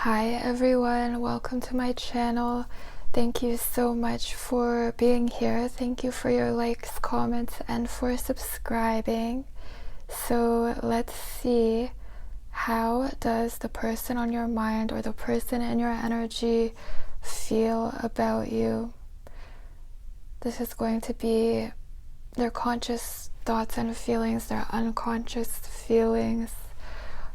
Hi everyone, welcome to my channel. Thank you so much for being here. Thank you for your likes, comments, and for subscribing. So let's see, how does the person on your mind or the person in your energy feel about you? This is going to be their conscious thoughts and feelings, their unconscious feelings,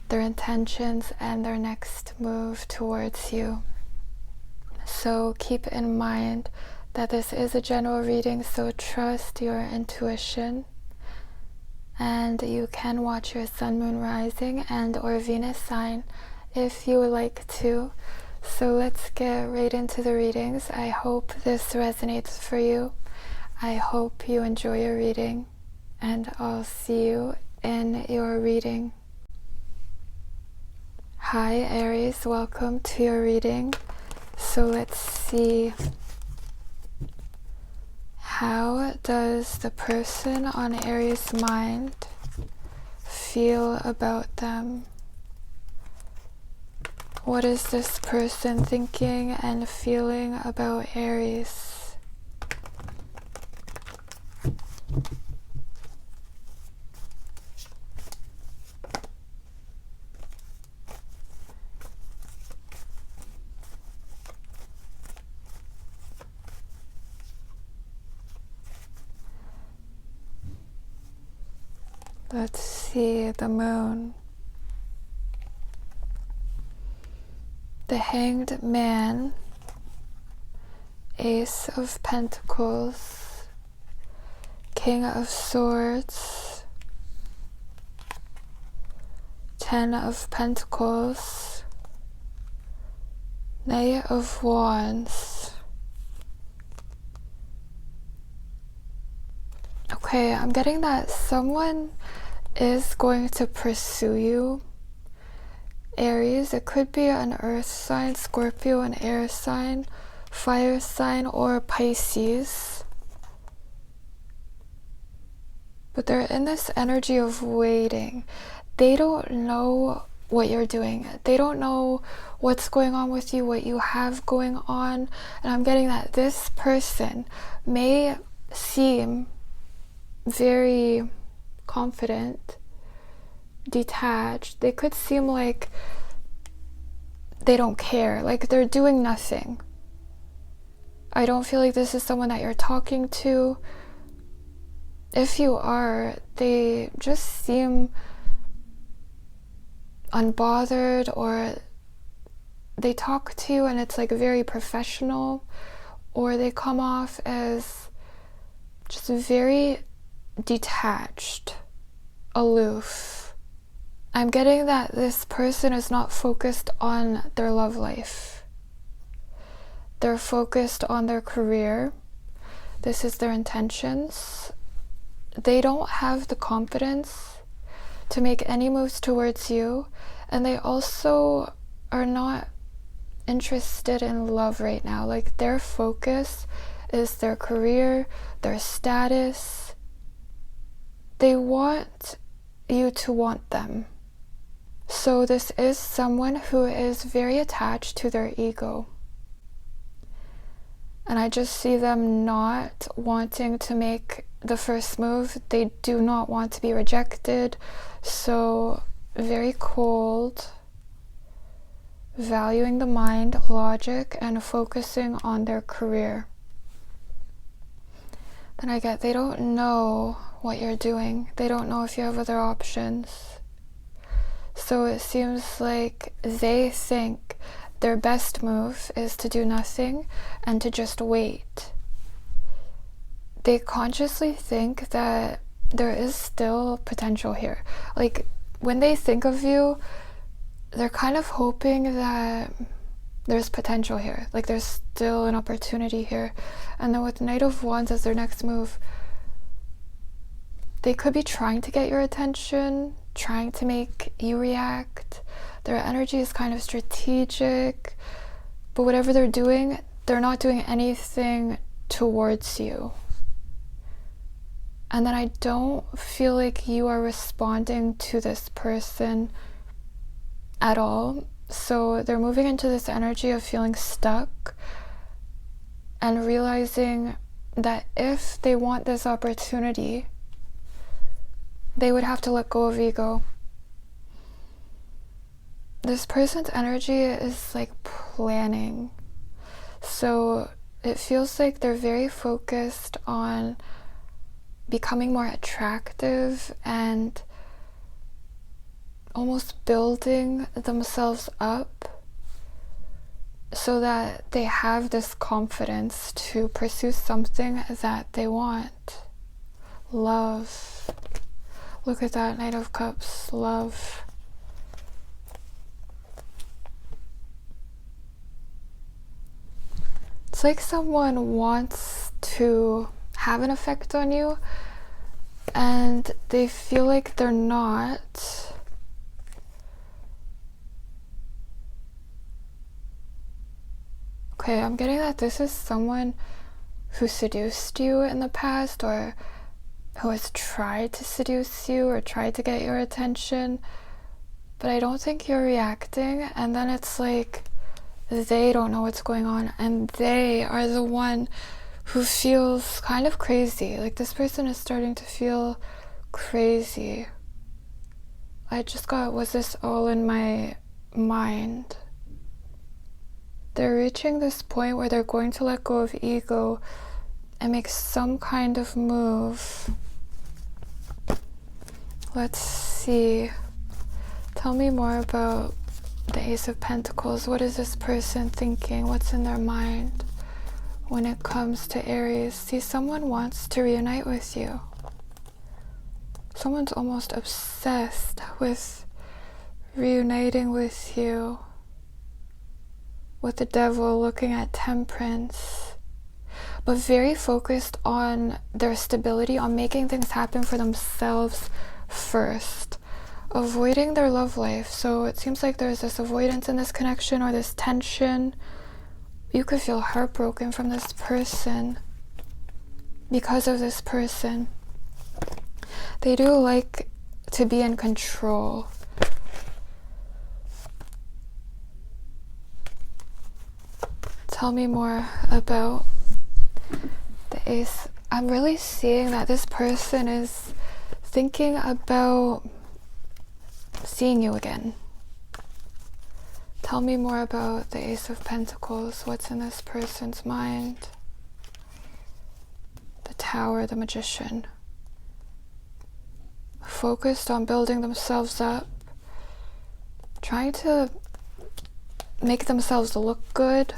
their intentions, and their next move towards you. So keep in mind that this is a general reading, so trust your intuition, and you can watch your sun, moon, rising, and or Venus sign if you would like to. So let's get right into the readings. I hope this resonates for you. I hope you enjoy your reading, and I'll see you in your reading. Hi Aries, welcome to your reading. So let's see, how does the person on Aries' mind feel about them? What is this person thinking and feeling about Aries? Let's see, the moon. The Hanged Man, Ace of Pentacles, King of Swords, Ten of Pentacles, Knight of Wands. Okay, I'm getting that someone is going to pursue you, Aries. It could be an earth sign, Scorpio, an air sign, fire sign, or Pisces. But they're in this energy of waiting. They don't know what you're doing. They don't know what's going on with you, what you have going on. And I'm getting that this person may seem very confident, detached. They could seem like they don't care, like they're doing nothing. I don't feel like this is someone that you're talking to. If you are, they just seem unbothered, or they talk to you and it's like very professional, or they come off as just very detached, aloof. I'm getting that this person is not focused on their love life. They're focused on their career. This is their intentions. They don't have the confidence to make any moves towards you, and they also are not interested in love right now. Like, their focus is their career, their status. They want you to want them. So this is someone who is very attached to their ego. And I just see them not wanting to make the first move. They do not want to be rejected. So very cold, valuing the mind, logic, and focusing on their career. Then I get they don't know what you're doing. They don't know if you have other options. So it seems like they think their best move is to do nothing and to just wait. They consciously think that there is still potential here. Like, when they think of you, they're kind of hoping that there's potential here. Like, there's still an opportunity here. And then with Knight of Wands as their next move, they could be trying to get your attention, trying to make you react. Their energy is kind of strategic, but whatever they're doing, they're not doing anything towards you. And then I don't feel like you are responding to this person at all. So they're moving into this energy of feeling stuck and realizing that if they want this opportunity, they would have to let go of ego. This person's energy is like planning. So it feels like they're very focused on becoming more attractive and almost building themselves up so that they have this confidence to pursue something that they want. Love. Look at that, Knight of Cups. Love. It's like someone wants to have an effect on you and they feel like they're not. Okay, I'm getting that this is someone who seduced you in the past, or who has tried to seduce you or tried to get your attention, but I don't think you're reacting, and then it's like they don't know what's going on and they are the one who feels kind of crazy. Like this person is starting to feel crazy. I just got, was this all in my mind? They're reaching this point where they're going to let go of ego and make some kind of move. Let's see. Tell me more about the Ace of Pentacles. What is this person thinking? What's in their mind when it comes to Aries? See, someone wants to reunite with you. Someone's almost obsessed with reuniting with you. With the Devil looking at Temperance. But very focused on their stability, on making things happen for themselves first. Avoiding their love life. So it seems like there's this avoidance in this connection, or this tension. You could feel heartbroken from this person because of this person. They do like to be in control. Tell me more about the Ace. I'm really seeing that this person is thinking about seeing you again. Tell me more about the Ace of Pentacles. What's in this person's mind? The Tower, the Magician. Focused on building themselves up, trying to make themselves look good.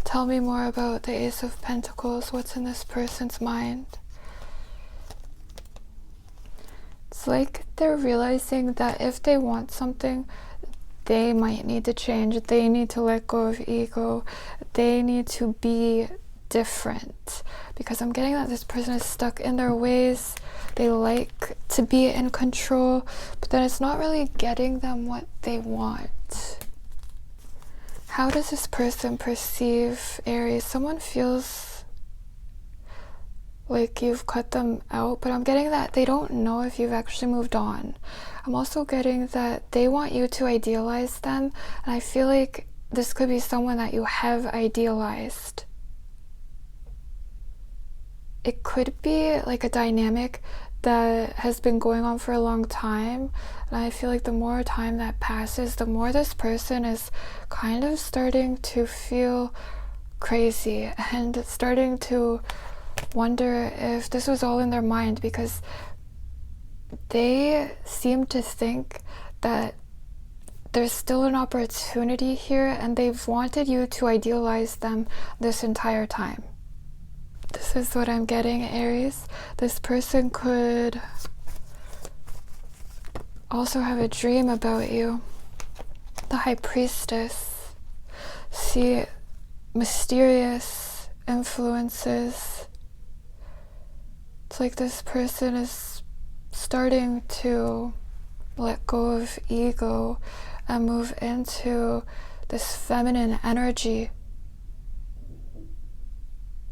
Tell me more about the Ace of Pentacles. What's in this person's mind? It's like they're realizing that if they want something, they might need to change. They need to let go of ego. They need to be different. Because I'm getting that this person is stuck in their ways. They like to be in control, but then it's not really getting them what they want. How does this person perceive Aries? Someone feels like you've cut them out, but I'm getting that they don't know if you've actually moved on. I'm also getting that they want you to idealize them, and I feel like this could be someone that you have idealized. It could be like a dynamic that has been going on for a long time, and I feel like the more time that passes, the more this person is kind of starting to feel crazy and starting to wonder if this was all in their mind, because they seem to think that there's still an opportunity here and they've wanted you to idealize them this entire time. This is what I'm getting, Aries. This person could also have a dream about you. The High Priestess. See, mysterious influences. It's like this person is starting to let go of ego and move into this feminine energy.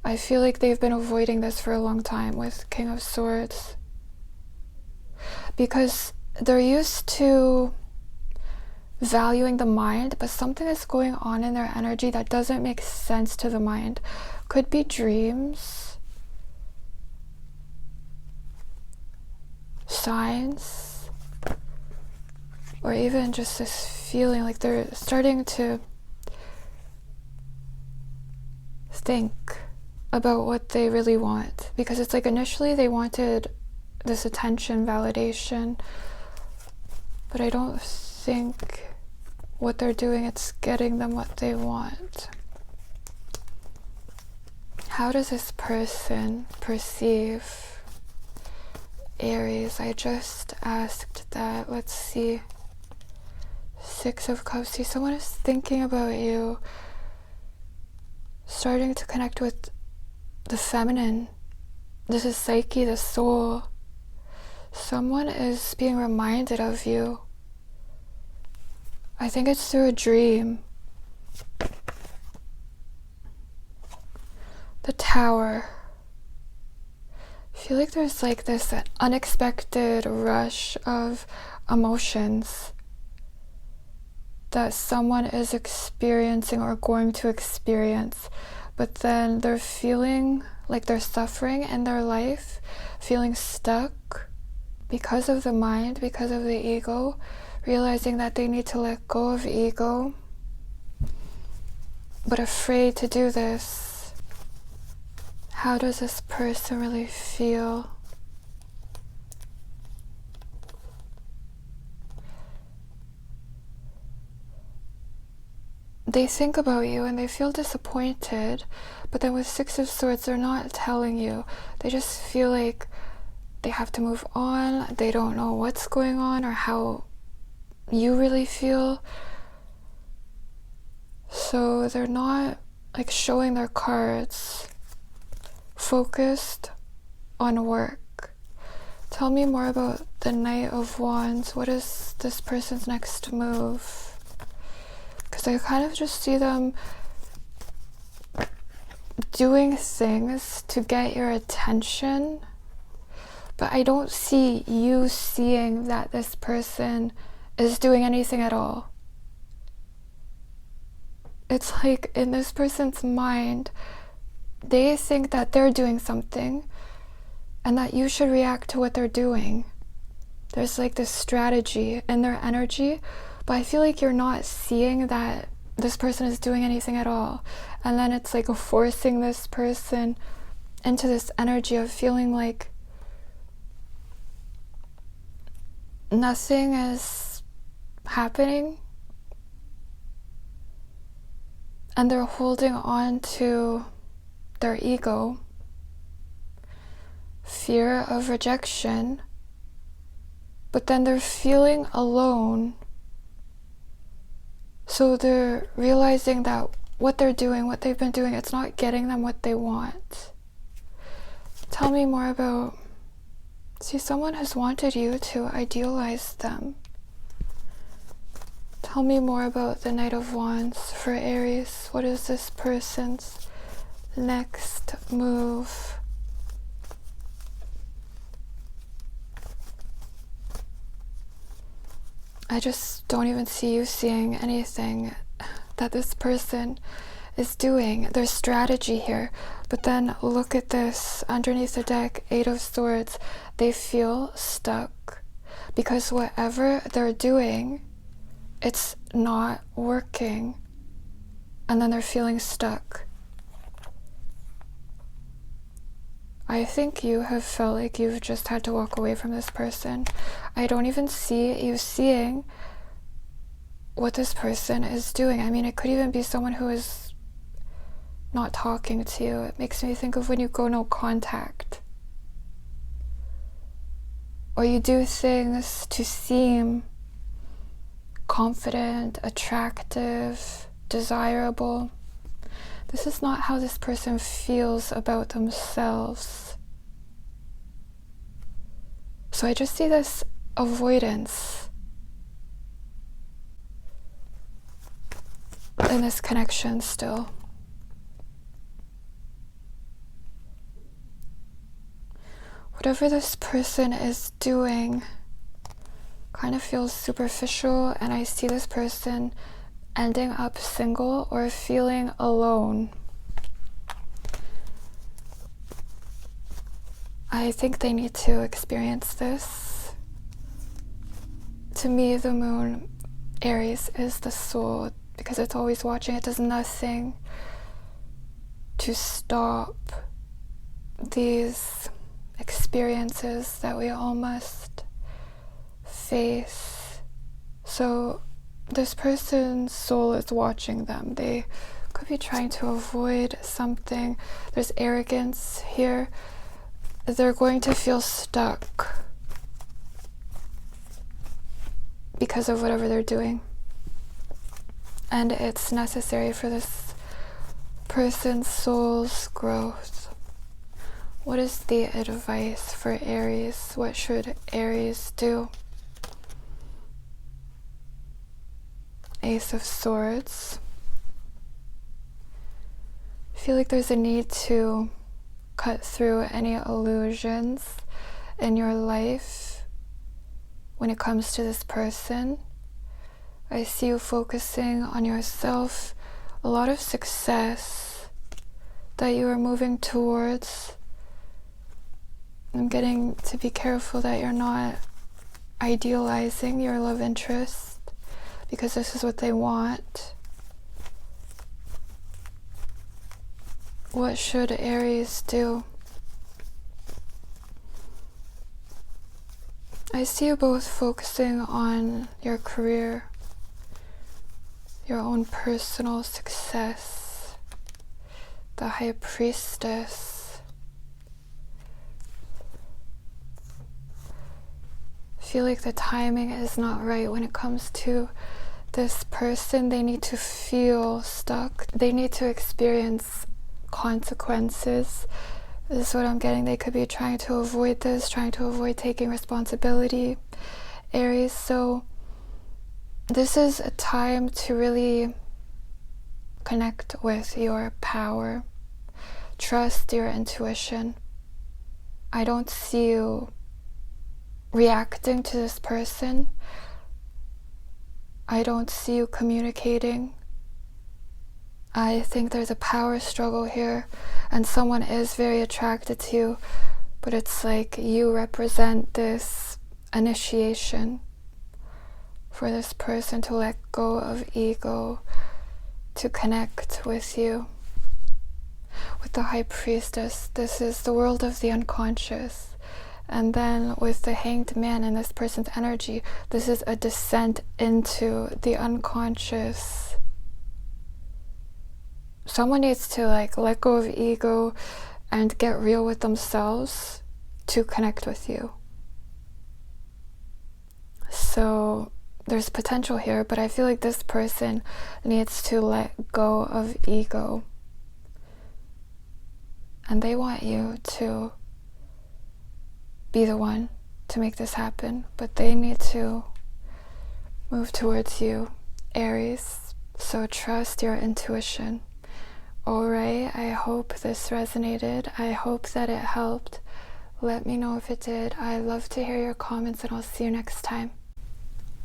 I feel like they've been avoiding this for a long time with King of Swords, because they're used to valuing the mind, but something is going on in their energy that doesn't make sense to the mind. Could be dreams, signs, or even just this feeling like they're starting to think about what they really want, because it's like initially they wanted this attention, validation, but I don't think what they're doing, it's getting them what they want. How does this person perceive Aries? I just asked that. Let's see. Six of Cups. See, someone is thinking about you, starting to connect with the feminine. This is psyche, the soul. Someone is being reminded of you. I think it's through a dream. The Tower. I feel like there's like this unexpected rush of emotions that someone is experiencing or going to experience, but then they're feeling like they're suffering in their life, feeling stuck because of the mind, because of the ego, realizing that they need to let go of ego, but afraid to do this. How does this person really feel? They think about you and they feel disappointed, but then with Six of Swords, they're not telling you. They just feel like they have to move on. They don't know what's going on or how you really feel. So they're not like showing their cards, focused on work. Tell me more about the Knight of Wands. What is this person's next move? Because I kind of just see them doing things to get your attention, but I don't see you seeing that this person is doing anything at all. It's like in this person's mind, they think that they're doing something and that you should react to what they're doing. There's like this strategy in their energy, but I feel like you're not seeing that this person is doing anything at all. And then it's like forcing this person into this energy of feeling like nothing is happening. And they're holding on to their ego, fear of rejection, but then they're feeling alone. So they're realizing that what they're doing, what they've been doing, it's not getting them what they want. Tell me more about, see, someone has wanted you to idealize them. Tell me more about the Knight of Wands for Aries. What is this person's next move? I just don't even see you seeing anything that this person is doing. There's strategy here, but then look at this underneath the deck, Eight of Swords. They feel stuck because whatever they're doing, it's not working, and then they're feeling stuck. I think you have felt like you've just had to walk away from this person. I don't even see you seeing what this person is doing. I mean, it could even be someone who is not talking to you. It makes me think of when you go no contact, or you do things to seem confident, attractive, desirable. This is not how this person feels about themselves. So I just see this avoidance in this connection still. Whatever this person is doing, kind of feels superficial, and I see this person ending up single or feeling alone. I think they need to experience this. To me, the moon, Aries, is the soul because it's always watching. It does nothing to stop these experiences that we all must face. So this person's soul is watching them. They could be trying to avoid something. There's arrogance here. They're going to feel stuck because of whatever they're doing. And it's necessary for this person's soul's growth. What is the advice for Aries? What should Aries do? Ace of Swords. I feel like there's a need to cut through any illusions in your life when it comes to this person. I see you focusing on yourself, a lot of success that you are moving towards. I'm getting to be careful that you're not idealizing your love interest because this is what they want. What should Aries do? I see you both focusing on your career, your own personal success. The High Priestess. I feel like the timing is not right when it comes to this person. They need to feel stuck. They need to experience consequences. This is what I'm getting. They could be trying to avoid this, trying to avoid taking responsibility, Aries. So this is a time to really connect with your power. Trust your intuition. I don't see you reacting to this person. I don't see you communicating. I think there's a power struggle here, and someone is very attracted to you, but it's like you represent this initiation for this person to let go of ego, to connect with you. With the High Priestess, this is the world of the unconscious. And then with the Hanged Man in this person's energy, this is a descent into the unconscious. Someone needs to let go of ego and get real with themselves to connect with you. So there's potential here, but I feel like this person needs to let go of ego. And they want you to be the one to make this happen, but they need to move towards you, Aries. So trust your intuition. Alright, I hope this resonated. I hope that it helped. Let me know if it did. I love to hear your comments, and I'll see you next time.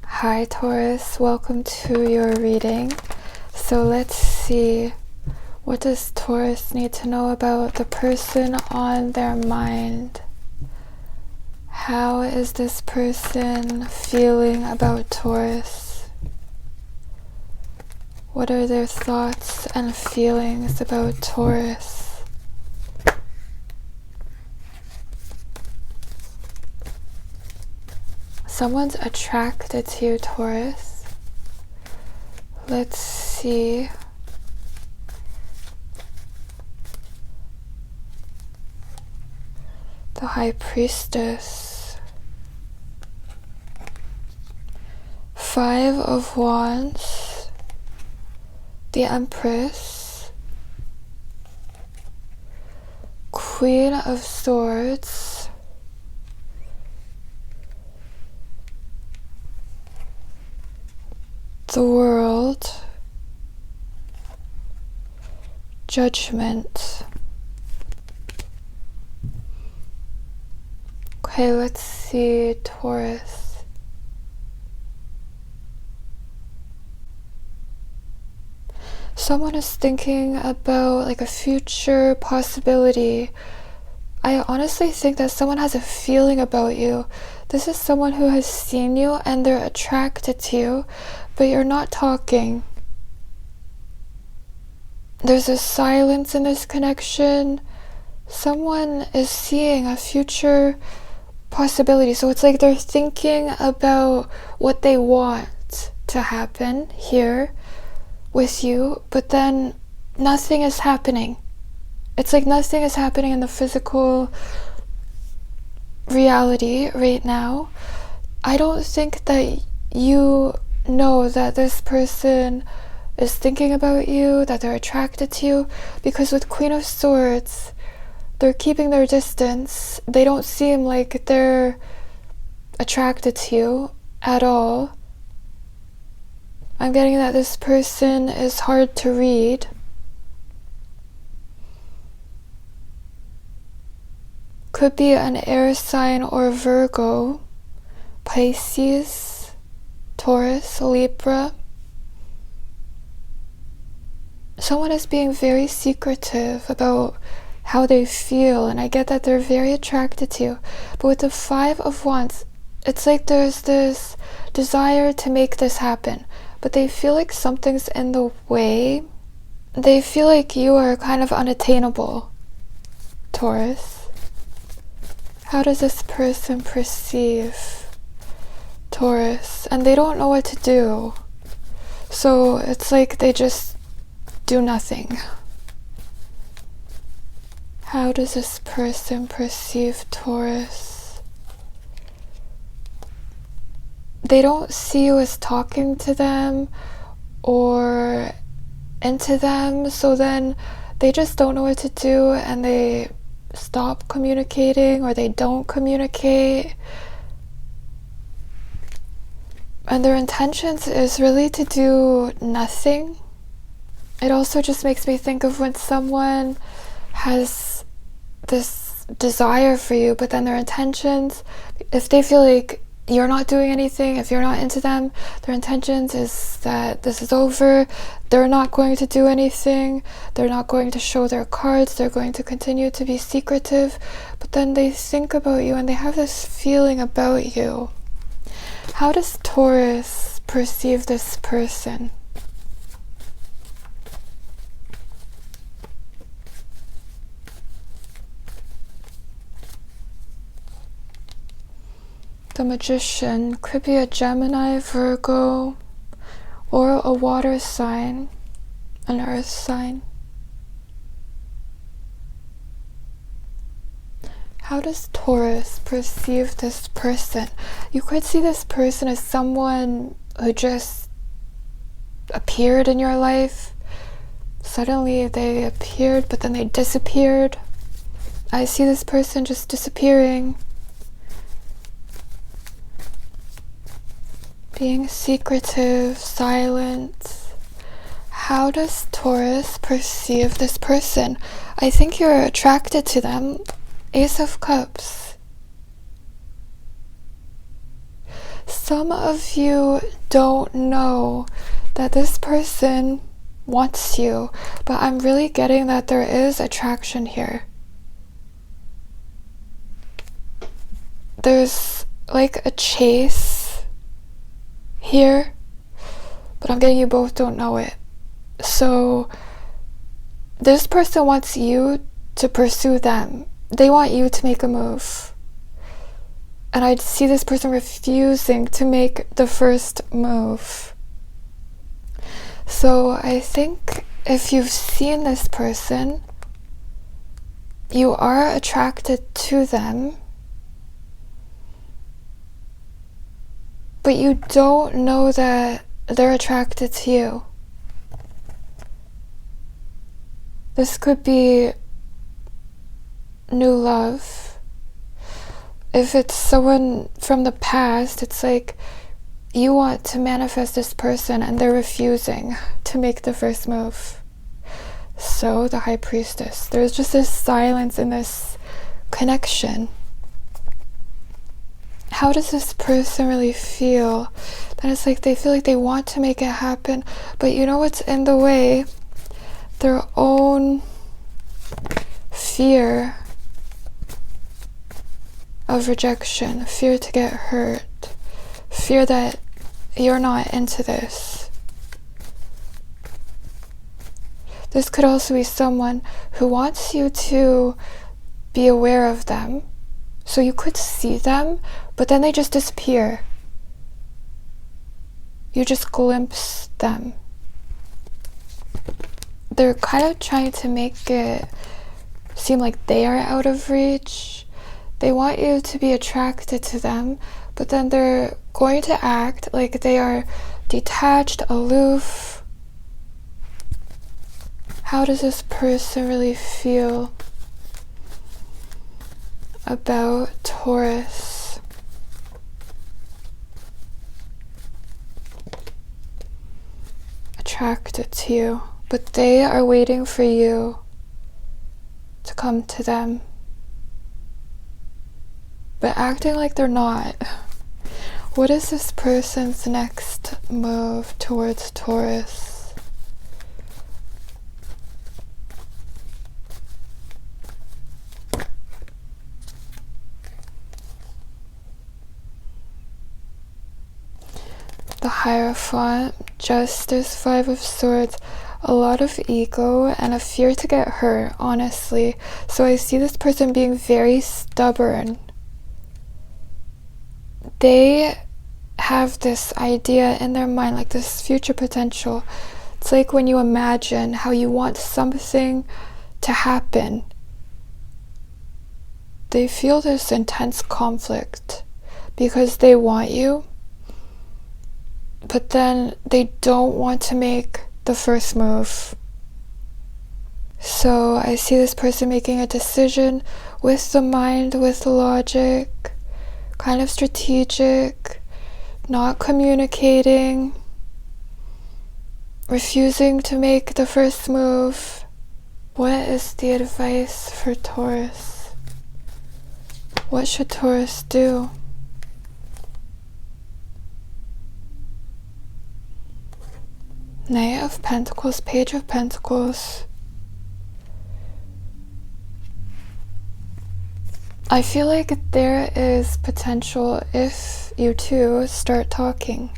Hi Taurus, welcome to your reading. So let's see, what does Taurus need to know about the person on their mind? How is this person feeling about Taurus? What are their thoughts and feelings about Taurus? Someone's attracted to you, Taurus. Let's see. The High Priestess. 5 of Wands. The Empress, Queen of Swords, the World, Judgment. Okay, let's see, Taurus. Someone is thinking about like a future possibility. I honestly think that someone has a feeling about you. This is someone who has seen you and they're attracted to you, but you're not talking. There's a silence in this connection. Someone is seeing a future possibility. So it's like they're thinking about what they want to happen here with you, but then nothing is happening. It's like nothing is happening in the physical reality right now. I don't think that you know that this person is thinking about you, that they're attracted to you, because with Queen of Swords, they're keeping their distance. They don't seem like they're attracted to you at all. I'm getting that this person is hard to read. Could be an air sign or Virgo, Pisces, Taurus, Libra. Someone is being very secretive about how they feel, and I get that they're very attracted to you. But with the Five of Wands, it's like there's this desire to make this happen, but they feel like something's in the way. They feel like you are kind of unattainable, Taurus. How does this person perceive Taurus? And they don't know what to do. So it's like they just do nothing. How does this person perceive Taurus? They don't see you as talking to them or into them, so then they just don't know what to do and they stop communicating or they don't communicate. And their intentions is really to do nothing. It also just makes me think of when someone has this desire for you, but then their intentions, if they feel like you're not doing anything, if you're not into them, their intentions is that this is over. They're not going to do anything. They're not going to show their cards. They're going to continue to be secretive. But then they think about you and they have this feeling about you. How does Taurus perceive this person? The Magician could be a Gemini, Virgo, or a water sign, an earth sign. How does Taurus perceive this person? You could see this person as someone who just appeared in your life. Suddenly they appeared, but then they disappeared. I see this person just disappearing. Being secretive, silent. How does Taurus perceive this person? I think you're attracted to them. Ace of Cups. Some of you don't know that this person wants you, but I'm really getting that there is attraction here. There's like a chase here, but I'm getting you both don't know it. So this person wants you to pursue them. They want you to make a move. And I see this person refusing to make the first move. So I think if you've seen this person, you are attracted to them, but you don't know that they're attracted to you. This could be new love. If it's someone from the past, it's like you want to manifest this person and they're refusing to make the first move. So the High Priestess, there's just this silence in this connection. How does this person really feel? That it's like they feel like they want to make it happen, but you know what's in the way? their own fear of rejection, fear to get hurt, fear that you're not into this. This could also be someone who wants you to be aware of them, so you could see them, but then they just disappear. You just glimpse them. They're kind of trying to make it seem like they are out of reach. They want you to be attracted to them, but then they're going to act like they are detached, aloof. How does this person really feel about Taurus? Attracted to you, but they are waiting for you to come to them, but acting like they're not. What is this person's next move towards Taurus? The Hierophant, Justice, Five of Swords, a lot of ego and a fear to get hurt, honestly. So I see this person being very stubborn. They have this idea in their mind, like this future potential. It's like when you imagine how you want something to happen. They feel this intense conflict because they want you, but then they don't want to make the first move. So I see this person making a decision with the mind, with the logic, kind of strategic, not communicating, refusing to make the first move. What is the advice for Taurus? What should Taurus do? Knight of Pentacles, Page of Pentacles. I feel like there is potential if you two start talking.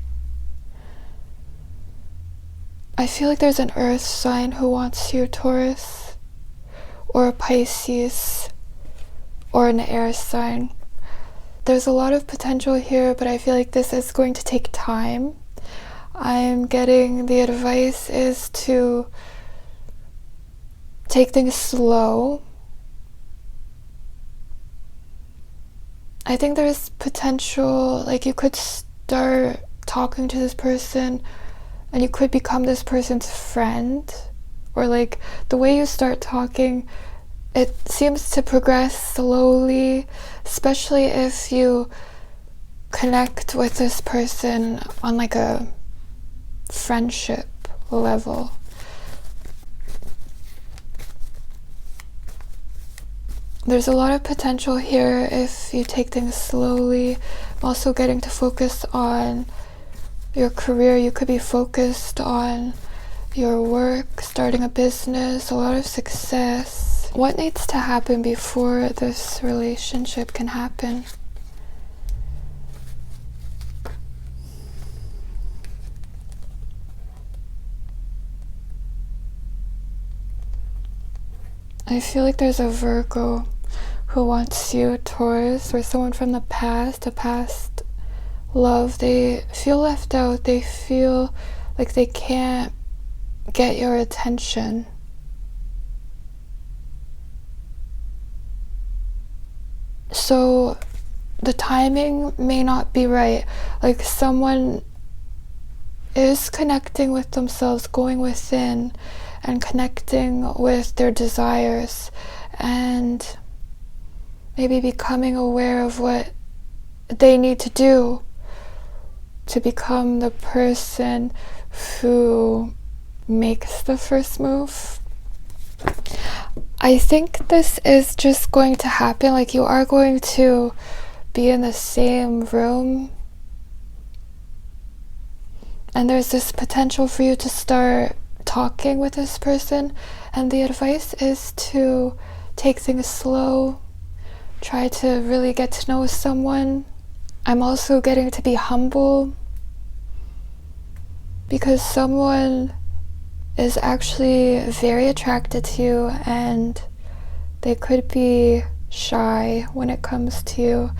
I feel like there's an earth sign who wants you, Taurus, or a Pisces, or an air sign. There's a lot of potential here, but I feel like this is going to take time. I'm getting the advice is to take things slow. I think there's potential, like you could start talking to this person and you could become this person's friend, or like the way you start talking, it seems to progress slowly, especially if you connect with this person on like a friendship level. There's a lot of potential here if you take things slowly. I'm also getting to focus on your career. You could be focused on your work, starting a business, a lot of success. What needs to happen before this relationship can happen? I feel like there's a Virgo who wants you, Taurus, or someone from the past, a past love. They feel left out. They feel like they can't get your attention. So the timing may not be right. Like someone is connecting with themselves, going within and connecting with their desires and maybe becoming aware of what they need to do to become the person who makes the first move. I think this is just going to happen, like you are going to be in the same room and there's this potential for you to start talking with this person, and the advice is to take things slow, try to really get to know someone. I'm also getting to be humble, because someone is actually very attracted to you and they could be shy when it comes to you.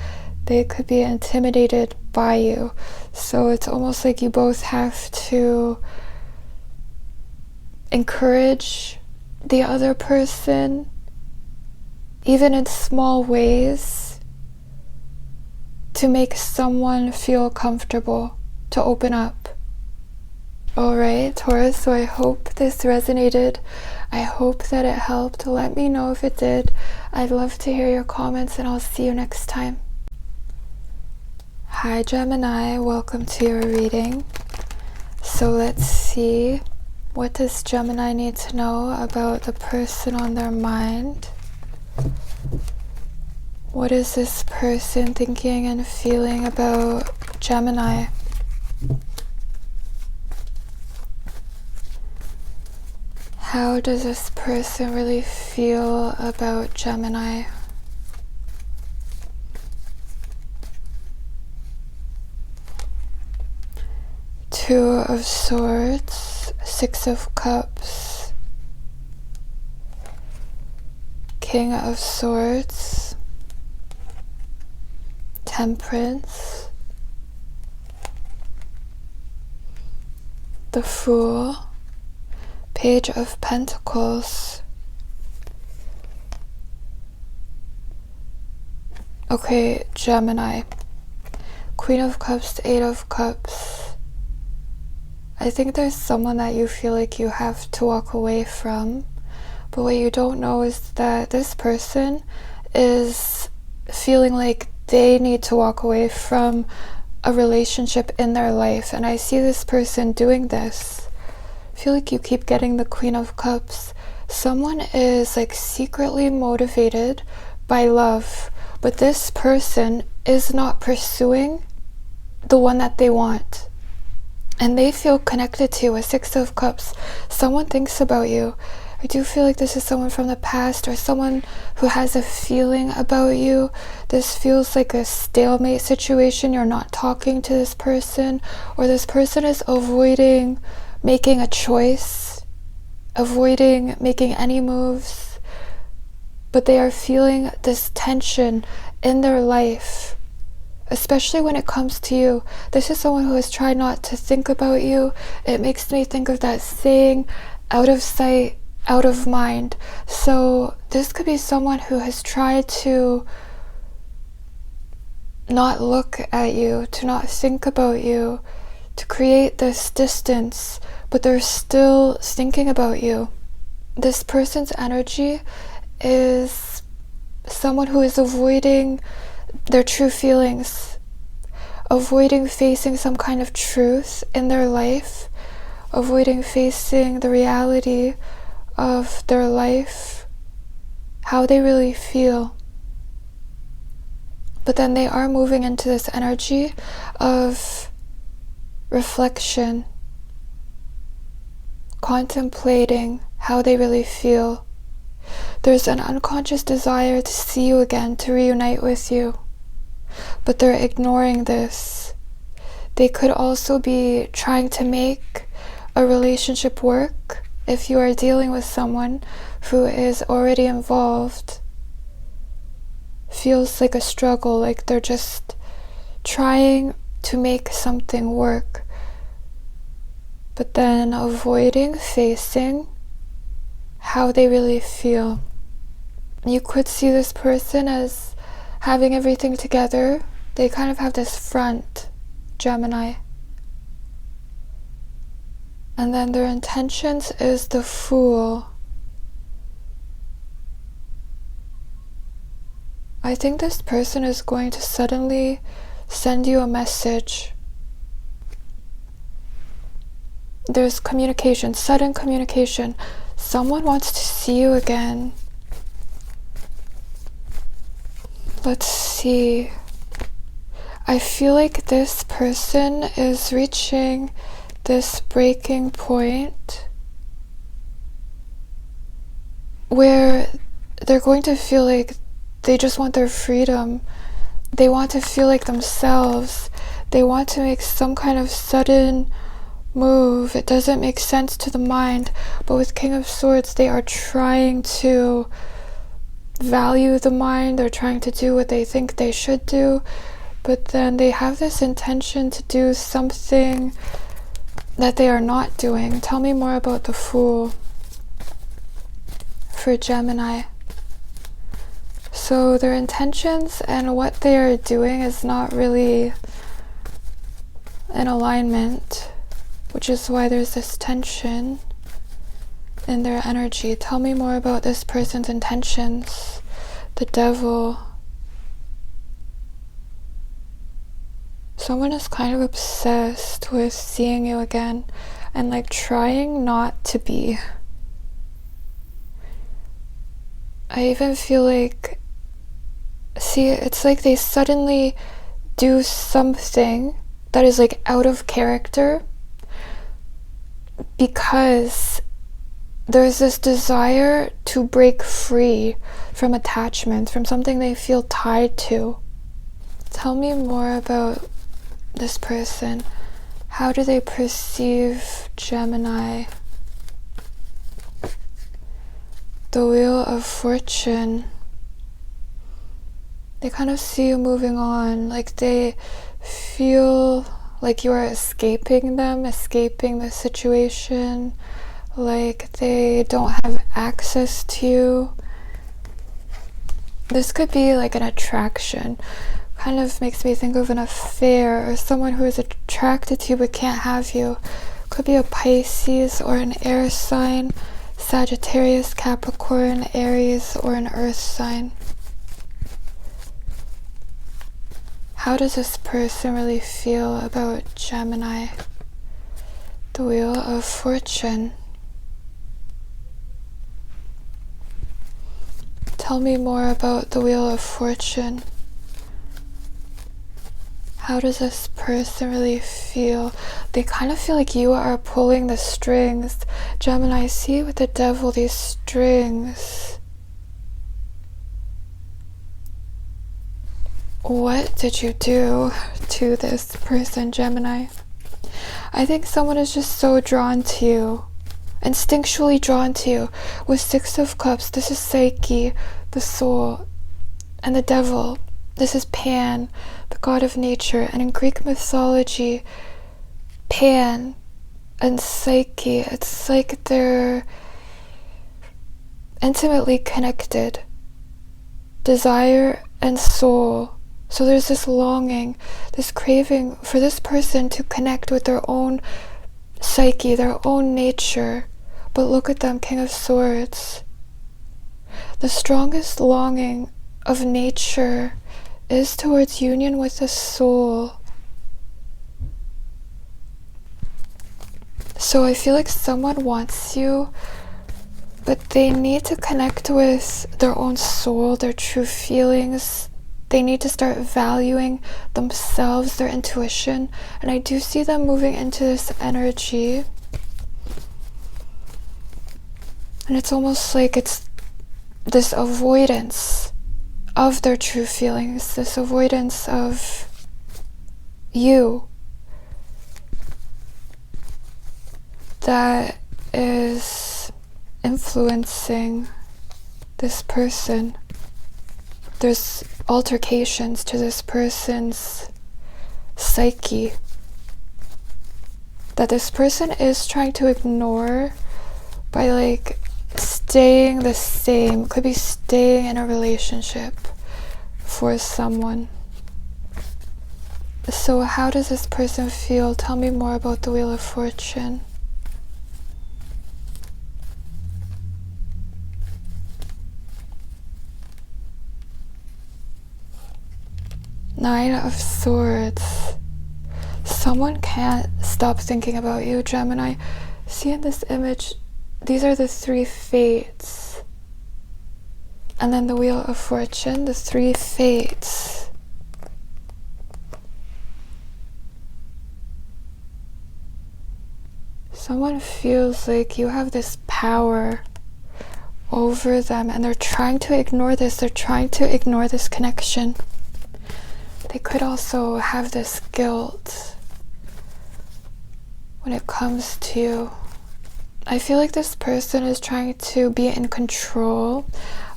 They could be intimidated by you. So it's almost like you both have to encourage the other person, even in small ways, to make someone feel comfortable, to open up. Alright, Taurus, so I hope this resonated. I hope that it helped. Let me know if it did. I'd love to hear your comments, and I'll see you next time. Hi Gemini, welcome to your reading. So let's see, what does Gemini need to know about the person on their mind? What is this person thinking and feeling about Gemini? How does this person really feel about Gemini? Two of Swords, Six of Cups, King of Swords, Temperance, the Fool, Page of Pentacles. Okay, Gemini. Queen of Cups, Eight of Cups. I think there's someone that you feel like you have to walk away from, but what you don't know is that this person is feeling like they need to walk away from a relationship in their life, and I see this person doing this. I feel like you keep getting the Queen of Cups. Someone is like secretly motivated by love, but this person is not pursuing the one that they want, and they feel connected to you. A Six of Cups. Someone thinks about you. I do feel like this is someone from the past, or someone who has a feeling about you. This feels like a stalemate situation. You're not talking to this person, or this person is avoiding making a choice, avoiding making any moves, but they are feeling this tension in their life, especially when it comes to you. This is someone who has tried not to think about you. It makes me think of that saying, out of sight, out of mind. So this could be someone who has tried to not look at you, to not think about you, to create this distance, but they're still thinking about you. This person's energy is someone who is avoiding their true feelings, avoiding facing some kind of truth in their life, avoiding facing the reality of their life, how they really feel. But then they are moving into this energy of reflection, contemplating how they really feel. There's an unconscious desire to see you again, to reunite with you, but they're ignoring this. They could also be trying to make a relationship work. If you are dealing with someone who is already involved, feels like a struggle, like they're just trying to make something work, but then avoiding facing how they really feel. You could see this person as having everything together. They kind of have this front, Gemini. And then their intentions is the Fool. I think this person is going to suddenly send you a message. There's communication, sudden communication. Someone wants to see you again. Let's see. I feel like this person is reaching this breaking point where they're going to feel like they just want their freedom. They want to feel like themselves. They want to make some kind of sudden move. It doesn't make sense to the mind, but with King of Swords, they are trying to value the mind. They're trying to do what they think they should do, but then they have this intention to do something that they are not doing. Tell me more about the Fool for Gemini. So their intentions and what they are doing is not really in alignment, which is why there's this tension in their energy. Tell me more about this person's intentions. The Devil. Someone is kind of obsessed with seeing you again and like trying not to be. I even feel like, see, it's like they suddenly do something that is like out of character because there's this desire to break free from attachment, from something they feel tied to. Tell me more about this person. How do they perceive Gemini? The Wheel of Fortune. They kind of see you moving on, like they feel like you are escaping them, escaping the situation, like they don't have access to you. This could be like an attraction. Kind of makes me think of an affair or someone who is attracted to you but can't have you. Could be a Pisces or an air sign, Sagittarius, Capricorn, Aries, or an earth sign. How does this person really feel about Gemini? The Wheel of Fortune. Tell me more about the Wheel of Fortune. How does this person really feel? They kind of feel like you are pulling the strings. Gemini, see with the Devil, these strings. What did you do to this person, Gemini? I think someone is just so drawn to you, instinctually drawn to you. With Six of Cups, this is Psyche, the soul, and the Devil. This is Pan, the god of nature, and in Greek mythology, Pan and Psyche, it's like they're intimately connected. Desire and soul. So there's this longing, this craving for this person to connect with their own psyche, their own nature. But look at them, King of Swords. The strongest longing of nature is towards union with the soul. So I feel like someone wants you, but they need to connect with their own soul, their true feelings. They need to start valuing themselves, their intuition. And I do see them moving into this energy. And it's almost like it's this avoidance of their true feelings, this avoidance of you that is influencing this person. There's altercations to this person's psyche that this person is trying to ignore by like staying the same. Could be staying in a relationship for someone. So how does this person feel? Tell me more about the Wheel of Fortune. Nine of Swords. Someone can't stop thinking about you, Gemini. See in this image, these are the three fates. And then the Wheel of Fortune, the three fates. Someone feels like you have this power over them, and they're trying to ignore this. They're trying to ignore this connection. They could also have this guilt when it comes to you. I feel like this person is trying to be in control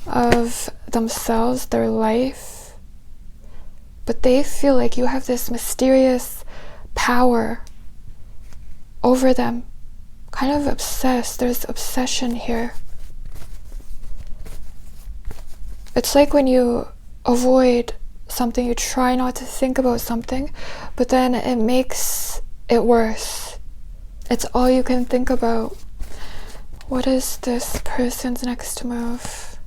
of themselves, their life, but they feel like you have this mysterious power over them. Kind of obsessed. There's obsession here. It's like when you avoid something, you try not to think about something, but then it makes it worse. It's all you can think about. What is this person's next move?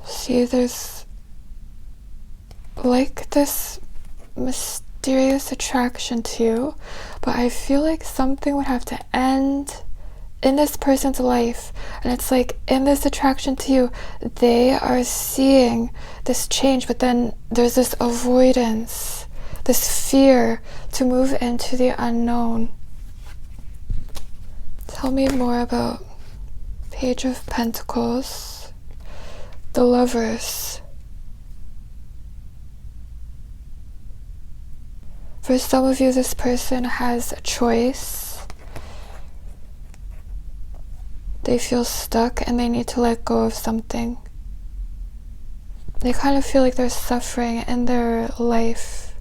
See, there's like this mysterious attraction to you, but I feel like something would have to end in this person's life, and it's like in this attraction to you, they are seeing this change, but then there's this avoidance, this fear to move into the unknown. Tell me more about Page of Pentacles, the Lovers. For some of you, this person has a choice. They feel stuck and they need to let go of something. They kind of feel like they're suffering in their life.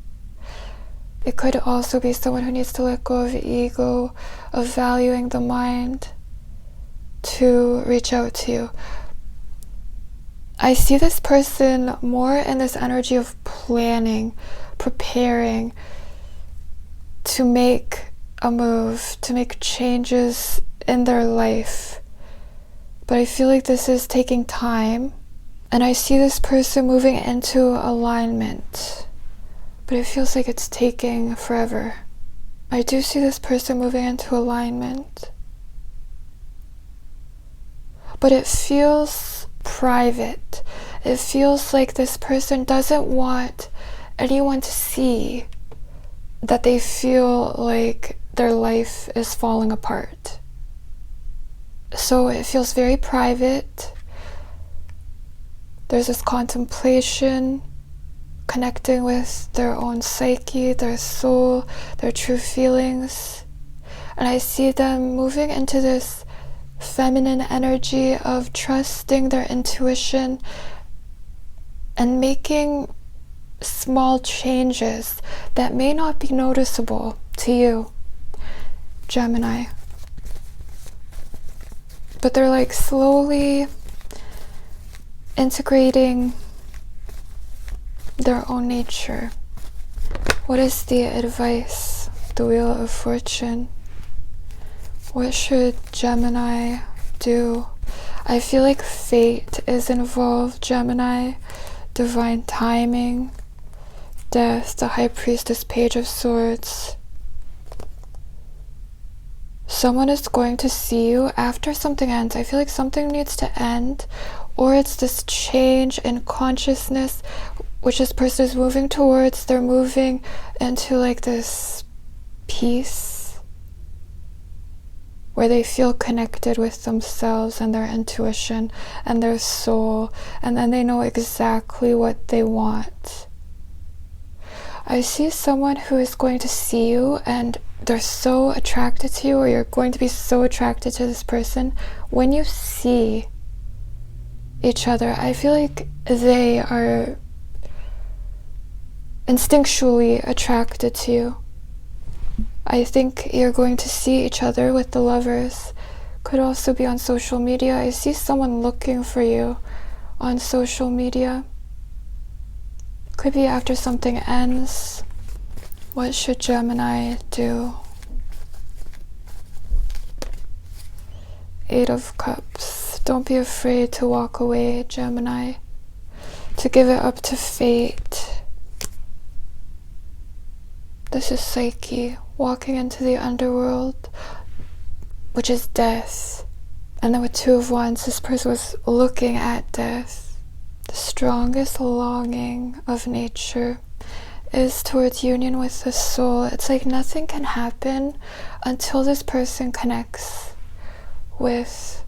It could also be someone who needs to let go of ego, of valuing the mind, to reach out to you. I see this person more in this energy of planning, preparing to make a move, to make changes in their life. But I feel like this is taking time, and I see this person moving into alignment, but it feels like it's taking forever. I do see this person moving into alignment, but it feels private. It feels like this person doesn't want anyone to see that they feel like their life is falling apart. So it feels very private. There's this contemplation, connecting with their own psyche, their soul, their true feelings. And I see them moving into this feminine energy of trusting their intuition and making small changes that may not be noticeable to you, Gemini. But they're like slowly integrating their own nature. What is the advice? The Wheel of Fortune. What should Gemini do? I feel like fate is involved, Gemini. Divine timing. Death, the High Priestess, Page of Swords. Someone is going to see you after something ends. I feel like something needs to end, or it's this change in consciousness which this person is moving towards. They're moving into like this peace where they feel connected with themselves and their intuition and their soul, and then they know exactly what they want. I see someone who is going to see you and they're so attracted to you, or you're going to be so attracted to this person. When you see each other, I feel like they are instinctually attracted to you. I think you're going to see each other with the Lovers. Could also be on social media. I see someone looking for you on social media. Could be after something ends. What should Gemini do? Eight of Cups. Don't be afraid to walk away, Gemini. To give it up to fate. This is Psyche, walking into the underworld, which is death. And then with Two of Wands, this person was looking at death. The strongest longing of nature is towards union with the soul. It's like nothing can happen until this person connects with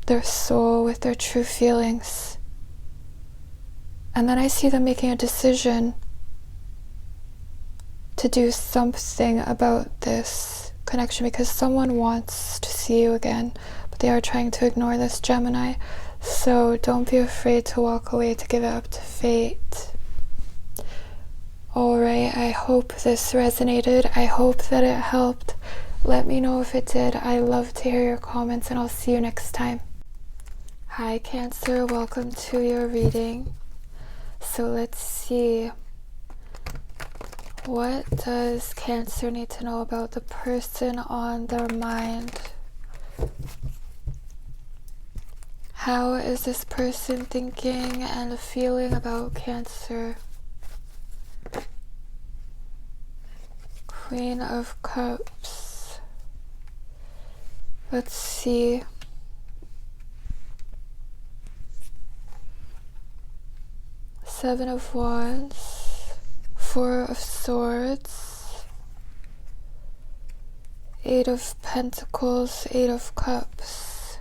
their soul, with their true feelings. And then I see them making a decision to do something about this connection, because someone wants to see you again, but they are trying to ignore this, Gemini. So don't be afraid to walk away, to give it up to fate. Alright, I hope this resonated. I hope that it helped. Let me know if it did. I love to hear your comments, and I'll see you next time. Hi Cancer, welcome to your reading. So let's see. What does Cancer need to know about the person on their mind? How is this person thinking and feeling about Cancer? Queen of Cups. Let's see. Seven of Wands. Four of Swords, Eight of Pentacles, Eight of Cups.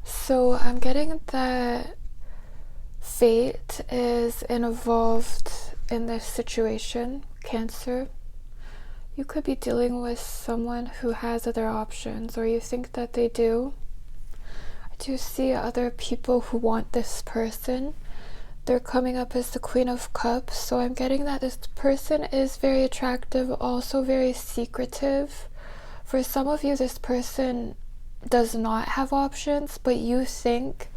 So I'm getting that fate is involved in this situation, Cancer. You could be dealing with someone who has other options, or you think that they do. To see other people who want this person. They're coming up as the Queen of Cups, so I'm getting that this person is very attractive, also very secretive. For some of you, this person does not have options, but you think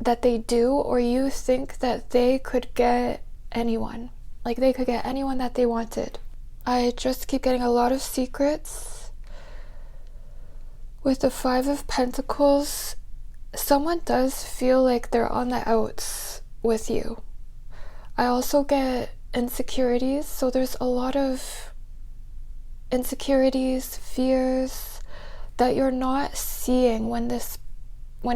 that they do, or you think that they could get anyone. Like they could get anyone that they wanted. I just keep getting a lot of secrets. With the Five of Pentacles, someone does feel like they're on the outs with you. I also get insecurities, so there's a lot of insecurities, fears that you're not seeing when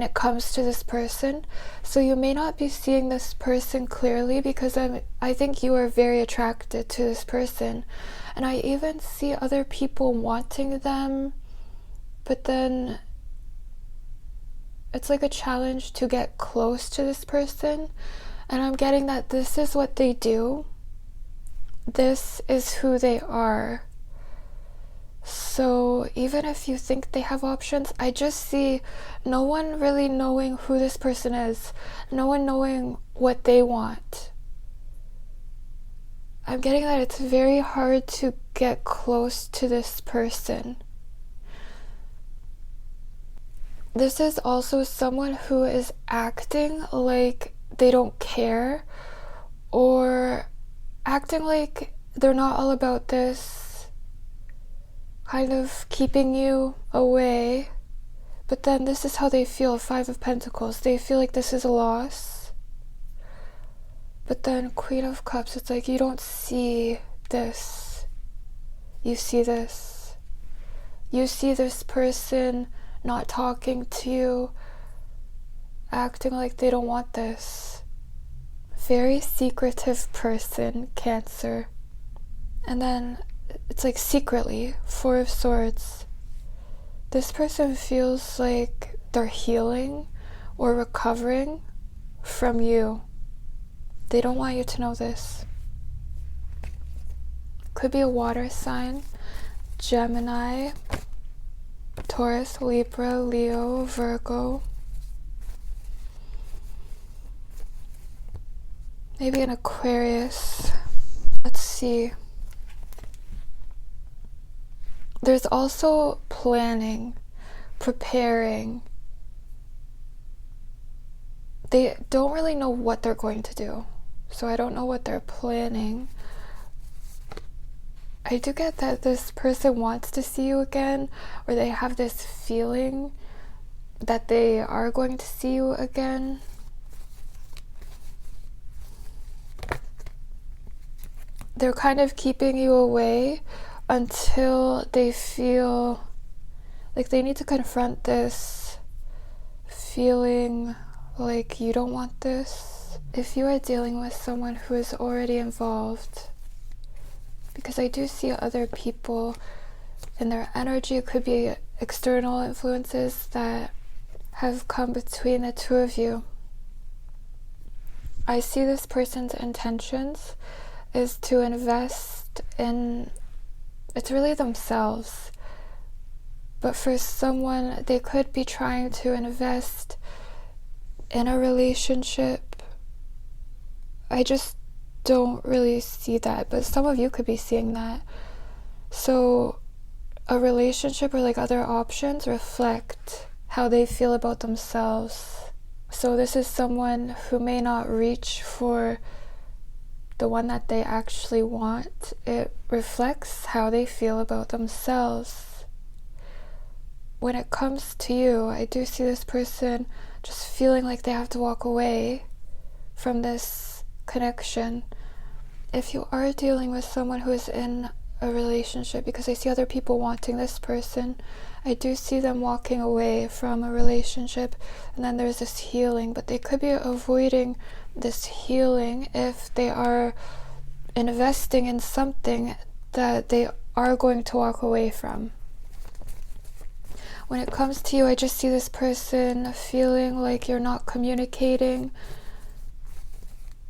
it comes to this person. So you may not be seeing this person clearly, because I think you are very attracted to this person, and I even see other people wanting them, but then it's like a challenge to get close to this person, and I'm getting that this is what they do. This is who they are. So even if you think they have options, I just see no one really knowing who this person is, no one knowing what they want. I'm getting that it's very hard to get close to this person. This is also someone who is acting like they don't care, or acting like they're not all about this, kind of keeping you away. But then this is how they feel, Five of Pentacles. They feel like this is a loss. But then Queen of Cups, it's like you don't see this. You see this. You see this person not talking to you, acting like they don't want this. Very secretive person, Cancer. And then it's like secretly, Four of Swords. This person feels like they're healing or recovering from you. They don't want you to know this. Could be a water sign, Gemini, Taurus, Libra, Leo, Virgo. Maybe an Aquarius. Let's see. There's also planning, preparing. They don't really know what they're going to do, so I don't know what they're planning. I do get that this person wants to see you again, or they have this feeling that they are going to see you again. They're kind of keeping you away until they feel like they need to confront this feeling like you don't want this. If you are dealing with someone who is already involved, because I do see other people in their energy, it could be external influences that have come between the two of you. I see this person's intentions is to invest in, it's really themselves. But for someone, they could be trying to invest in a relationship. I just don't really see that, but some of you could be seeing that. So a relationship or like other options reflect how they feel about themselves. So this is someone who may not reach for the one that they actually want. It reflects how they feel about themselves. When it comes to you, I do see this person just feeling like they have to walk away from this connection. If you are dealing with someone who is in a relationship, because I see other people wanting this person, I do see them walking away from a relationship, and then there's this healing, but they could be avoiding this healing if they are investing in something that they are going to walk away from. When it comes to you, I just see this person feeling like you're not communicating.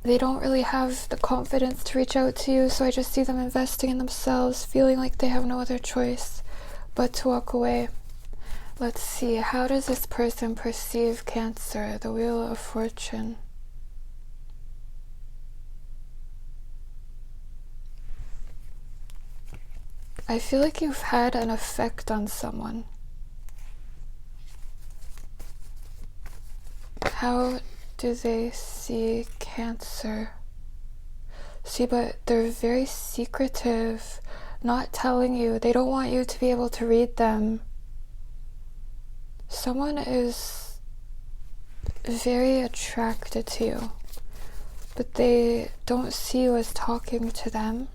They don't really have the confidence to reach out to you, so I just see them investing in themselves, feeling like they have no other choice but to walk away. Let's see, how does this person perceive Cancer, the Wheel of Fortune? I feel like you've had an effect on someone. How do they see Cancer? See, but they're very secretive, not telling you. They don't want you to be able to read them. Someone is very attracted to you, but they don't see you as talking to them.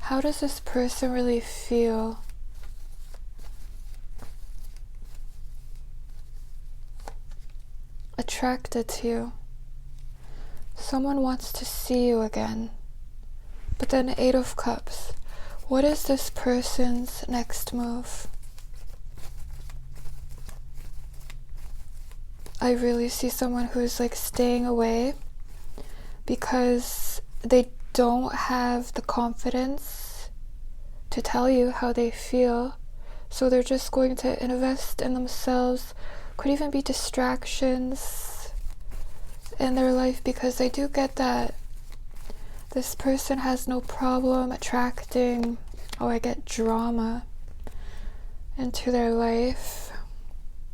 How does this person really feel? Attracted to you. Someone wants to see you again. But then 8 of Cups. What is this person's next move? I really see someone who's like staying away because they don't have the confidence to tell you how they feel. So they're just going to invest in themselves. Could even be distractions in their life, because I do get that this person has no problem attracting, I get drama into their life.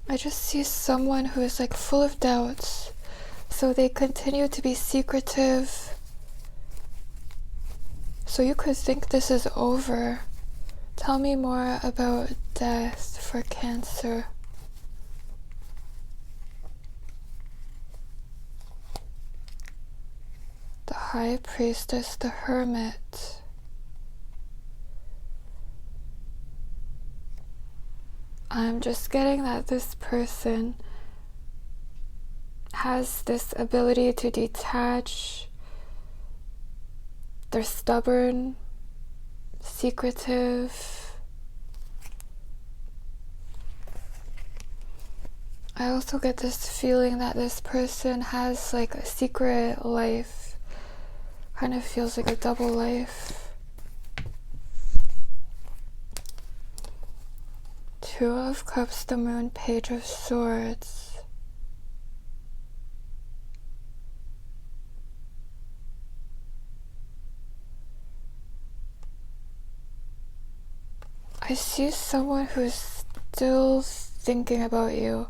I just see someone who is like full of doubts, so they continue to be secretive. So you could think this is over. Tell me more about death for Cancer. The High Priestess, the Hermit. I'm just getting that this person has this ability to detach. They're stubborn, secretive. I also get this feeling that this person has like a secret life. Kind of feels like a double life. 2 of Cups, the Moon, Page of Swords. I see someone who's still thinking about you,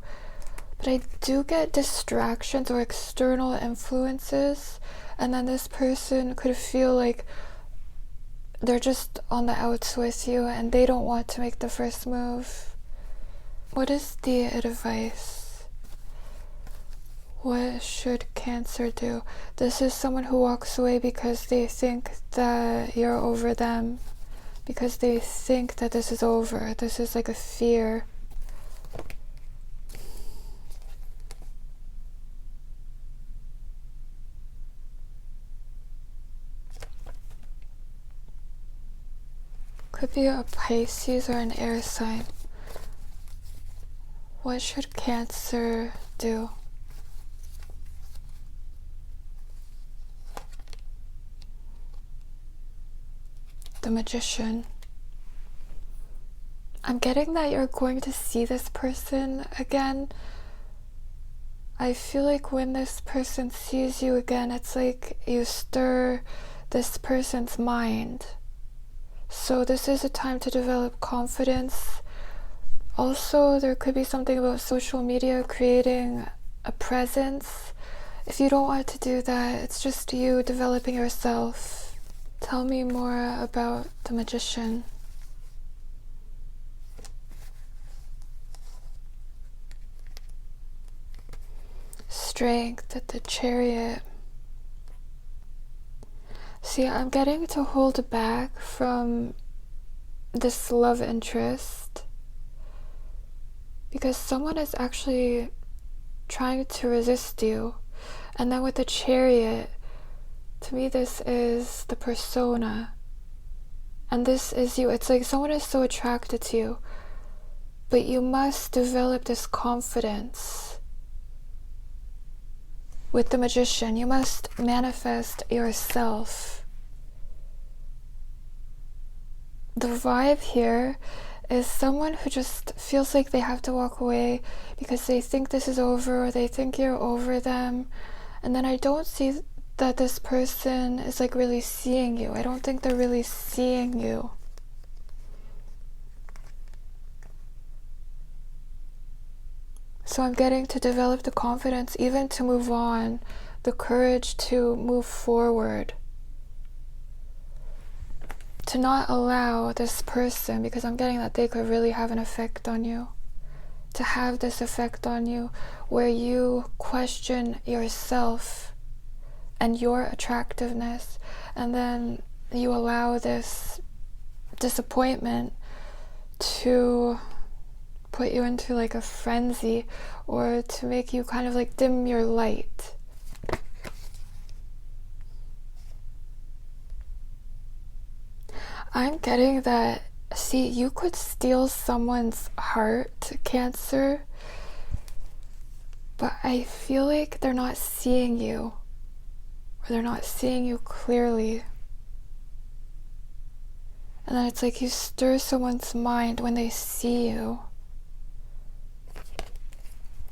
but I do get distractions or external influences, and then this person could feel like they're just on the outs with you and they don't want to make the first move. What is the advice? What should Cancer do? This is someone who walks away because they think that you're over them, because they think that this is over. This is like a fear. could be a Pisces or an air sign. What should Cancer do? The Magician. I'm getting that you're going to see this person again. I feel like when this person sees you again, it's like you stir this person's mind. So this is a time to develop confidence. Also, there could be something about social media creating a presence. If you don't want to do that, it's just you developing yourself. Tell me more about the Magician. Strength at the Chariot. See, I'm getting to hold back from this love interest because someone is actually trying to resist you. And then with the Chariot, to me this is the persona. And this is you. It's like someone is so attracted to you, but you must develop this confidence. With the Magician, you must manifest yourself. The vibe here is someone who just feels like they have to walk away because they think this is over or they think you're over them. And then I don't see that this person is like really seeing you. I don't think they're really seeing you. So I'm getting to develop the confidence even to move on, the courage to move forward, to not allow this person, because I'm getting that they could really have an effect on you, to have this effect on you where you question yourself and your attractiveness, and then you allow this disappointment to put you into like a frenzy or to make you kind of like dim your light. I'm getting that, see, you could steal someone's heart, Cancer, but I feel like they're not seeing you, or they're not seeing you clearly. And then it's like you stir someone's mind when they see you.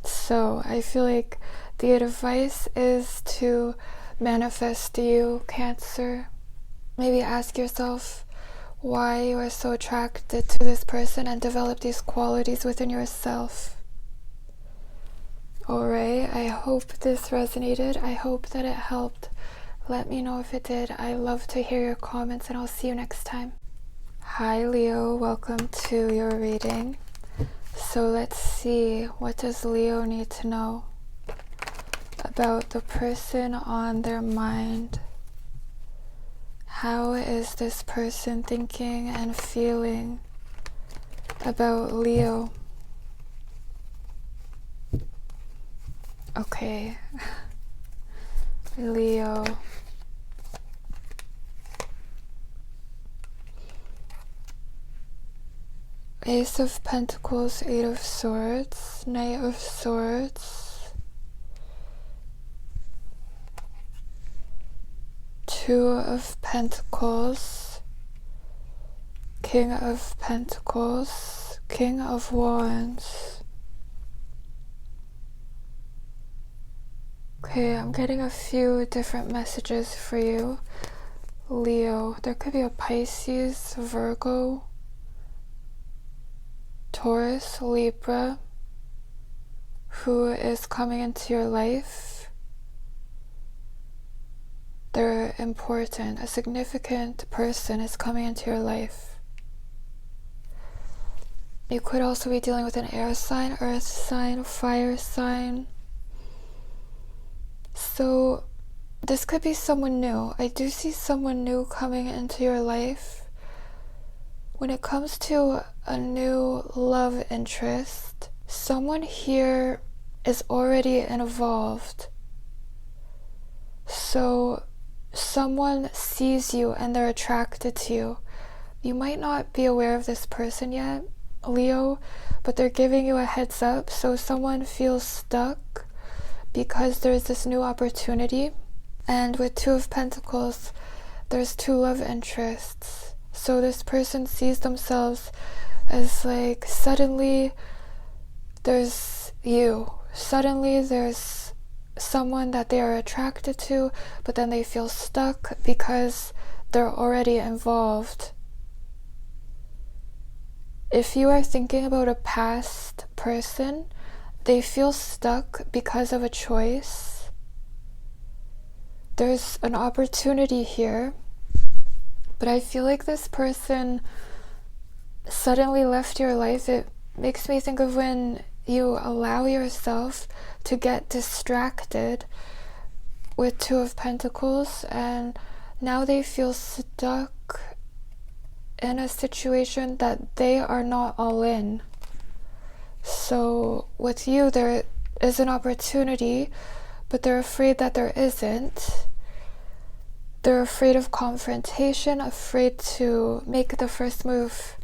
So I feel like the advice is to manifest you, Cancer. Maybe ask yourself why you are so attracted to this person and develop these qualities within yourself. Alright, I hope this resonated. I hope that it helped. Let me know if it did. I love to hear your comments, and I'll see you next time. Hi Leo, welcome to your reading. So let's see, what does Leo need to know about the person on their mind? How is this person thinking and feeling about Leo? Okay, Leo. Ace of Pentacles, Eight of Swords, Knight of Swords, Two of Pentacles, King of Pentacles, King of Wands. Okay, I'm getting a few different messages for you, Leo. There could be a Pisces, Virgo, Taurus, Libra, who is coming into your life. They're important. A significant person is coming into your life. You could also be dealing with an air sign, earth sign, fire sign. So this could be someone new. I do see someone new coming into your life. When it comes to a new love interest, someone here is already involved. So someone sees you and they're attracted to you, You might not be aware of this person yet, Leo, but they're giving you a heads up. So someone feels stuck because there's this new opportunity. And with Two of Pentacles, there's two love interests. So this person sees themselves as like, suddenly there's you. Suddenly there's someone that they are attracted to, but then they feel stuck because they're already involved. If you are thinking about a past person, they feel stuck because of a choice. There's an opportunity here, but I feel like this person suddenly left your life. It makes me think of when you allow yourself to get distracted with Two of Pentacles, and now they feel stuck in a situation that they are not all in. So with you, there is an opportunity, but they're afraid that there isn't. They're afraid of confrontation, afraid to make the first move.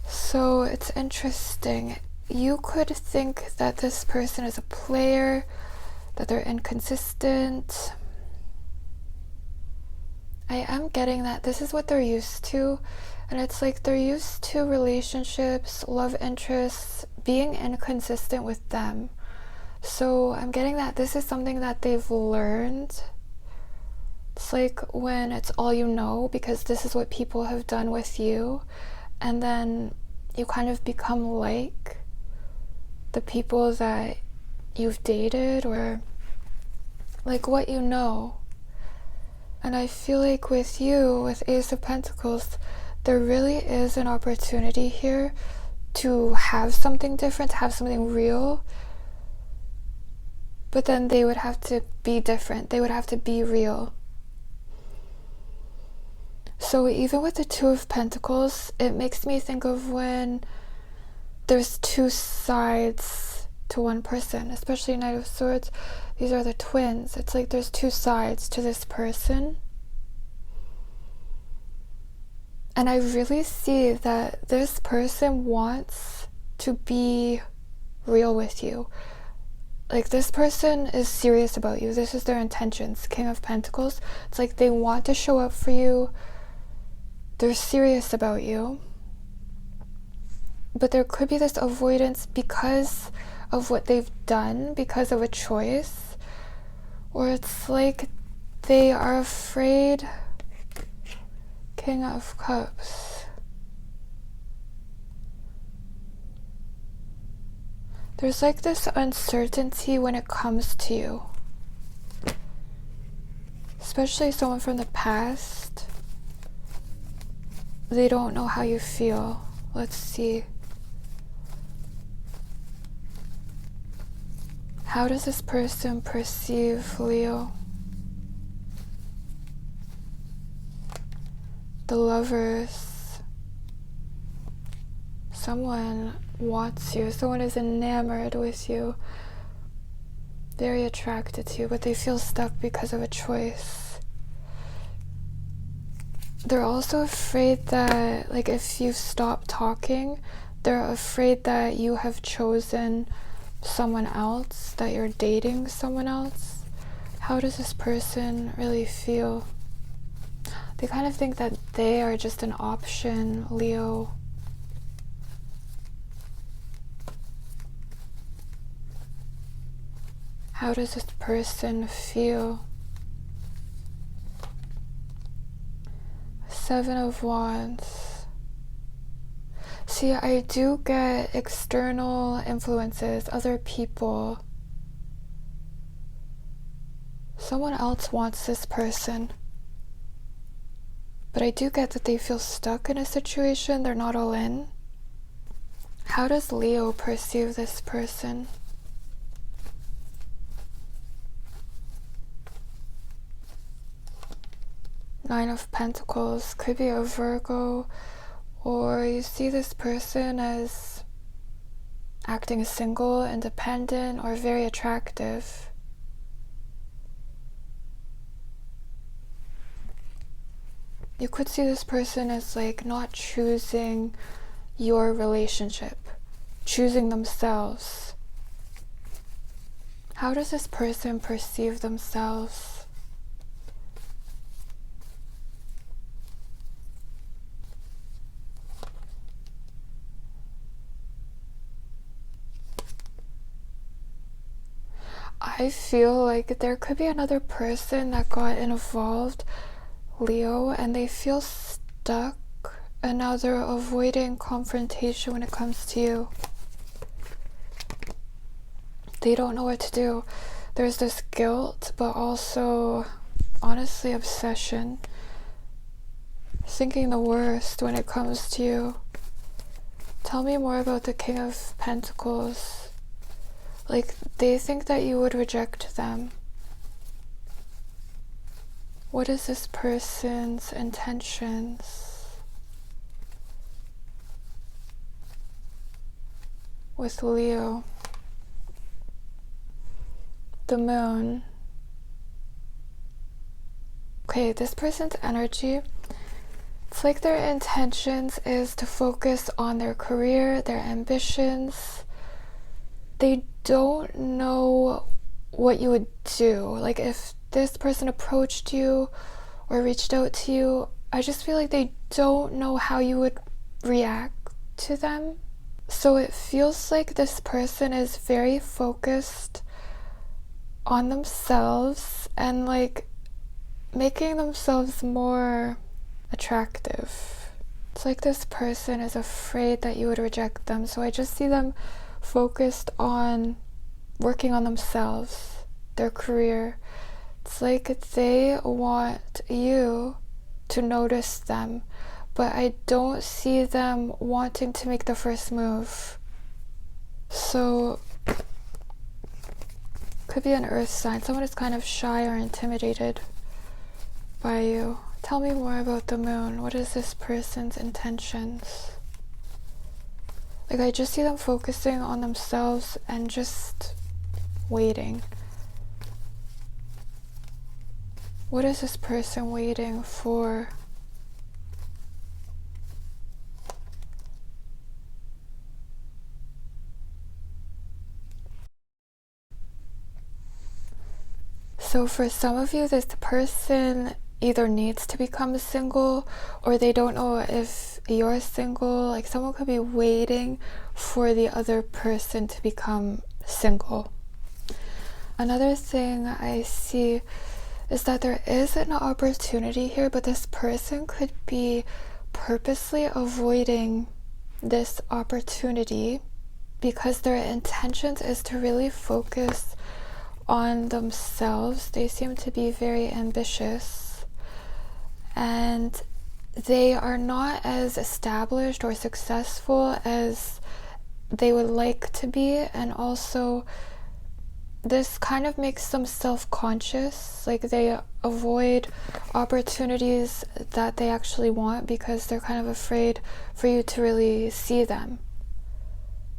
So it's interesting. You could think that this person is a player, that they're inconsistent. I am getting that this is what they're used to, and it's like they're used to relationships, love interests, being inconsistent with them. So I'm getting that this is something that they've learned. It's like when it's all you know, because this is what people have done with you, and then you kind of become like the people that you've dated, or like what you know. And I feel like with you, with Ace of Pentacles, there really is an opportunity here to have something different, to have something real. But then they would have to be different. They would have to be real. So even with the Two of Pentacles, it makes me think of when there's two sides to one person, especially Knight of Swords. These are the twins. It's like there's two sides to this person. And I really see that this person wants to be real with you. Like this person is serious about you. This is their intentions. King of Pentacles. It's like they want to show up for you. They're serious about you. But there could be this avoidance because of what they've done, because of a choice. Or it's like they are afraid. King of Cups. There's like this uncertainty when it comes to you. Especially someone from the past. They don't know how you feel. Let's see. How does this person perceive Leo? The Lovers. Someone wants you. Someone is enamored with you. Very attracted to you, but they feel stuck because of a choice. They're also afraid that, like, if you stop talking, they're afraid that you have chosen someone else, that you're dating someone else. How does this person really feel? They kind of think that they are just an option, Leo. How does this person feel? Seven of Wands. See, I do get external influences, other people. Someone else wants this person. But I do get that they feel stuck in a situation, they're not all in. How does Leo perceive this person? Nine of Pentacles, could be a Virgo, or you see this person as acting single, independent, or very attractive. You could see this person as like not choosing your relationship, choosing themselves. How does this person perceive themselves? I feel like there could be another person that got involved, Leo, and they feel stuck, and now they're avoiding confrontation when it comes to you. They don't know what to do. There's this guilt, but also, honestly, obsession. Thinking the worst when it comes to you. Tell me more about the King of Pentacles. Like, they think that you would reject them. What is this person's intentions with Leo? The Moon. Okay, this person's energy, it's like their intentions is to focus on their career, their ambitions. They don't know what you would do. Like, if this person approached you or reached out to you, I just feel like they don't know how you would react to them. So it feels like this person is very focused on themselves and like making themselves more attractive. It's like this person is afraid that you would reject them. So I just see them focused on working on themselves, their career. It's like they want you to notice them, but I don't see them wanting to make the first move. So could be an earth sign. Someone is kind of shy or intimidated by you. Tell me more about the Moon. What is this person's intentions? Like, I just see them focusing on themselves and just waiting. What is this person waiting for? So for some of you, this person either needs to become single or they don't know if you're single. Like, someone could be waiting for the other person to become single. Another thing I see is that there is an opportunity here, but this person could be purposely avoiding this opportunity because their intentions is to really focus on themselves. They seem to be very ambitious and they are not as established or successful as they would like to be, and also this kind of makes them self-conscious. Like, they avoid opportunities that they actually want because they're kind of afraid for you to really see them.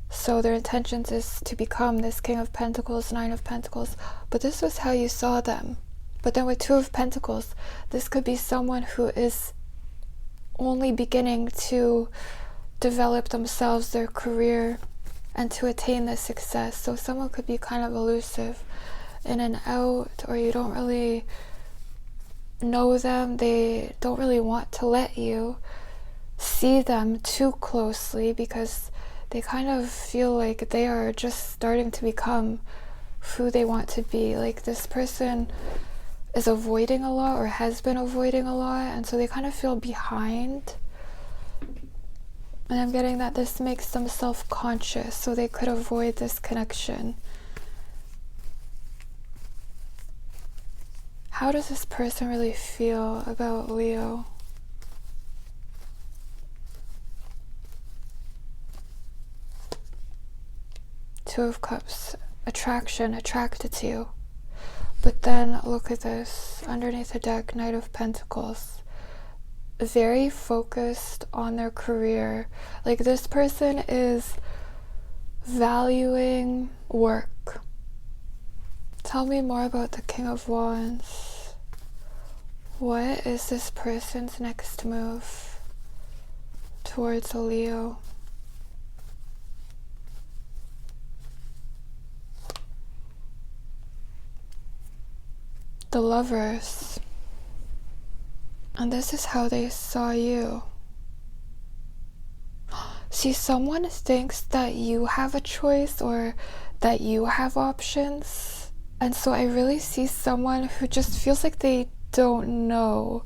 So their intentions is to become this King of Pentacles, Nine of Pentacles, but this was how you saw them. But then with Two of Pentacles, this could be someone who is only beginning to develop themselves, their career, and to attain this success. So someone could be kind of elusive, in and out, or you don't really know them. They don't really want to let you see them too closely because they kind of feel like they are just starting to become who they want to be. Like, this person is avoiding a lot or has been avoiding a lot, and so they kind of feel behind. And I'm getting that this makes them self-conscious, so they could avoid this connection. How does this person really feel about Leo? Two of Cups, attraction, attracted to you. But then look at this, underneath the deck, Knight of Pentacles. Very focused on their career. Like, this person is valuing work. Tell me more about the King of Wands. What is this person's next move towards a Leo? The Lovers. And this is how they saw you. See, someone thinks that you have a choice or that you have options. And so I really see someone who just feels like they don't know.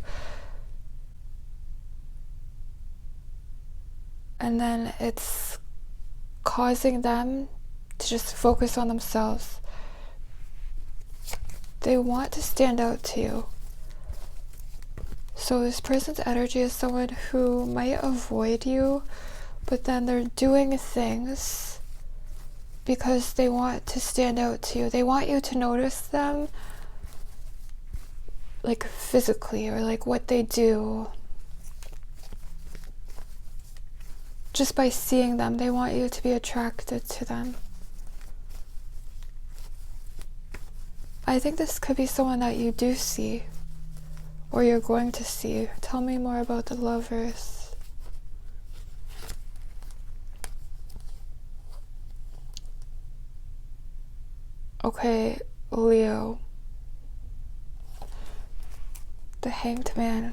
And then it's causing them to just focus on themselves. They want to stand out to you. So this person's energy is someone who might avoid you, but then they're doing things because they want to stand out to you. They want you to notice them, like physically, or like what they do. Just by seeing them, they want you to be attracted to them. I think this could be someone that you do see, or you're going to see. Tell me more about the Lovers. Okay, Leo. The Hanged Man.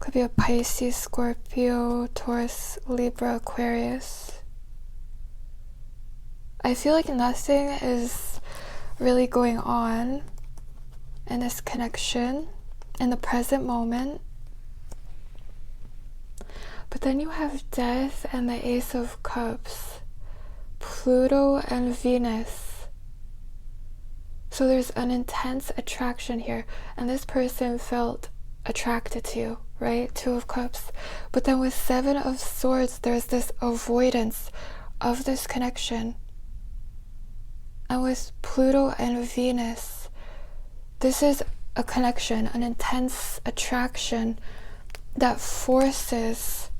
Could be a Pisces, Scorpio, Taurus, Libra, Aquarius. I feel like nothing is really going on in this connection in the present moment. But then you have Death and the Ace of Cups, Pluto and Venus. So there's an intense attraction here, and this person felt attracted to you, right? Two of Cups. But then with Seven of Swords, there's this avoidance of this connection. And with Pluto and Venus, this is a connection, an intense attraction that forces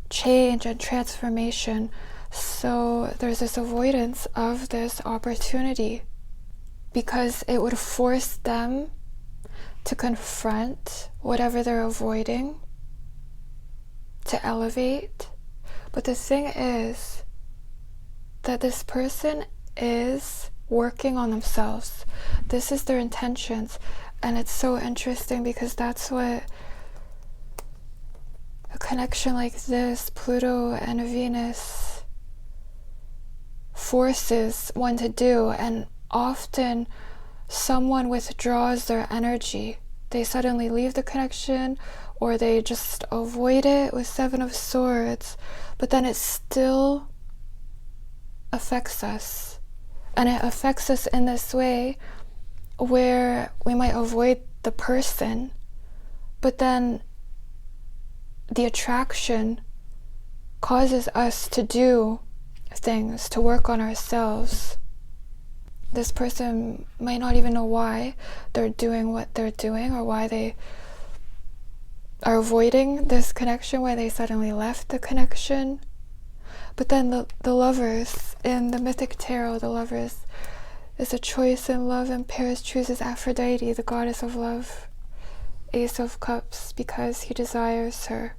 change and transformation. So there's this avoidance of this opportunity because it would force them to confront whatever they're avoiding, to elevate. But the thing is that this person is working on themselves. This is their intentions. And it's so interesting because that's what a connection like this, Pluto and Venus, forces one to do. And often someone withdraws their energy. They suddenly leave the connection, or they just avoid it with Seven of Swords. But then it still affects us. And it affects us in this way where we might avoid the person, but then the attraction causes us to do things, to work on ourselves. This person might not even know why they're doing what they're doing, or why they are avoiding this connection, why they suddenly left the connection. But then the Lovers, in the mythic tarot, the Lovers is a choice in love, and Paris chooses Aphrodite, the goddess of love, Ace of Cups, because he desires her.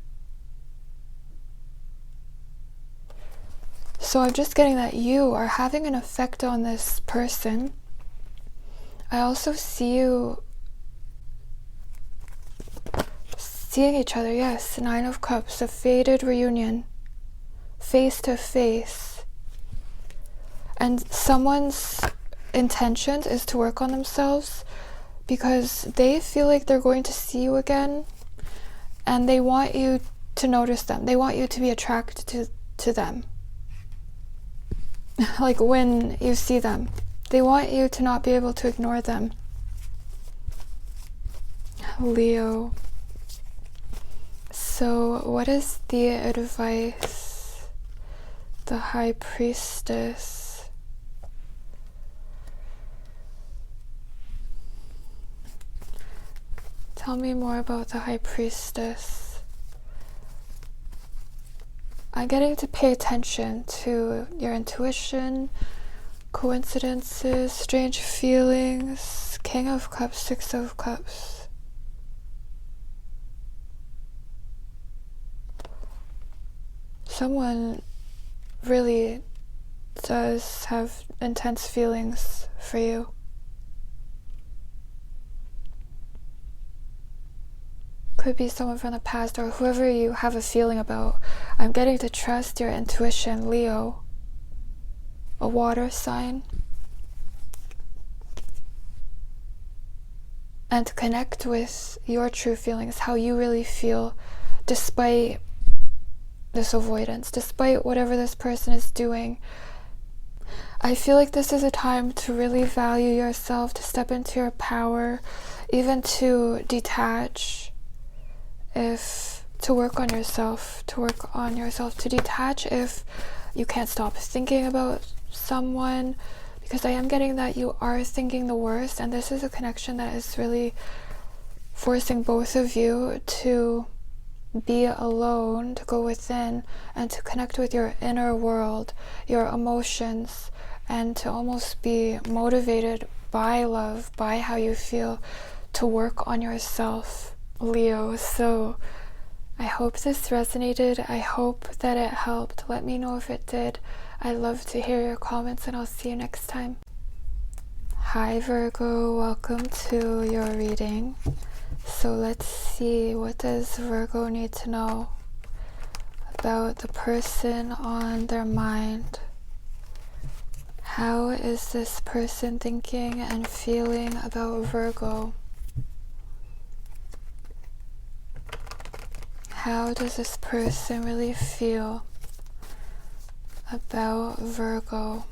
So I'm just getting that you are having an effect on this person. I also see you seeing each other, yes, Nine of Cups, a fated reunion, face to face. And someone's intentions is to work on themselves because they feel like they're going to see you again, and they want you to notice them. They want you to be attracted to them. Like when you see them, they want you to not be able to ignore them. Leo. So what is the advice? The High Priestess. Tell me more about the High Priestess. I'm getting to pay attention to your intuition, coincidences, strange feelings, King of Cups, Six of Cups. someone really does have intense feelings for you. Could be someone from the past or whoever you have a feeling about. I'm getting to trust your intuition, Leo, a water sign, and to connect with your true feelings, how you really feel, despite this avoidance, despite whatever this person is doing. I feel like this is a time to really value yourself, to step into your power, even to detach, to work on yourself, to detach if you can't stop thinking about someone, because I am getting that you are thinking the worst, and this is a connection that is really forcing both of you to be alone, to go within and to connect with your inner world, your emotions, and to almost be motivated by love, by how you feel, to work on yourself, Leo. So I hope this resonated. I hope that it helped. Let me know if it did. I'd love to hear your comments, and I'll see you next time. Hi Virgo, welcome to your reading. So let's see, what does Virgo need to know about the person on their mind? How is this person thinking and feeling about Virgo? How does this person really feel about Virgo?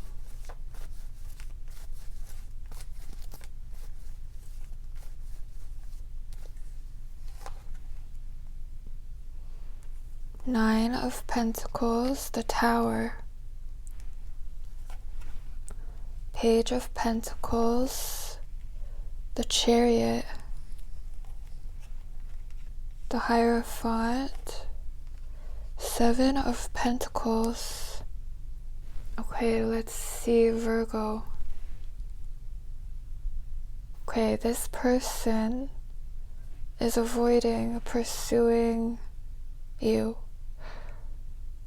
Nine of Pentacles, the Tower. Page of Pentacles, the Chariot. The Hierophant, Seven of Pentacles. Okay, let's see Virgo. Okay, this person is avoiding pursuing you,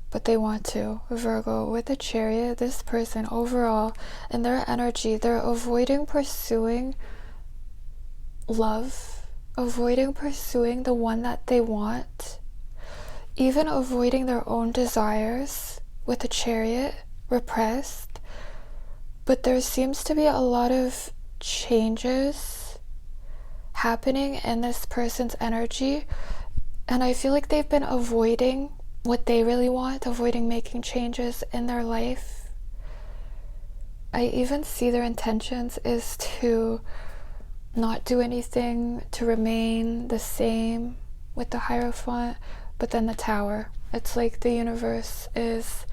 but they want to. Virgo, with the Chariot, this person overall in their energy, they're avoiding pursuing love, avoiding pursuing the one that they want, even avoiding their own desires with the Chariot repressed. But there seems to be a lot of changes happening in this person's energy, and I feel like they've been avoiding what they really want, avoiding making changes in their life. I even see their intentions is to not do anything, to remain the same with the Hierophant, but then the Tower. It's like the universe is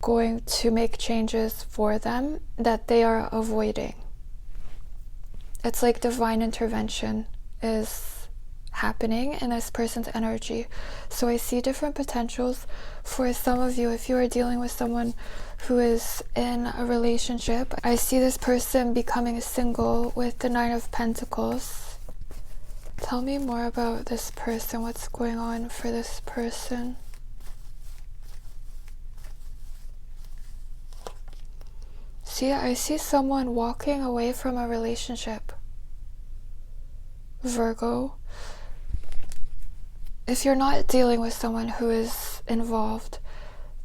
going to make changes for them that they are avoiding. It's like divine intervention is happening in this person's energy. So I see different potentials for some of you. If you are dealing with someone who is in a relationship, I see this person becoming single with the Nine of Pentacles. Tell me more about this person. What's going on for this person? See, I see someone walking away from a relationship. Virgo, if you're not dealing with someone who is involved,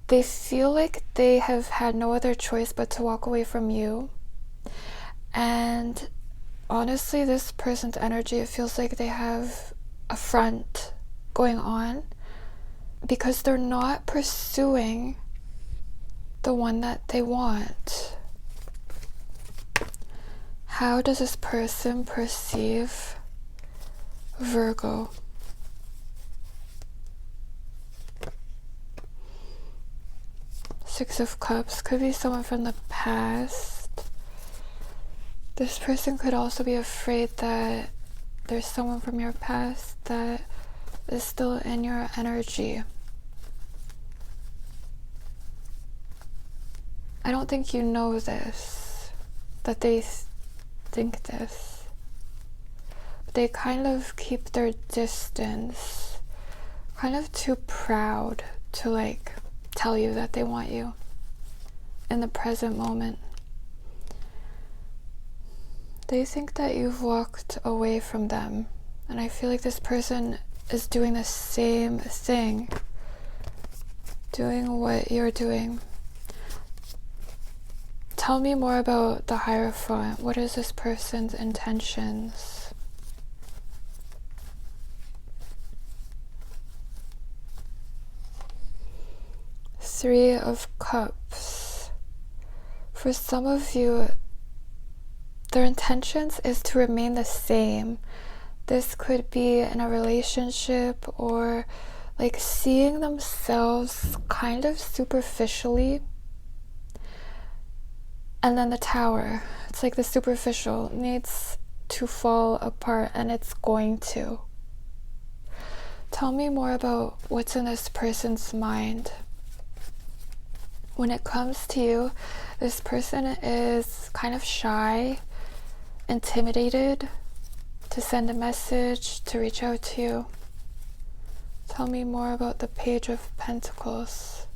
they feel like they have had no other choice but to walk away from you. And honestly, this person's energy, it feels like they have a front going on because they're not pursuing the one that they want. How does this person perceive Virgo? Six of Cups could be someone from the past. This person could also be afraid that there's someone from your past that is still in your energy. I don't think you know this, that they think this. They kind of keep their distance, kind of too proud to like tell you that they want you in the present moment. They think that you've walked away from them, and I feel like this person is doing the same thing, doing what you're doing. Tell me more about the Hierophant. What is this person's intentions? Three of Cups. For some of you, their intentions is to remain the same. This could be in a relationship or like seeing themselves kind of superficially. And then the Tower. It's like the superficial needs to fall apart, and it's going to. Tell me more about what's in this person's mind. When it comes to you, this person is kind of shy, intimidated to send a message, to reach out to you. Tell me more about the Page of Pentacles.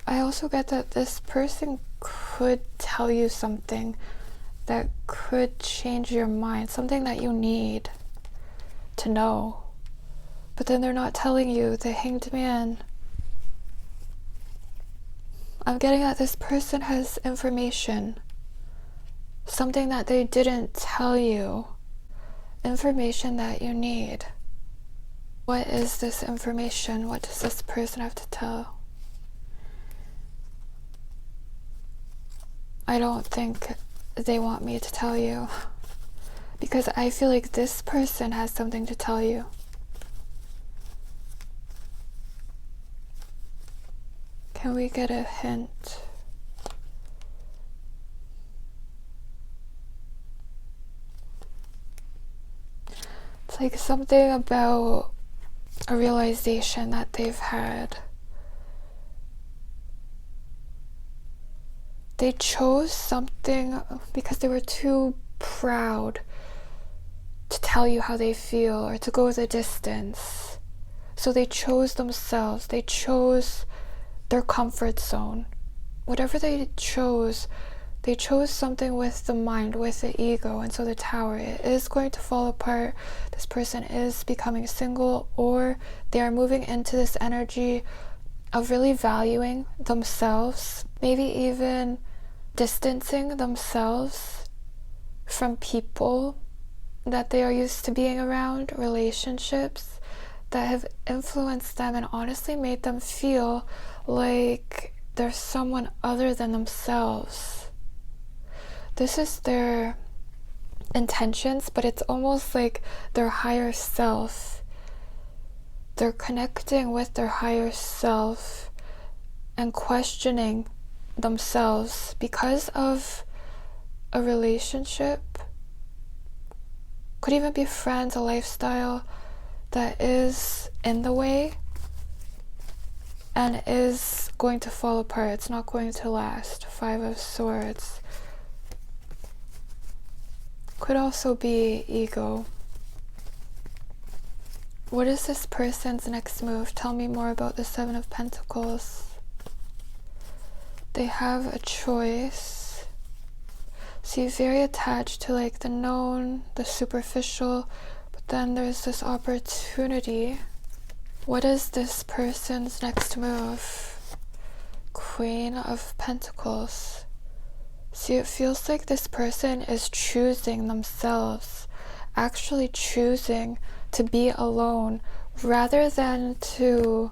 I also get that this person could tell you something that could change your mind, something that you need to know. But then they're not telling you. The Hanged Man. I'm getting that this person has information, something that they didn't tell you, information that you need. What is this information? What does this person have to tell? I don't think they want me to tell you, because I feel like this person has something to tell you. Can we get a hint? It's like something about a realization that they've had. They chose something because they were too proud to tell you how they feel or to go the distance. So they chose themselves. They chose their comfort zone. Whatever they chose something with the mind, with the ego, and so the Tower, it is going to fall apart. This person is becoming single, or they are moving into this energy of really valuing themselves, maybe even distancing themselves from people that they are used to being around, relationships that have influenced them and honestly made them feel like they're someone other than themselves. This is their intentions, but it's almost like their higher self. They're connecting with their higher self and questioning themselves because of a relationship. Could even be friends, a lifestyle that is in the way and is going to fall apart. It's not going to last. 5 of Swords. Could also be ego. What is this person's next move? Tell me more about the 7 of Pentacles. They have a choice. So you're very attached to like the known, the superficial, but then there's this opportunity. What is this person's next move? Queen of Pentacles. See, it feels like this person is choosing themselves, actually choosing to be alone rather than to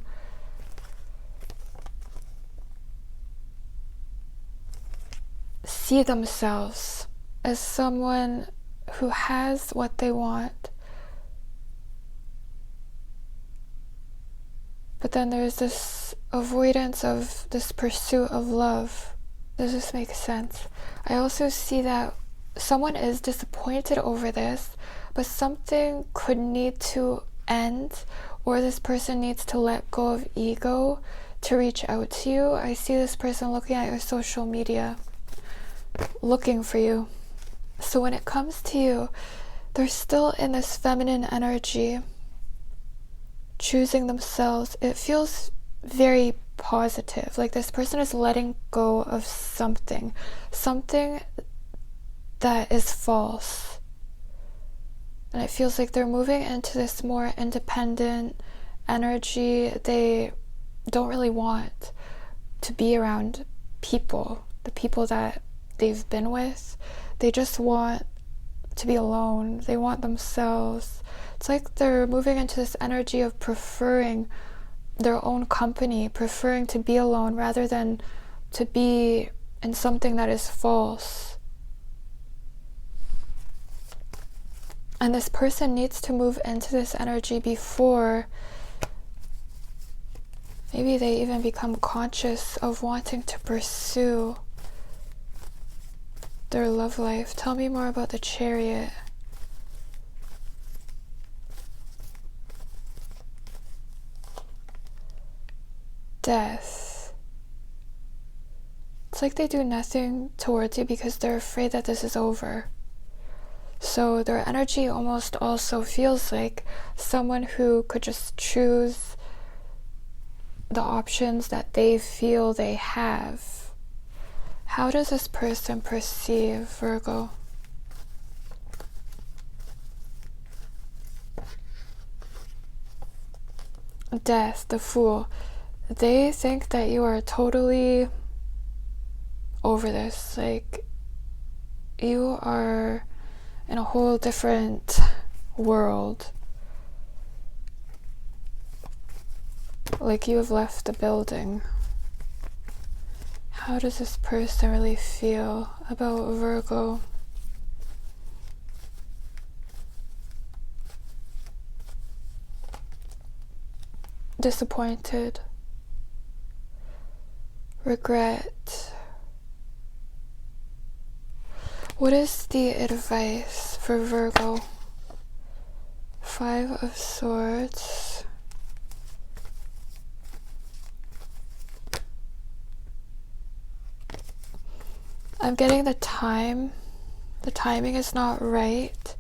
see themselves as someone who has what they want. But then there's this avoidance of this pursuit of love. Does this make sense? I also see that someone is disappointed over this, but something could need to end, or this person needs to let go of ego to reach out to you. I see this person looking at your social media, looking for you. So when it comes to you, they're still in this feminine energy. choosing themselves. It feels very positive. Like this person is letting go of something that is false. And it feels like they're moving into this more independent energy. They don't really want to be around people, the people that they've been with. They just want to be alone. They want themselves. It's like they're moving into this energy of preferring their own company, preferring to be alone rather than to be in something that is false. And this person needs to move into this energy before maybe they even become conscious of wanting to pursue their love life. Tell me more about the Chariot. Death. It's like they do nothing towards you because they're afraid that this is over. So their energy almost also feels like someone who could just choose the options that they feel they have. How does this person perceive Virgo? Death, the Fool. They think that you are totally over this. Like, you are in a whole different world. Like you have left the building. How does this person really feel about Virgo? Disappointed. Regret. What is the advice for Virgo? 5 of Swords. I'm getting the time. The timing is not right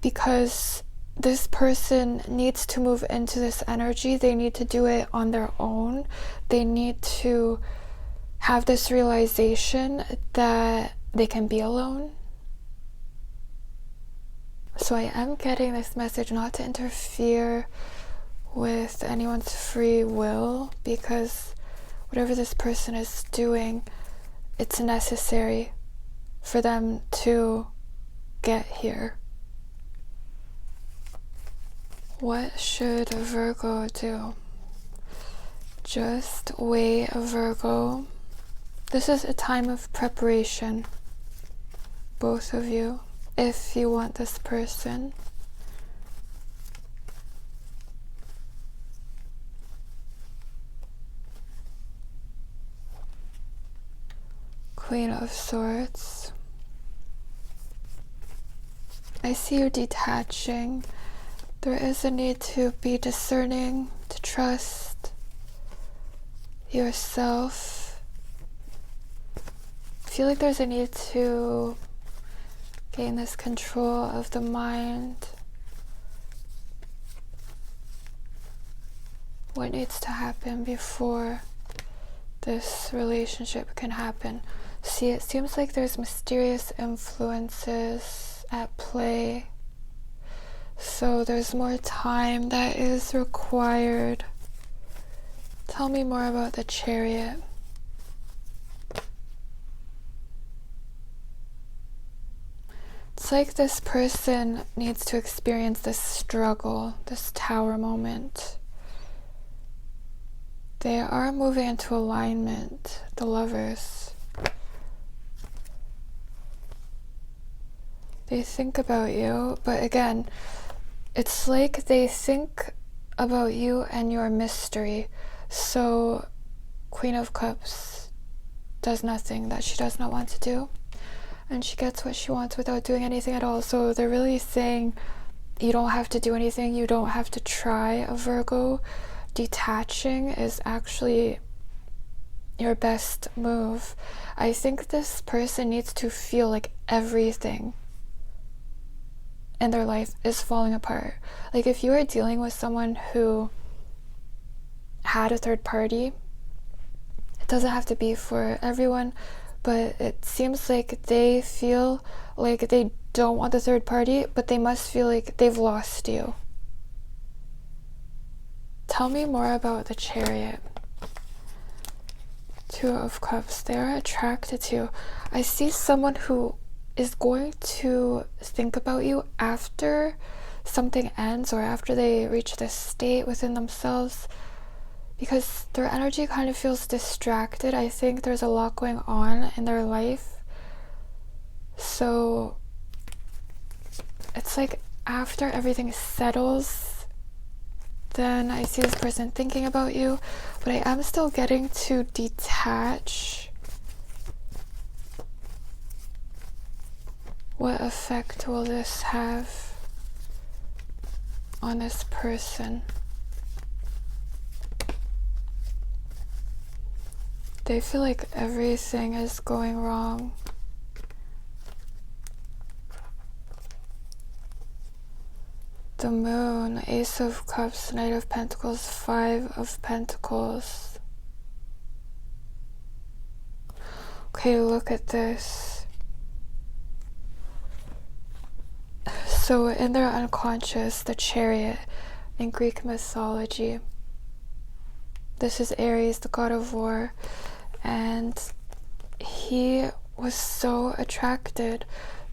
because this person needs to move into this energy. They need to do it on their own. They need to have this realization that they can be alone. So I am getting this message not to interfere with anyone's free will, because whatever this person is doing, it's necessary for them to get here. What should Virgo do? Just wait, Virgo. This is a time of preparation, both of you, if you want this person. Queen of Swords. I see you detaching. There is a need to be discerning, to trust yourself. I feel like there's a need to gain this control of the mind. What needs to happen before this relationship can happen? See, it seems like there's mysterious influences at play. So there's more time that is required. Tell me more about the Chariot. It's like this person needs to experience this struggle, this Tower moment. They are moving into alignment, the Lovers. They think about you, but again, it's like they think about you and your mystery. So Queen of Cups does nothing that she does not want to do, and she gets what she wants without doing anything at all. So they're really saying you don't have to do anything, you don't have to try, a Virgo. Detaching is actually your best move. I think this person needs to feel like everything in their life is falling apart. Like if you are dealing with someone who had a third party. It doesn't have to be for everyone, but it seems like they feel like they don't want the third party, but they must feel like they've lost you. Tell me more about the Chariot. Two of Cups. They are attracted to you. I see someone who is going to think about you after something ends or after they reach this state within themselves, because their energy kind of feels distracted. I think there's a lot going on in their life. So it's like after everything settles, then I see this person thinking about you, but I am still getting to detach. What effect will this have on this person? They feel like everything is going wrong. The Moon, Ace of Cups, Knight of Pentacles, Five of Pentacles. Okay, look at this. So in their unconscious, the Chariot in Greek mythology, this is Aries, the god of war, and he was so attracted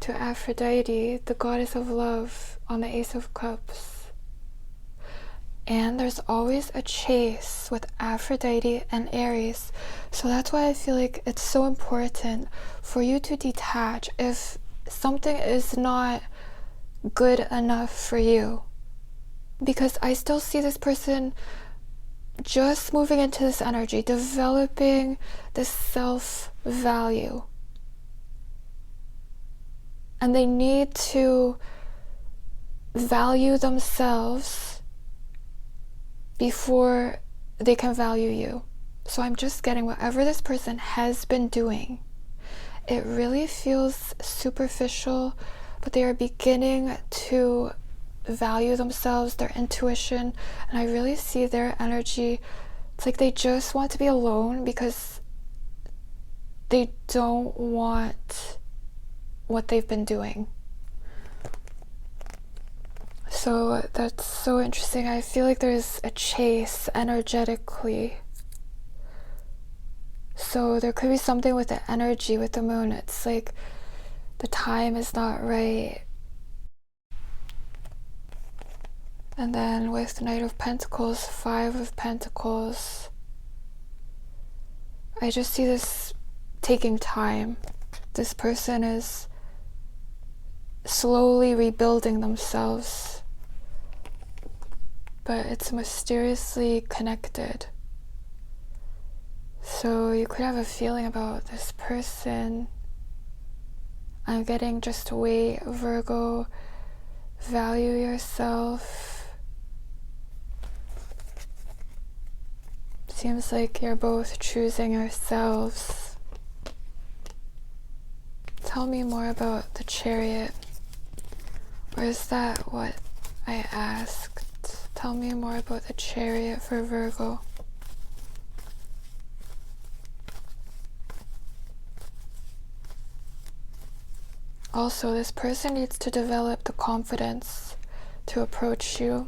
to Aphrodite, the goddess of love, on the Ace of Cups. And there's always a chase with Aphrodite and Aries. So that's why I feel like it's so important for you to detach if something is not good enough for you. Because I still see this person just moving into this energy, developing this self-value. And they need to value themselves before they can value you. So I'm just getting whatever this person has been doing. It really feels superficial, but they are beginning to value themselves, their intuition, and I really see their energy. It's like they just want to be alone because they don't want what they've been doing. So that's so interesting. I feel like there's a chase energetically. So there could be something with the energy with the Moon. It's like the time is not right. And then with Knight of Pentacles, Five of Pentacles, I just see this taking time. This person is slowly rebuilding themselves, but it's mysteriously connected. So you could have a feeling about this person. I'm getting just wait, Virgo, value yourself. Seems like you're both choosing yourselves. Tell me more about the Chariot. Or is that what I asked? Tell me more about the Chariot for Virgo. Also, this person needs to develop the confidence to approach you.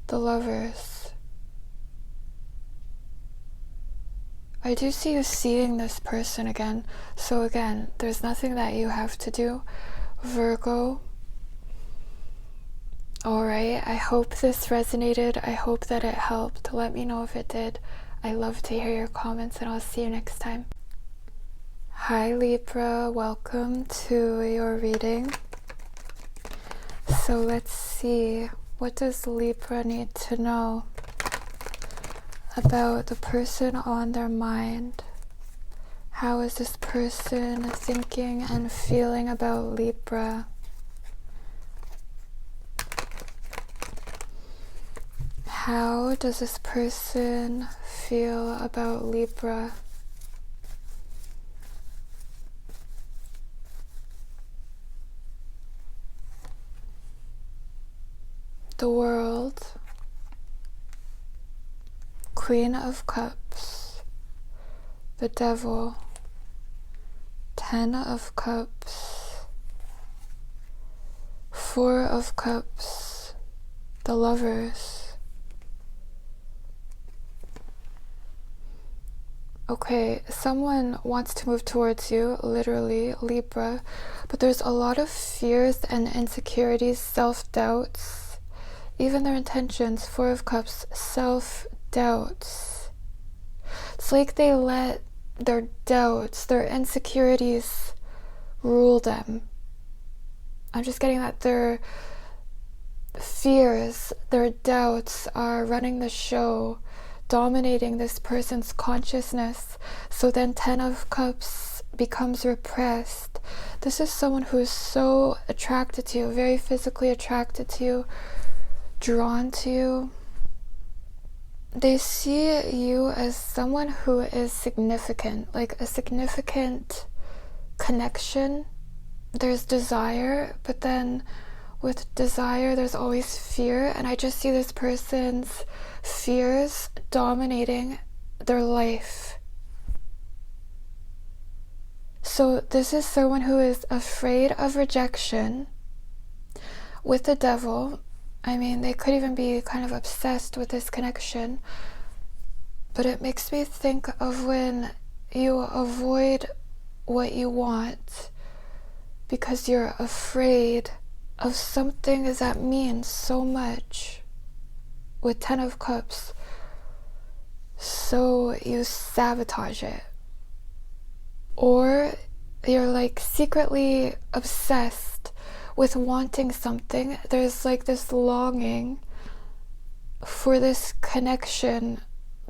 The Lovers. I do see you seeing this person again. So again, there's nothing that you have to do. Virgo. Alright, I hope this resonated. I hope that it helped. Let me know if it did. I love to hear your comments, and I'll see you next time. Hi Libra, welcome to your reading. So let's see, what does Libra need to know about the person on their mind? How is this person thinking and feeling about Libra? How does this person feel about Libra? The World, Queen of Cups, the Devil, Ten of Cups, Four of Cups, the Lovers. Okay, someone wants to move towards you, literally, Libra, but there's a lot of fears and insecurities, self-doubts, even their intentions. Four of Cups, self-doubts. It's like they let their doubts, their insecurities rule them. I'm just getting that their fears, their doubts are running the show, dominating this person's consciousness. So then Ten of Cups becomes repressed. This is someone who is so attracted to you, very physically attracted to you, drawn to you. They see you as someone who is significant, like a significant connection. There's desire, but then with desire there's always fear, and I just see this person's fears dominating their life. So this is someone who is afraid of rejection. With the Devil, I mean, they could even be kind of obsessed with this connection, but it makes me think of when you avoid what you want because you're afraid of something that means so much. With Ten of Cups, so you sabotage it, or you're like secretly obsessed with wanting something. There's like this longing for this connection,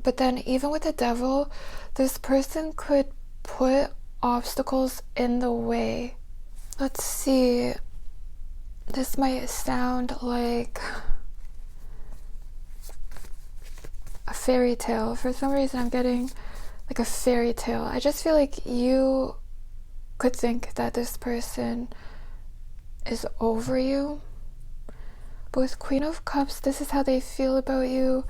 but then even with the Devil, this person could put obstacles in the way. Let's see, this might sound like a fairy tale. For some reason I'm getting like a fairy tale. I just feel like you could think that this person is over you. But with Queen of Cups, this is how they feel about you.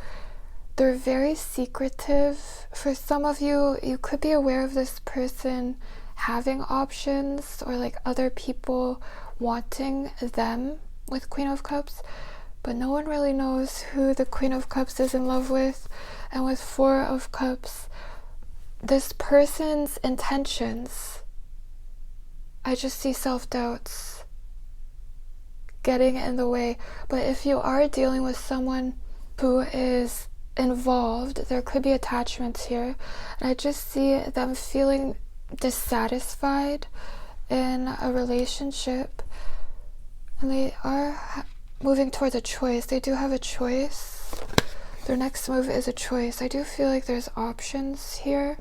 They're very secretive. For some of you, you could be aware of this person having options or like other people wanting them with Queen of Cups, but no one really knows who the Queen of Cups is in love with. And with Four of Cups, this person's intentions, I just see self-doubts getting in the way. But if you are dealing with someone who is involved, there could be attachments here, and I just see them feeling dissatisfied in a relationship, and they are moving towards a choice. They do have a choice. Their next move is a choice. I do feel like there's options here,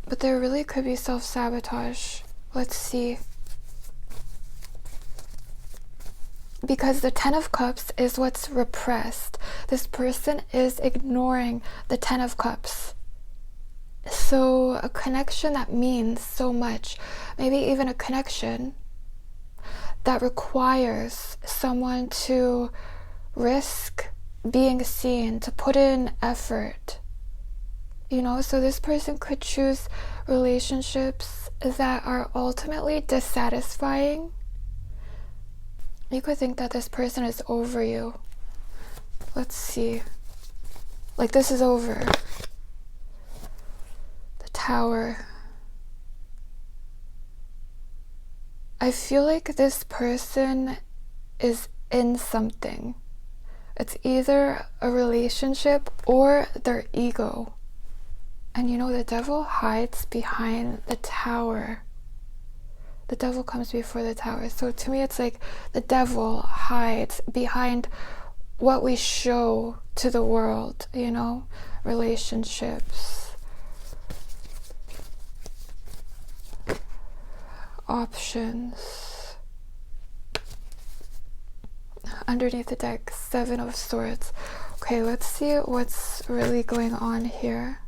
but there really could be self-sabotage. Let's see. Because the Ten of Cups is what's repressed. This person is ignoring the Ten of Cups. So a connection that means so much, maybe even a connection that requires someone to risk being seen, to put in effort, you know. So this person could choose relationships that are ultimately dissatisfying. You could think that this person is over you. Let's see. Like, this is over. The Tower. I feel like this person is in something. It's either a relationship or their ego. And you know, the Devil hides behind the Tower. The Devil comes before the Tower. So to me, it's like the Devil hides behind what we show to the world, you know, relationships, options. Underneath the deck, Seven of Swords. Okay, let's see what's really going on here.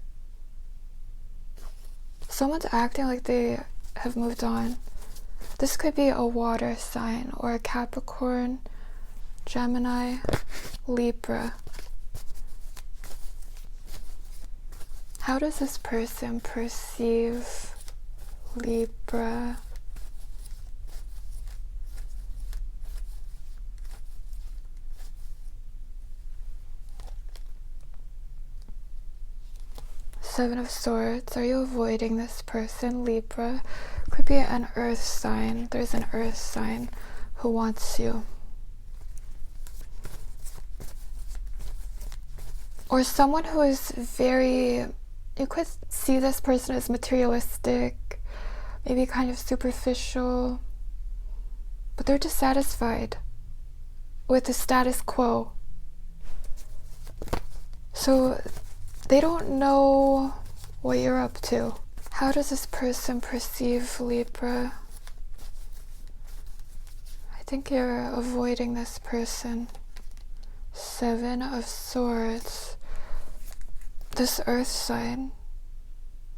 Someone's acting like they have moved on. This could be a water sign, or a Capricorn, Gemini, Libra. How does this person perceive Libra? Seven of Swords. Are you avoiding this person, Libra? Could be an earth sign. There's an earth sign who wants you. Or someone who is very, you could see this person as materialistic, maybe kind of superficial, but they're dissatisfied with the status quo. So they don't know what you're up to. How does this person perceive Libra? I think you're avoiding this person. Seven of Swords. This earth sign,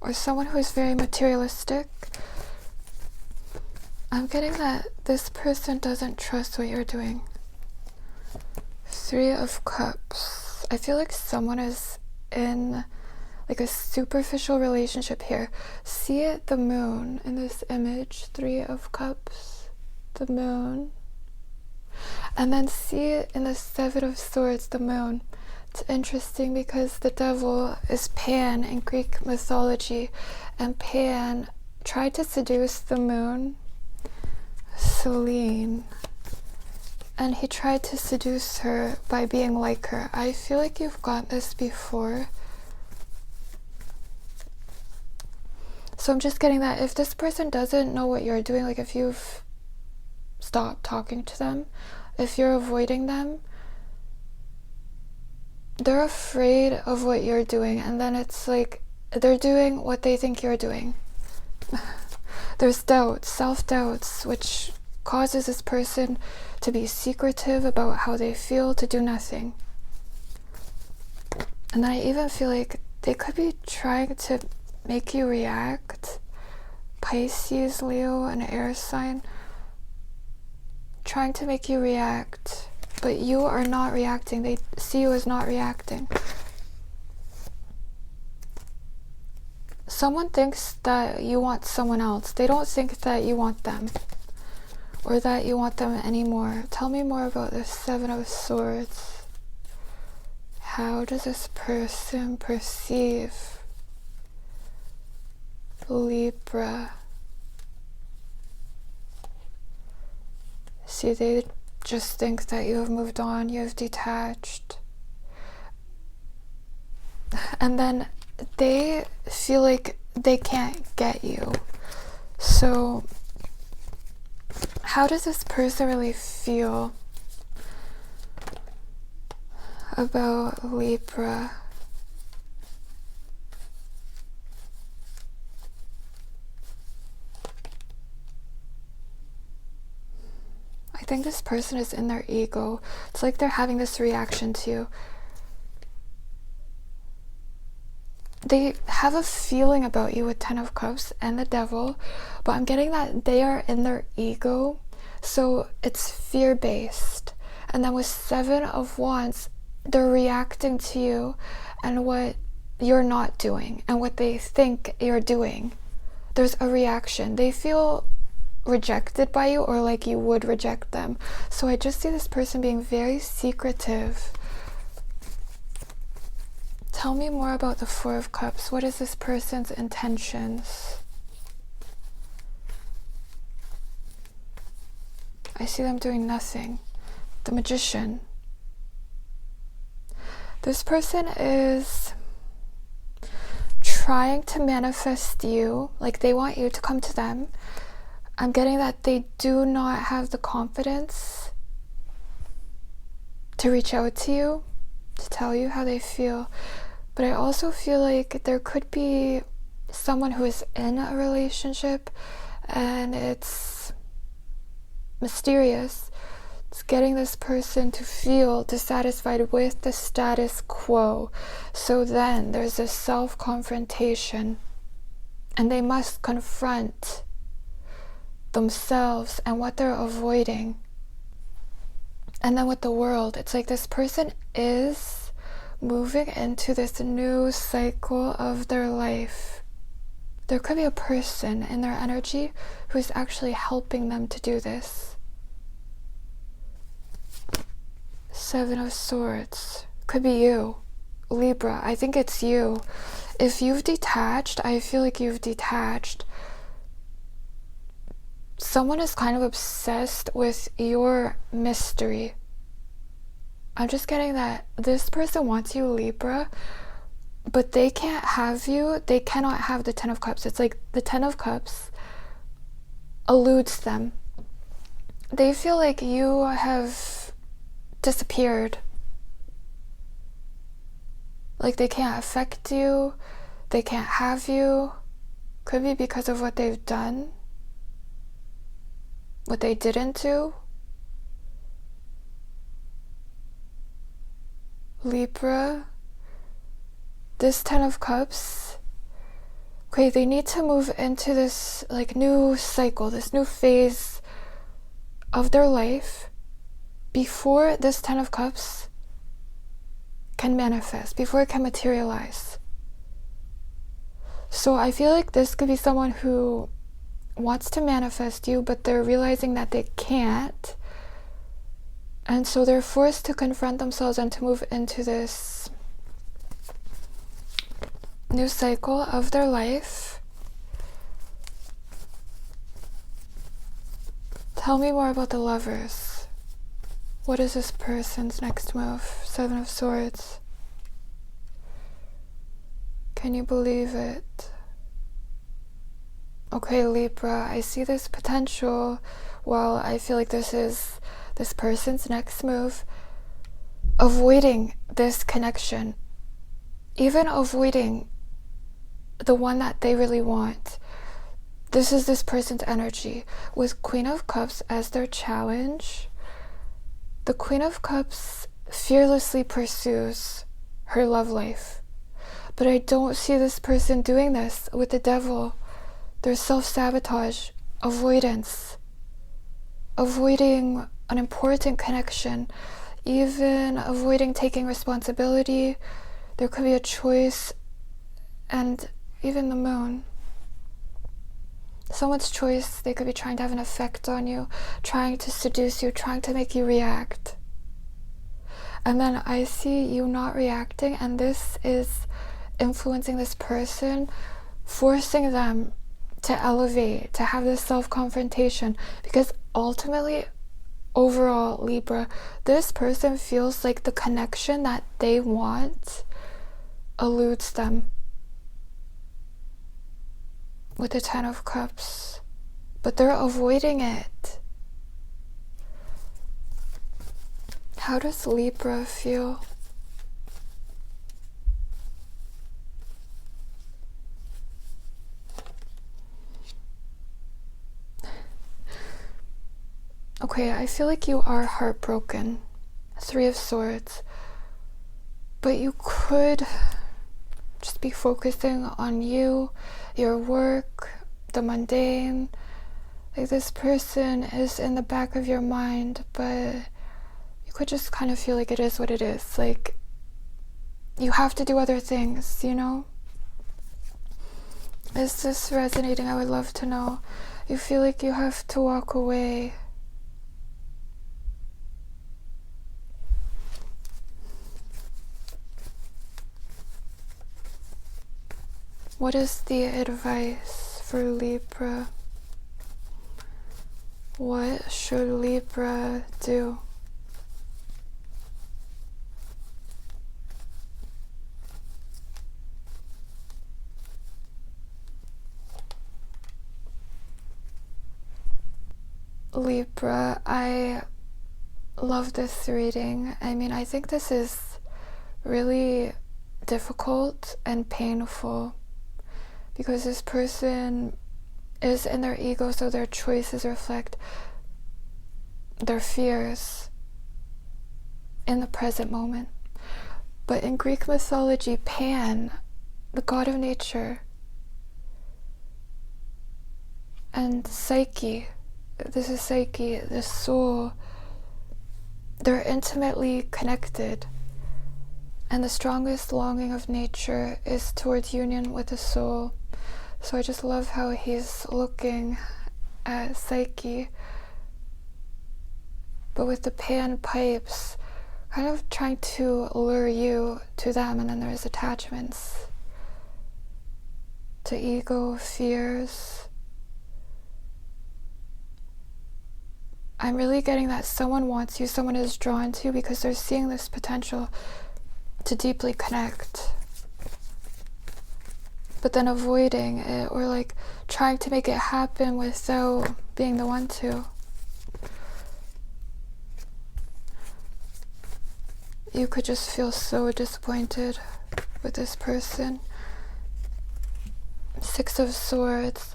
or someone who is very materialistic. I'm getting that this person doesn't trust what you're doing. Three of Cups. I feel like someone is in like a superficial relationship here. See it, the moon in this image. Three of Cups, the moon. And then see it in the Seven of Swords, the moon. It's interesting because the devil is Pan in Greek mythology, and Pan tried to seduce the moon, Selene, and he tried to seduce her by being like her. I feel like you've got this before. So I'm just getting that if this person doesn't know what you're doing, like if you've stopped talking to them, if you're avoiding them, they're afraid of what you're doing, and then it's like they're doing what they think you're doing. There's doubts, self-doubts, which causes this person to be secretive about how they feel, to do nothing. And I even feel like they could be trying to make you react. Pisces, Leo, an air sign, trying to make you react. But you are not reacting. They see you as not reacting. Someone thinks that you want someone else. They don't think that you want them, or that you want them anymore. Tell me more about this Seven of Swords. How does this person perceive Libra? See, they just think that you have moved on, you have detached. And then they feel like they can't get you. So how does this person really feel about Libra? I think this person is in their ego. It's like they're having this reaction to you. They have a feeling about you with Ten of Cups and the Devil, but I'm getting that they are in their ego, so it's fear-based. And then with Seven of Wands, they're reacting to you and what you're not doing and what they think you're doing. There's a reaction. They feel rejected by you, or like you would reject them. So I just see this person being very secretive. Tell me more about the Four of Cups. What is this person's intentions? I see them doing nothing. The Magician. This person is trying to manifest you, like they want you to come to them. I'm getting that they do not have the confidence to reach out to you, to tell you how they feel. But I also feel like there could be someone who is in a relationship and it's mysterious. It's getting this person to feel dissatisfied with the status quo. So then there's a self-confrontation, and they must confront themselves and what they're avoiding. And then with the World, it's like this person is moving into this new cycle of their life. There could be a person in their energy who is actually helping them to do this. Seven of Swords. Could be you. Libra, I think it's you. If you've detached, I feel like you've detached. Someone is kind of obsessed with your mystery. I'm just getting that this person wants you, Libra, but they can't have you. They cannot have the Ten of Cups. It's like the Ten of Cups eludes them. They feel like you have disappeared. Like they can't affect you. They can't have you. Could be because of what they've done. What they didn't do. Libra, this Ten of Cups, okay, they need to move into this like new cycle, this new phase of their life before this Ten of Cups can manifest, before it can materialize. So I feel like this could be someone who wants to manifest you, but they're realizing that they can't. And so they're forced to confront themselves and to move into this new cycle of their life. Tell me more about the Lovers. What is this person's next move? Seven of Swords. Can you believe it? Okay, Libra, I see this potential. Well, I feel like this is this person's next move, avoiding this connection, even avoiding the one that they really want. This is this person's energy with Queen of Cups as their challenge. The Queen of Cups fearlessly pursues her love life, but I don't see this person doing this with the Devil. There's self-sabotage, avoidance, avoiding an important connection, even avoiding taking responsibility. There could be a choice, and even the Moon. Someone's choice, they could be trying to have an effect on you, trying to seduce you, trying to make you react. And then I see you not reacting, and this is influencing this person, forcing them to elevate, to have this self-confrontation, because ultimately, overall, Libra, this person feels like the connection that they want eludes them with the Ten of Cups, but they're avoiding it. How does Libra feel? Okay, I feel like you are heartbroken. Three of Swords. But you could just be focusing on you, your work, the mundane. Like this person is in the back of your mind, but you could just kind of feel like it is what it is. Like you have to do other things, you know? Is this resonating? I would love to know. You feel like you have to walk away. What is the advice for Libra? What should Libra do? Libra, I love this reading. I mean, I think this is really difficult and painful, because this person is in their ego, so their choices reflect their fears in the present moment. But in Greek mythology, Pan, the god of nature, and Psyche, this is Psyche, the soul, they're intimately connected. And the strongest longing of nature is towards union with the soul. So I just love how he's looking at Psyche, but with the panpipes, kind of trying to lure you to them. And then there's attachments to ego, fears. I'm really getting that someone wants you, someone is drawn to you because they're seeing this potential to deeply connect, but then avoiding it, or like trying to make it happen without being the one to. You could just feel so disappointed with this person. Six of Swords.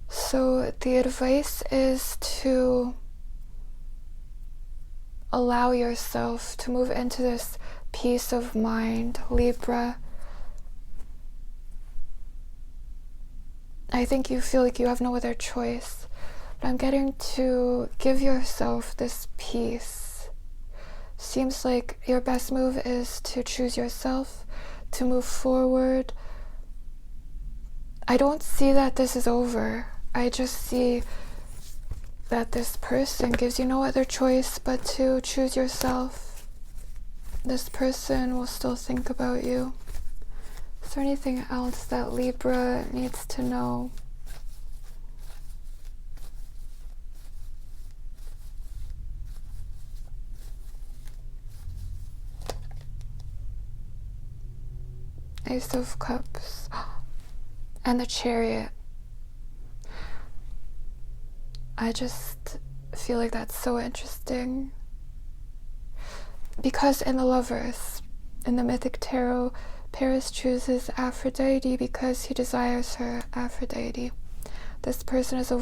So the advice is to allow yourself to move into this peace of mind, Libra. I think you feel like you have no other choice, but I'm getting to give yourself this peace. Seems like your best move is to choose yourself, to move forward. I don't see that this is over. I just see that this person gives you no other choice but to choose yourself. This person will still think about you. Is there anything else that Libra needs to know? Ace of Cups and the Chariot. I just feel like that's so interesting, because in the Lovers, in the Mythic Tarot, Paris chooses Aphrodite because he desires her, Aphrodite. This person is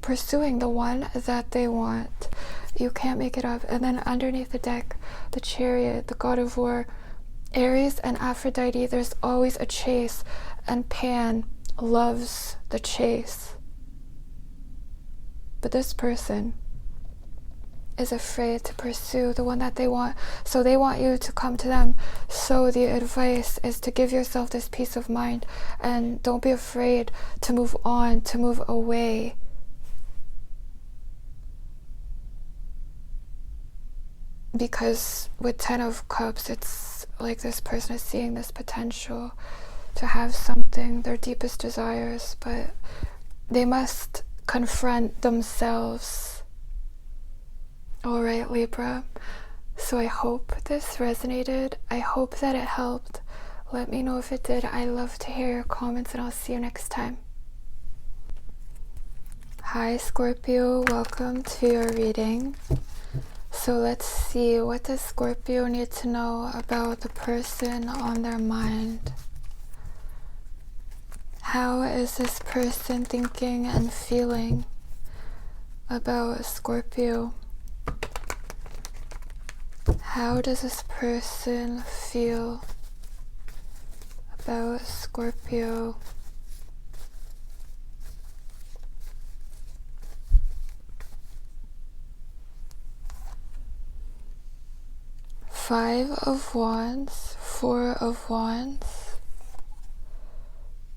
pursuing the one that they want. You can't make it up. And then underneath the deck, the Chariot, the God of War, Aries and Aphrodite, there's always a chase, and Pan loves the chase. But this person is afraid to pursue the one that they want, so they want you to come to them. So the advice is to give yourself this peace of mind, and don't be afraid to move on, to move away. Because with 10 of Cups, it's like this person is seeing this potential to have something, their deepest desires, but they must confront themselves. Alright, Libra, so I hope this resonated. I hope that it helped. Let me know if it did. I love to hear your comments, and I'll see you next time. Hi Scorpio, welcome to your reading. So let's see, what does Scorpio need to know about the person on their mind? How is this person thinking and feeling about Scorpio? How does this person feel about Scorpio? Five of Wands, Four of Wands,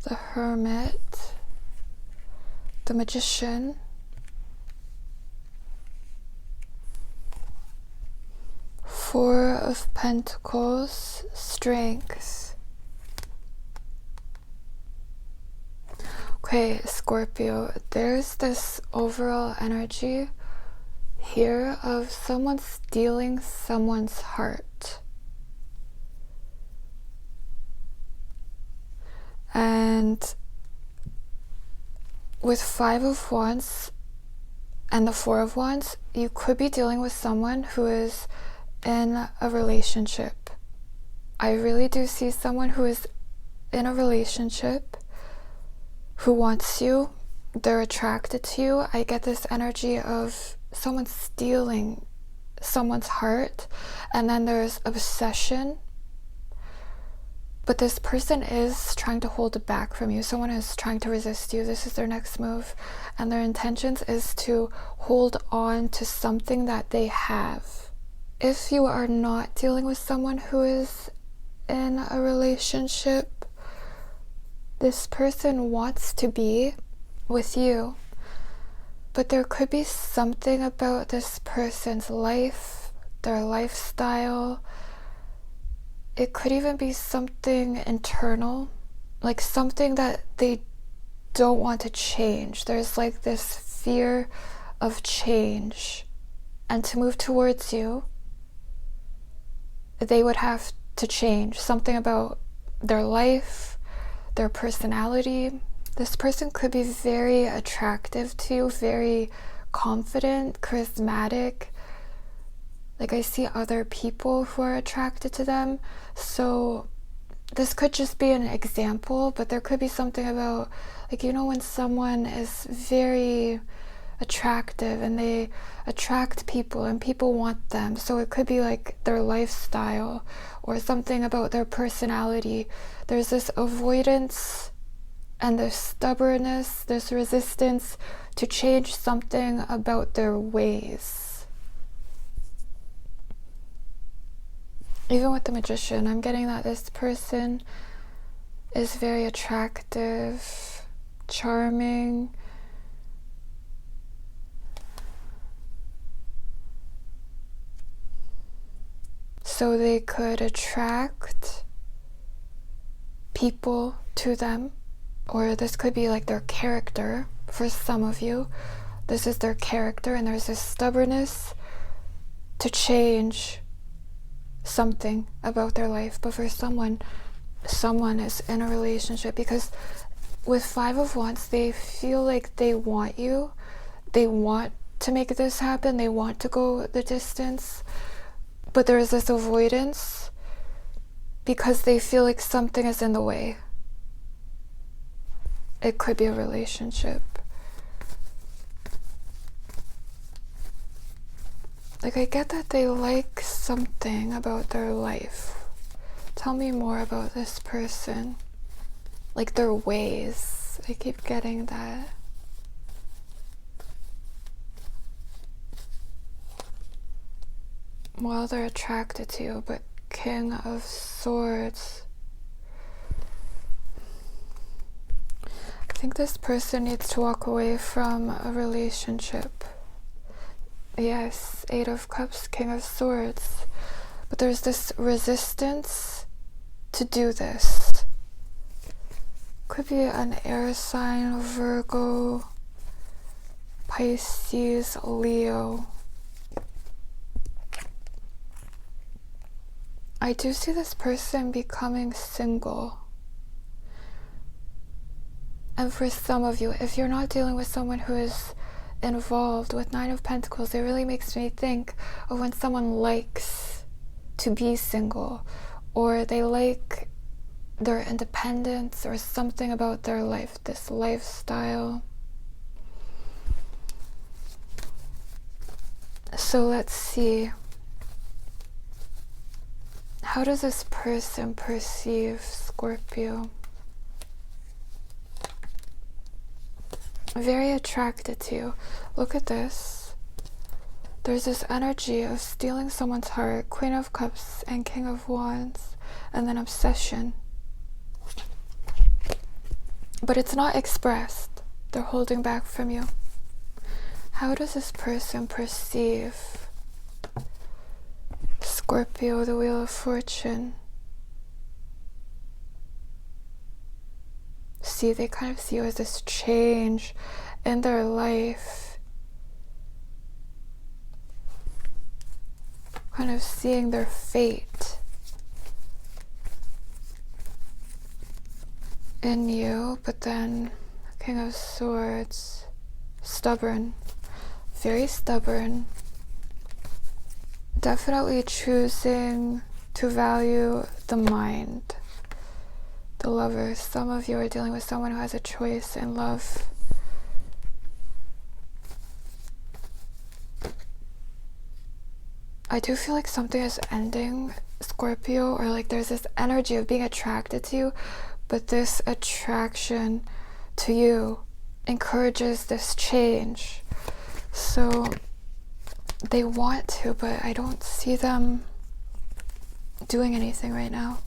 the Hermit, the Magician, Four of Pentacles, Strength. Okay, Scorpio, there's this overall energy here of someone stealing someone's heart. And with Five of Wands and the Four of Wands, you could be dealing with someone who is in a relationship. I really do see someone who is in a relationship, who wants you, they're attracted to you. I get this energy of someone stealing someone's heart, and then there's obsession. But this person is trying to hold it back from you. Someone is trying to resist you. This is their next move, and their intentions is to hold on to something that they have. If you are not dealing with someone who is in a relationship. This person wants to be with you, but there could be something about this person's life, their lifestyle. It could even be something internal, like something that they don't want to change. There's like this fear of change, and to move towards you, they would have to change something about their life, their personality. This person could be very attractive to you, very confident, charismatic. Like, I see other people who are attracted to them. So this could just be an example, but there could be something about, like, you know, when someone is very attractive and they attract people and people want them. So it could be like their lifestyle or something about their personality. There's this avoidance and this stubbornness, this resistance to change something about their ways. Even with the Magician, I'm getting that this person is very attractive, charming. So they could attract people to them, or this could be like their character. For some of you, this is their character, and there's this stubbornness to change something about their life. But for someone is in a relationship, because with Five of Wands, they feel like they want you, they want to make this happen, they want to go the distance, but there's this avoidance because they feel like something is in the way. It could be a relationship. Like, I get that they like something about their life. Tell me more about this person. Like, their ways. I keep getting that. Well, they're attracted to you, but King of Swords. I think this person needs to walk away from a relationship. Yes, Eight of Cups, King of Swords. But there's this resistance to do this. Could be an air sign, Virgo, Pisces, Leo. I do see this person becoming single. And for some of you, if you're not dealing with someone who is involved with Nine of Pentacles, it really makes me think of when someone likes to be single, or they like their independence or something about their life, this lifestyle. So let's see. How does this person perceive Scorpio? Very attracted to you. Look at this. There's this energy of stealing someone's heart, Queen of Cups and King of Wands, and then obsession. But it's not expressed. They're holding back from you. How does this person perceive Scorpio, the Wheel of Fortune? See, they kind of see you as this change in their life. Kind of seeing their fate in you. But then King of Swords, stubborn, very stubborn. Definitely choosing to value the mind. The Lovers. Some of you are dealing with someone who has a choice in love. I do feel like something is ending, Scorpio, or like there's this energy of being attracted to you, but this attraction to you encourages this change. So they want to, but I don't see them doing anything right now.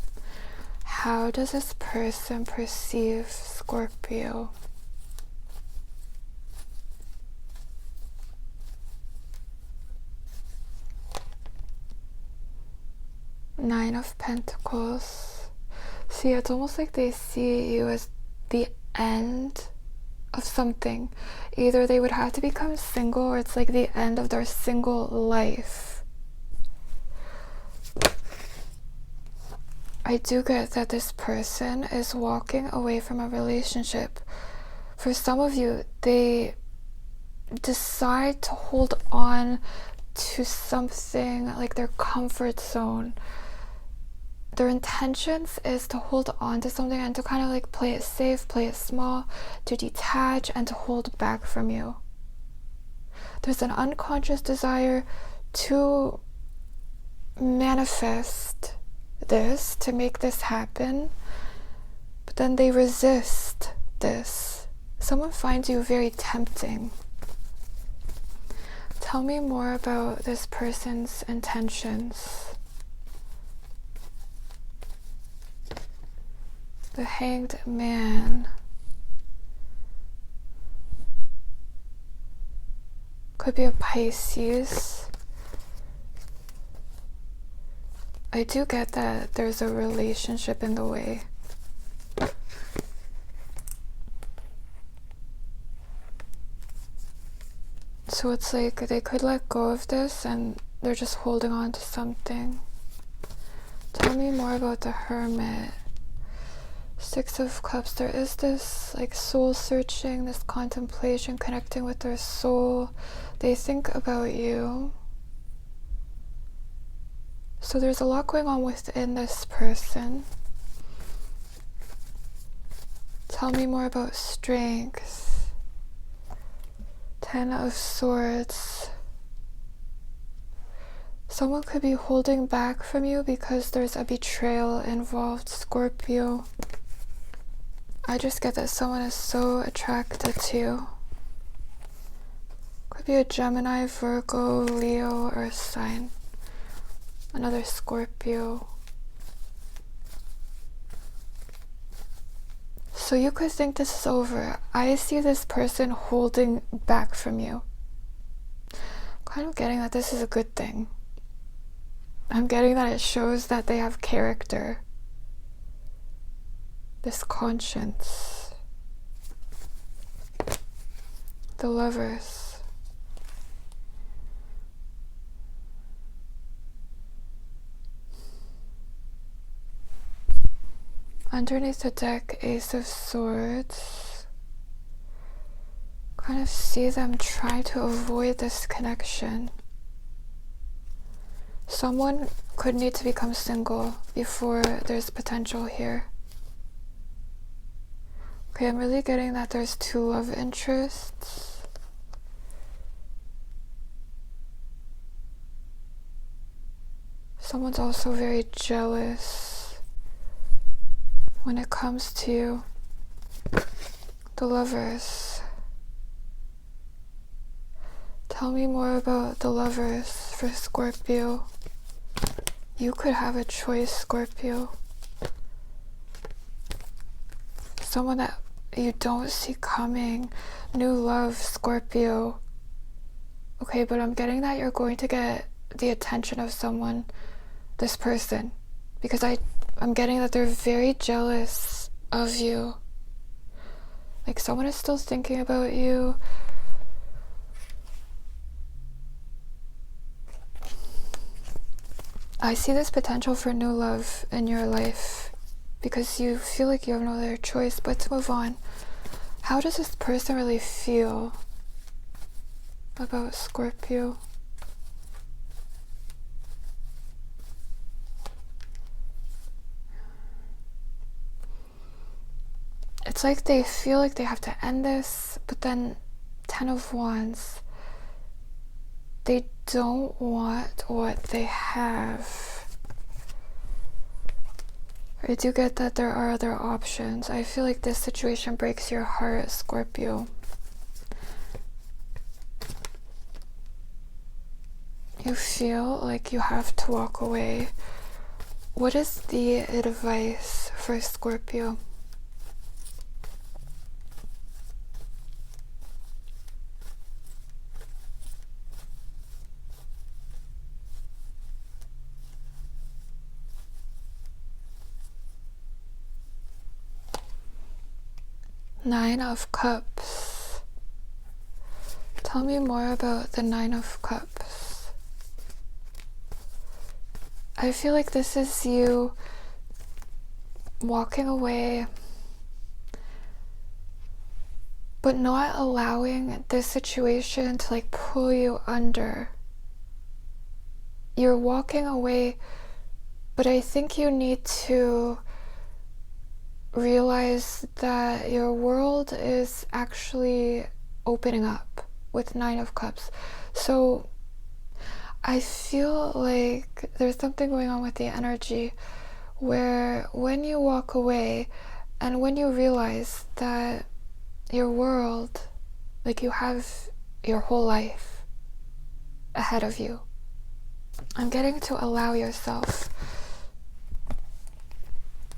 How does this person perceive Scorpio? Nine of Pentacles. See, it's almost like they see you as the end of something. Either they would have to become single, or it's like the end of their single life. I do get that this person is walking away from a relationship. For some of you, they decide to hold on to something like their comfort zone. Their intentions is to hold on to something and to kind of like play it safe, play it small, to detach and to hold back from you. There's an unconscious desire to manifest this, to make this happen, but then they resist this. Someone finds you very tempting. Tell me more about this person's intentions. The Hanged Man. Could be a Pisces. I do get that there's a relationship in the way. So it's like they could let go of this and they're just holding on to something. Tell me more about the Hermit. Six of Cups. There is this like soul searching, this contemplation, connecting with their soul. They think about you. So there's a lot going on within this person. Tell me more about strength. Ten of Swords. Someone could be holding back from you because there's a betrayal involved, Scorpio. I just get that someone is so attracted to you. Could be a Gemini, Virgo, Leo, Earth sign. Another Scorpio. So you could think this is over. I see this person holding back from you. I'm kind of getting that this is a good thing. I'm getting that it shows that they have character. This conscience. The Lovers. Underneath the deck, Ace of Swords. Kind of see them trying to avoid this connection. Someone could need to become single before there's potential here. Okay, I'm really getting that there's two love interests. Someone's also very jealous when it comes to the Lovers. Tell me more about the Lovers for Scorpio. You could have a choice, Scorpio. Someone that you don't see coming. New love, Scorpio. Okay, but I'm getting that you're going to get the attention of someone, this person, because I'm getting that they're very jealous of you. Like someone is still thinking about you. I see this potential for new love in your life because you feel like you have no other choice but to move on. How does this person really feel about Scorpio? It's like they feel like they have to end this, but then 10 of Wands. They don't want what they have. I do get that there are other options. I feel like this situation breaks your heart, Scorpio. You feel like you have to walk away. What is the advice for Scorpio? Nine of Cups. Tell me more about the Nine of Cups. I feel like this is you walking away, but not allowing this situation to like pull you under. You're walking away, but I think you need to realize that your world is actually opening up with Nine of Cups. So I feel like there's something going on with the energy where when you walk away and when you realize that your world, like you have your whole life ahead of you, I'm getting to allow yourself.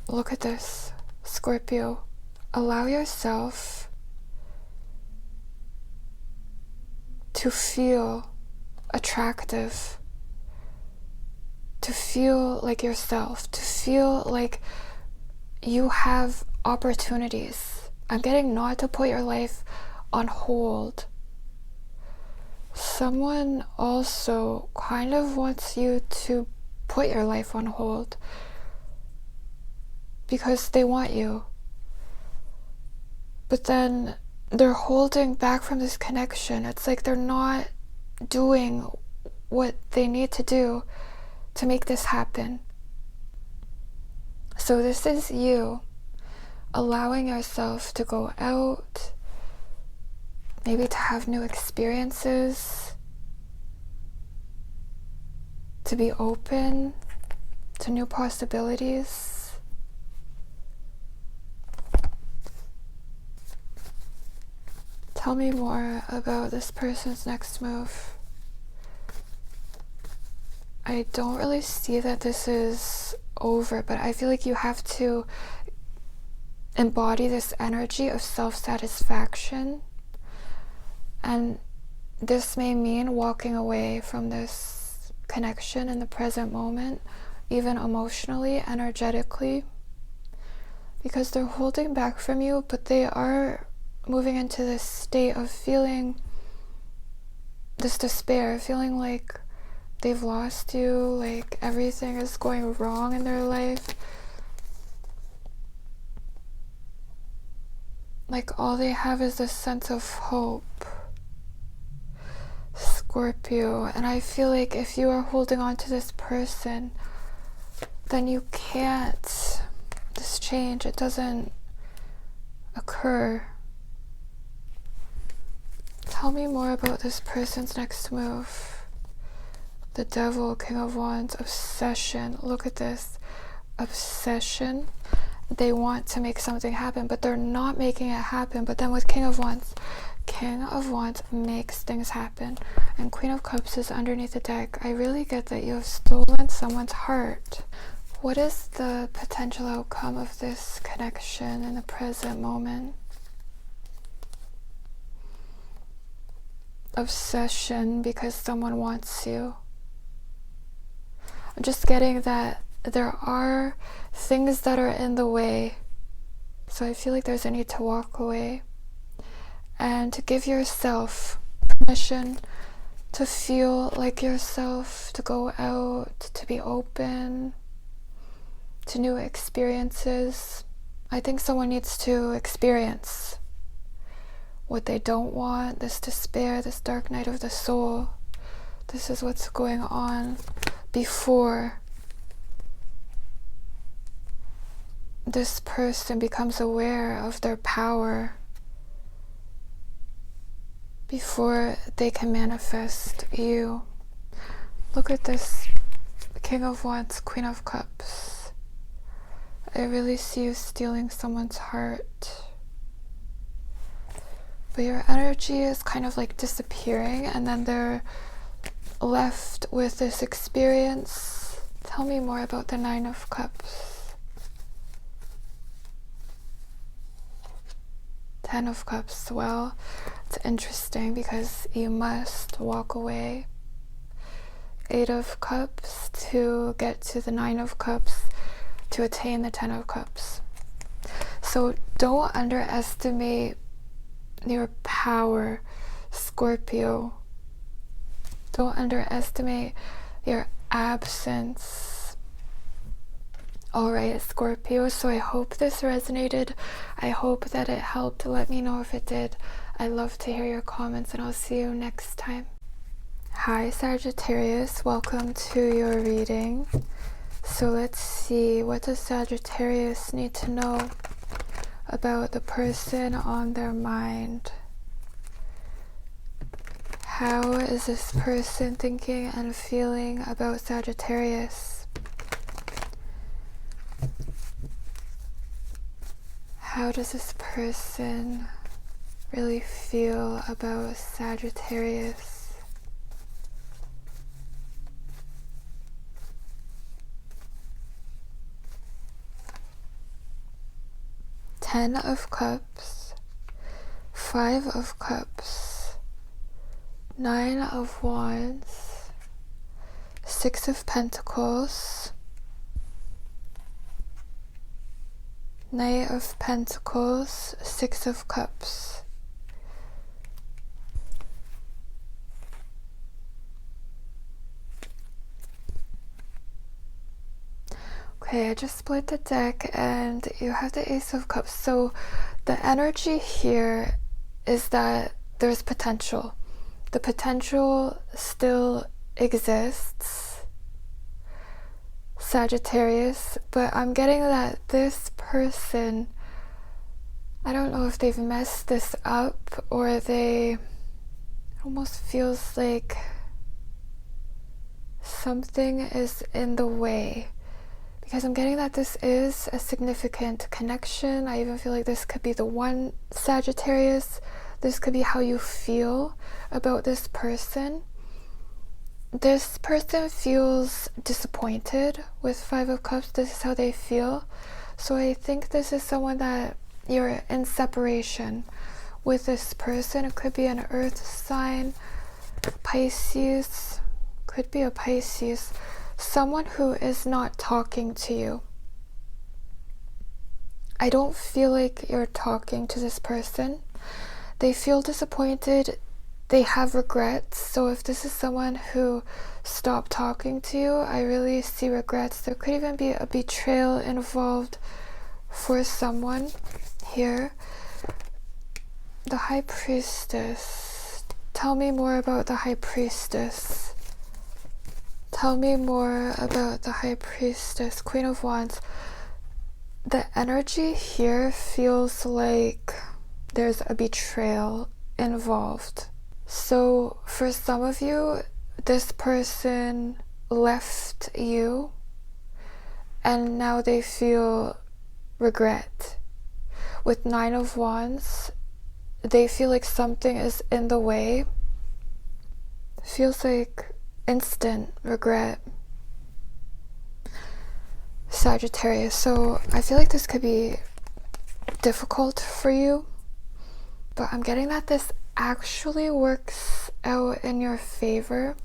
Look at this, Scorpio. Allow yourself to feel attractive, to feel like yourself, to feel like you have opportunities. I'm getting not to put your life on hold. Someone also kind of wants you to put your life on hold because they want you. But then they're holding back from this connection. It's like they're not doing what they need to do to make this happen. So this is you allowing yourself to go out, maybe to have new experiences, to be open to new possibilities. Tell me more about this person's next move. I don't really see that this is over, but I feel like you have to embody this energy of self-satisfaction. And this may mean walking away from this connection in the present moment, even emotionally, energetically, because they're holding back from you, but they are moving into this state of feeling this despair, feeling like they've lost you, like everything is going wrong in their life. Like all they have is this sense of hope, Scorpio. And I feel like if you are holding on to this person, then you can't, this change, it doesn't occur. Tell me more about this person's next move. The Devil, King of Wands, obsession. Look at this, obsession. They want to make something happen, but they're not making it happen. But then with King of Wands makes things happen. And Queen of Cups is underneath the deck. I really get that you have stolen someone's heart. What is the potential outcome of this connection in the present moment? Obsession because someone wants you. I'm just getting that there are things that are in the way. So I feel like there's a need to walk away and to give yourself permission to feel like yourself, to go out, to be open to new experiences. I think someone needs to experience what they don't want, this despair, this dark night of the soul. This is what's going on before this person becomes aware of their power, before they can manifest you. Look at this, King of Wands, Queen of Cups. I really see you stealing someone's heart. But your energy is kind of like disappearing, and then they're left with this experience Tell me more about the Nine of Cups. Ten of Cups. Well, it's interesting because you must walk away. Eight of Cups to get to the Nine of Cups to attain the Ten of Cups. So don't underestimate your power, Scorpio. Don't underestimate your absence. Alright, Scorpio, so I hope this resonated. I hope that it helped. Let me know if it did. I love to hear your comments, and I'll see you next time. Hi, Sagittarius. Welcome to your reading. So let's see, what does Sagittarius need to know about the person on their mind? How is this person thinking and feeling about Sagittarius? How does this person really feel about Sagittarius? Ten of Cups, Five of Cups, Nine of Wands, Six of Pentacles, Knight of Pentacles, Six of Cups. Okay, I just split the deck and you have the Ace of Cups. So the energy here is that there's potential. The potential still exists, Sagittarius, but I'm getting that this person, I don't know if they've messed this up or they almost feels like something is in the way, because I'm getting that this is a significant connection. I even feel like this could be the one, Sagittarius. This could be how you feel about this person. This person feels disappointed with Five of Cups. This is how they feel. So I think this is someone that you're in separation with this person. It could be an earth sign, Pisces, could be a Pisces. Someone who is not talking to you. I don't feel like you're talking to this person. They feel disappointed. They have regrets. So if this is someone who stopped talking to you, I really see regrets. There could even be a betrayal involved for someone here. The High Priestess. Tell me more about the High Priestess. Tell me more about the High Priestess. Queen of Wands. The energy here feels like there's a betrayal involved. So for some of you, this person left you and now they feel regret. With Nine of Wands, they feel like something is in the way. Feels like instant regret. Sagittarius. So I feel like this could be difficult for you, but I'm getting that this actually works out in your favor.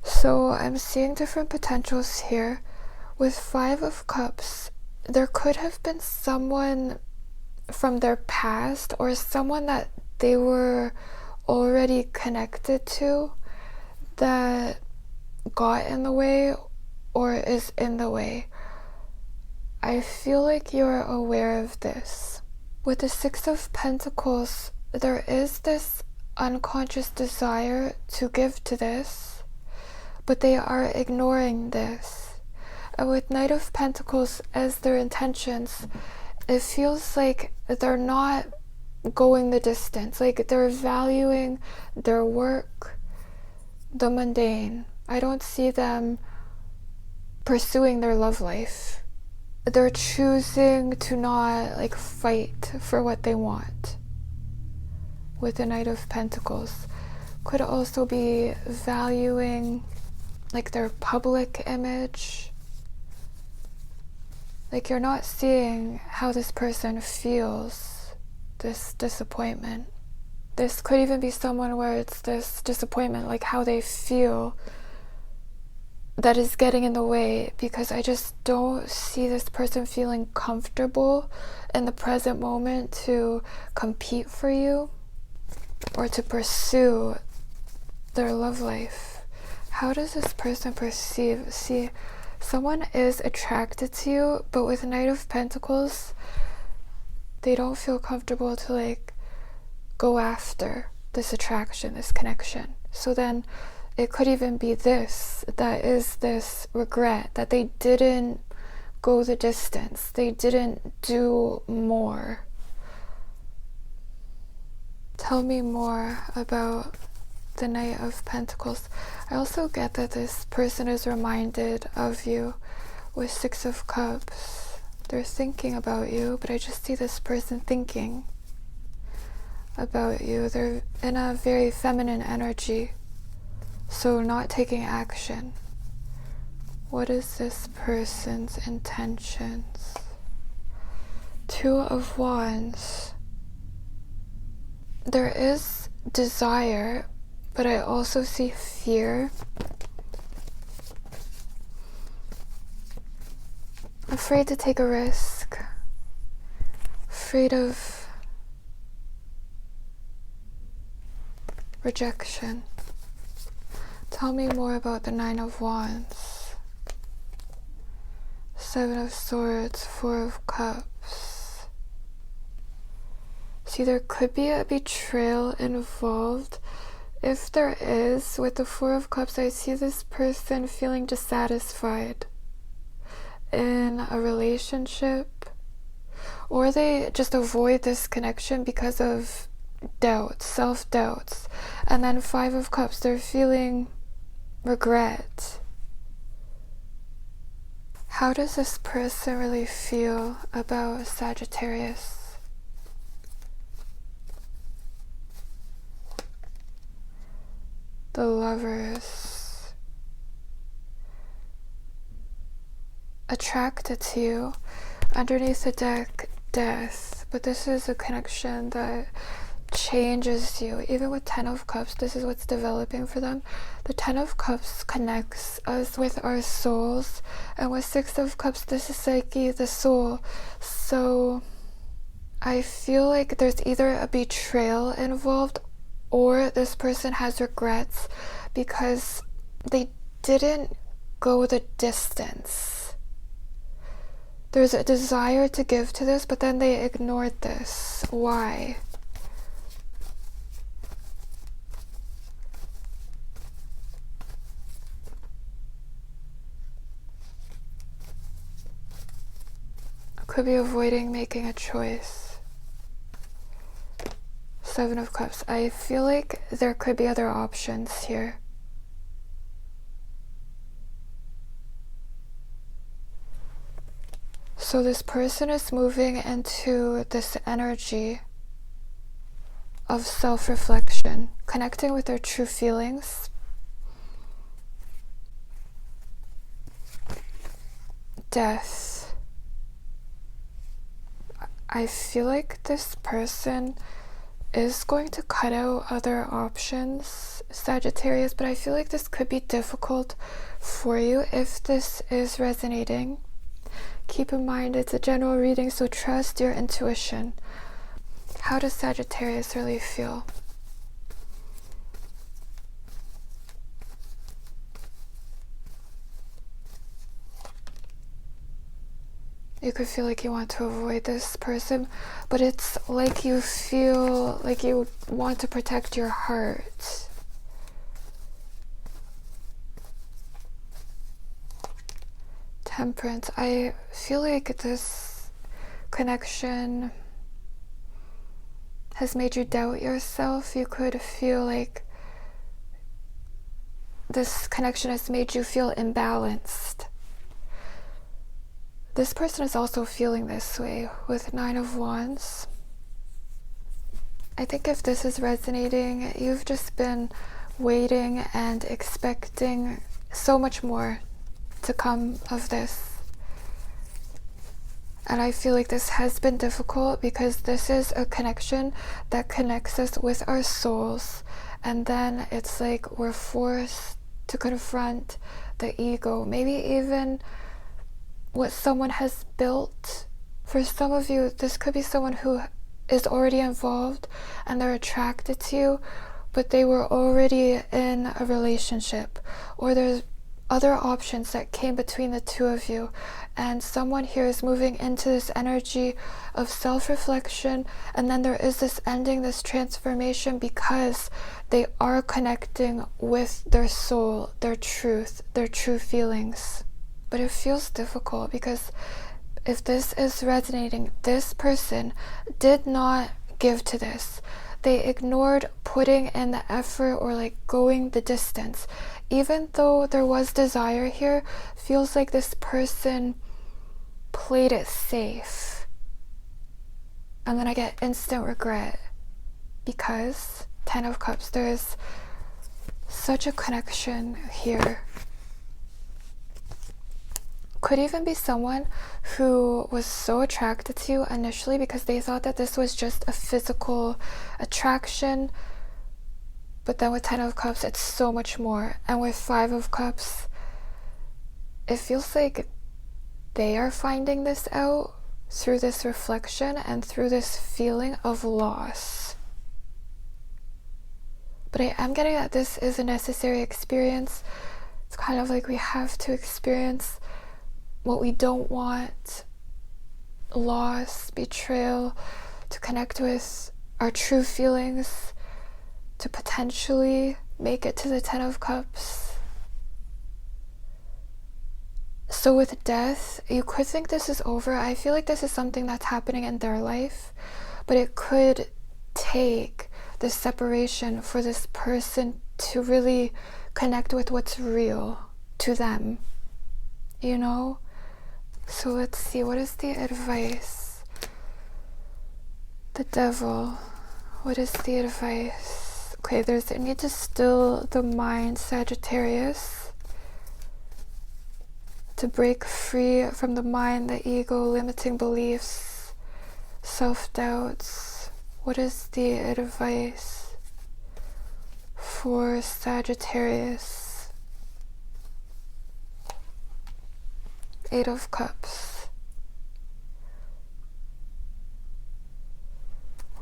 So I'm seeing different potentials here. With Five of Cups, there could have been someone from their past or someone that they were already connected to that got in the way or is in the way. I feel like you're aware of this. With the Six of Pentacles, there is this unconscious desire to give to this, but they are ignoring this. And with Knight of Pentacles as their intentions, it feels like they're not going the distance. Like they're valuing their work, the mundane. I don't see them pursuing their love life. They're choosing to not like fight for what they want. With the Knight of Pentacles, could also be valuing like their public image. Like you're not seeing how this person feels this disappointment. This could even be someone where it's this disappointment, like how they feel, that is getting in the way, because I just don't see this person feeling comfortable in the present moment to compete for you or to pursue their love life. How does this person perceive? See, someone is attracted to you, but with Knight of Pentacles, they don't feel comfortable to like go after this attraction, this connection. So then it could even be this, that is this regret that they didn't go the distance, they didn't do more. Tell me more about the Knight of Pentacles. I also get that this person is reminded of you with Six of Cups. They're thinking about you, but I just see this person thinking about you. They're in a very feminine energy, so not taking action. What is this person's intentions? Two of Wands. There is desire, but I also see fear. Afraid to take a risk. Afraid of rejection. Tell me more about the Nine of Wands. Seven of Swords, Four of Cups. See, there could be a betrayal involved. If there is, with the Four of Cups, I see this person feeling dissatisfied in a relationship, or they just avoid this connection because of doubts, self-doubts. And then Five of Cups, they're feeling regret. How does this person really feel about Sagittarius? The Lovers. Attracted to you. Underneath the deck, Death. But this is a connection that changes you. Even with Ten of Cups, this is what's developing for them. The Ten of Cups connects us with our souls, and with Six of Cups, this is Psyche, the soul. So I feel like there's either a betrayal involved, or this person has regrets because they didn't go the distance. There's a desire to give to this, but then they ignored this. Why? Could be avoiding making a choice. Seven of Cups. I feel like there could be other options here. So this person is moving into this energy of self-reflection, connecting with their true feelings. Death. I feel like this person is going to cut out other options, Sagittarius, but I feel like this could be difficult for you if this is resonating. Keep in mind it's a general reading, so trust your intuition. How does Sagittarius really feel? You could feel like you want to avoid this person, but it's like you feel like you want to protect your heart. Temperance. I feel like this connection has made you doubt yourself. You could feel like this connection has made you feel imbalanced. This person is also feeling this way with Nine of Wands. I think if this is resonating, you've just been waiting and expecting so much more to come of this. And I feel like this has been difficult because this is a connection that connects us with our souls. And then it's like we're forced to confront the ego, maybe even what someone has built. For some of you, this could be someone who is already involved and they're attracted to you, but they were already in a relationship, or there's other options that came between the two of you, and someone here is moving into this energy of self-reflection, and then there is this ending, this transformation, because they are connecting with their soul, their true feelings. But it feels difficult because if this is resonating, this person did not give to this. They ignored putting in the effort or like going the distance. Even though there was desire here, feels like this person played it safe. And then I get instant regret because 10 of Cups, there is such a connection here. Could even be someone who was so attracted to you initially because they thought that this was just a physical attraction. But then with 10 of Cups, it's so much more. And with 5 of Cups, it feels like they are finding this out through this reflection and through this feeling of loss. But I am getting that this is a necessary experience. It's kind of like we have to experience what we don't want, loss, betrayal, to connect with our true feelings, to potentially make it to the 10 of Cups. So with death, you could think this is over. I feel like this is something that's happening in their life, but it could take this separation for this person to really connect with what's real to them, you know? So let's see, what is the advice? The Devil, what is the advice? Okay, there's a need to still the mind, Sagittarius, to break free from the mind, the ego, limiting beliefs, self-doubts. What is the advice for Sagittarius? 8 of Cups.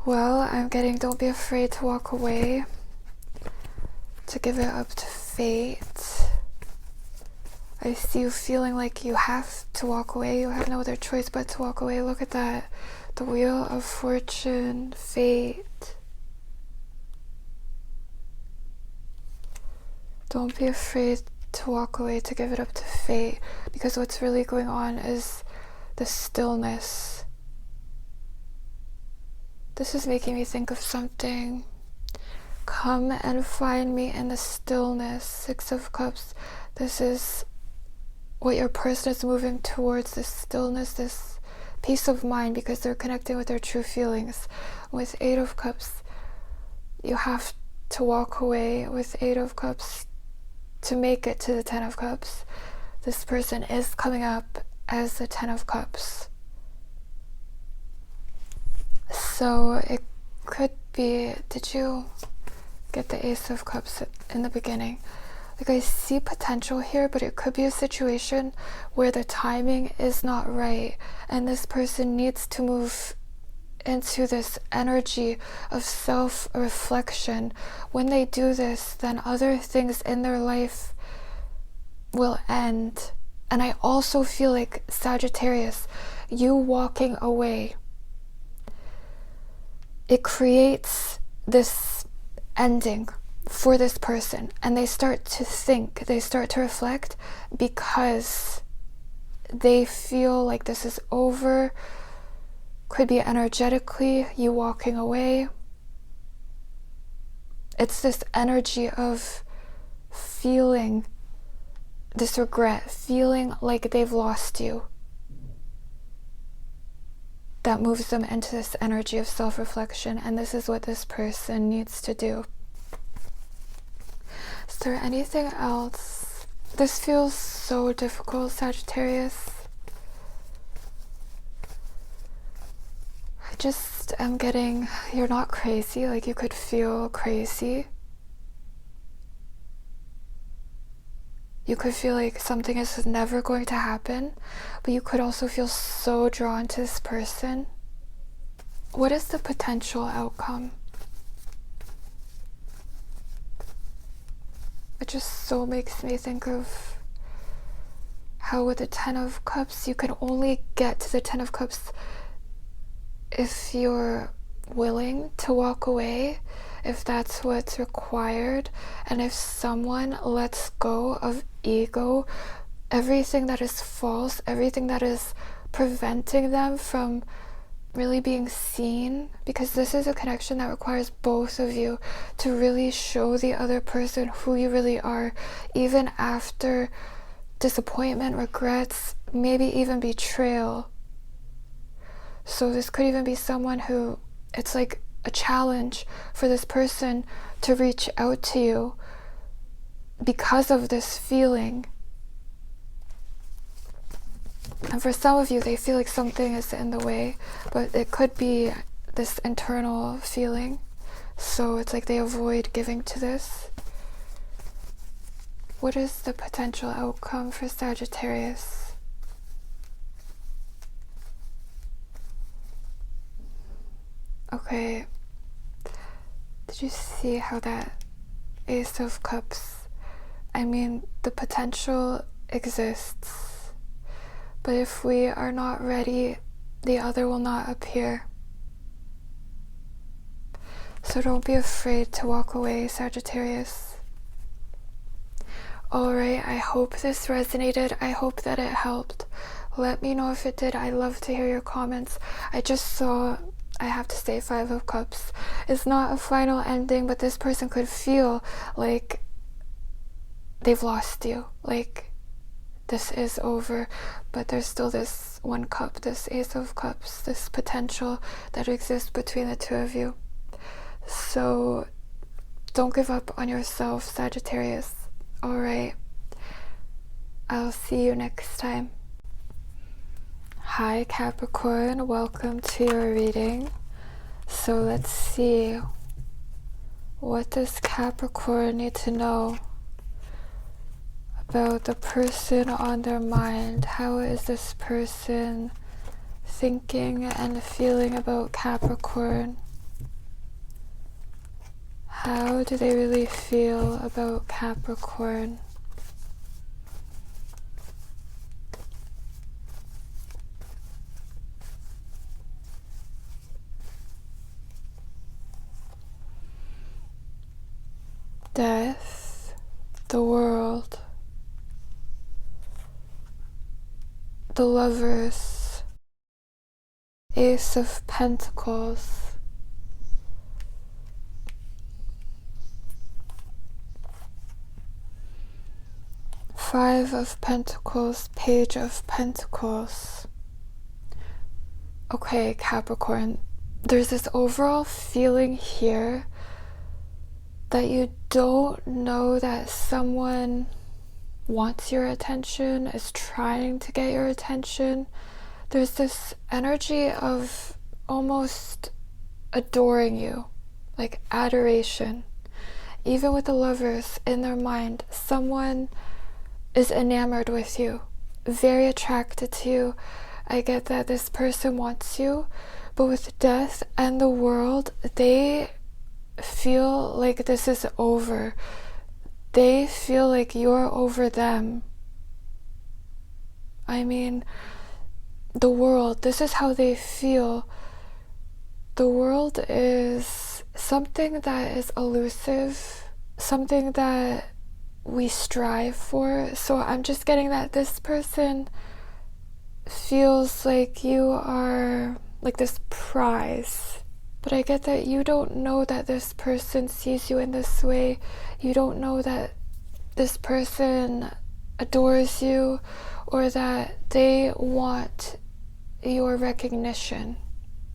Well, I'm getting don't be afraid to walk away, to give it up to fate. I see you feeling like you have to walk away. You have no other choice but to walk away. Look at that. The Wheel of Fortune, fate. Don't be afraid to walk away, to give it up to fate, because what's really going on is the stillness. This is making me think of something. Come and find me in the stillness. 6 of Cups. This is what your person is moving towards, this stillness, this peace of mind, because they're connecting with their true feelings. With 8 of Cups, you have to walk away. With 8 of Cups, to make it to the 10 of Cups, this person is coming up as the 10 of Cups. So it could be, did you get the Ace of Cups in the beginning? Like, I see potential here, but it could be a situation where the timing is not right and this person needs to move into this energy of self-reflection. When they do this, then other things in their life will end. And I also feel like, Sagittarius, you walking away, it creates this ending for this person, and they start to think, they start to reflect, because they feel like this is over. Could be energetically you walking away. It's this energy of feeling this regret, feeling like they've lost you, that moves them into this energy of self-reflection, and this is what this person needs to do. Is there anything else This feels so difficult, Sagittarius. I just am getting, you're not crazy, like you could feel crazy. You could feel like something is never going to happen, but you could also feel so drawn to this person. What is the potential outcome? It just so makes me think of how with the Ten of Cups, you can only get to the Ten of Cups if you're willing to walk away, if that's what's required, and if someone lets go of ego, everything that is false, everything that is preventing them from really being seen, because this is a connection that requires both of you to really show the other person who you really are, even after disappointment, regrets, maybe even betrayal. So this could even be someone who, it's like a challenge for this person to reach out to you because of this feeling. And for some of you, they feel like something is in the way, but it could be this internal feeling. So it's like they avoid giving to this. What is the potential outcome for Sagittarius? Okay. Did you see how that Ace of Cups, I mean, the potential exists, but if we are not ready, the other will not appear. So don't be afraid to walk away, Sagittarius. Alright, I hope this resonated. I hope that it helped. Let me know if it did. I love to hear your comments. I just saw, I have to say, Five of Cups. It's not a final ending, but this person could feel like they've lost you. Like this is over, but there's still this one cup, this Ace of Cups, this potential that exists between the two of you. So don't give up on yourself, Sagittarius. Alright, I'll see you next time. Hi Capricorn, welcome to your reading. So let's see, what does Capricorn need to know about the person on their mind? How is this person thinking and feeling about Capricorn? How do they really feel about Capricorn? Death, the World, the Lovers, Ace of Pentacles, Five of Pentacles, Page of Pentacles. Okay, Capricorn, there's this overall feeling here that you don't know that someone wants your attention, is trying to get your attention. There's this energy of almost adoring you, like adoration. Even with the Lovers, in their mind, someone is enamored with you, very attracted to you. I get that this person wants you, but with Death and the World, they feel like this is over. They feel like you're over them. I mean, the World, this is how they feel. The World is something that is elusive, something that we strive for. So I'm just getting that this person feels like you are like this prize. But I get that you don't know that this person sees you in this way. You don't know that this person adores you or that they want your recognition.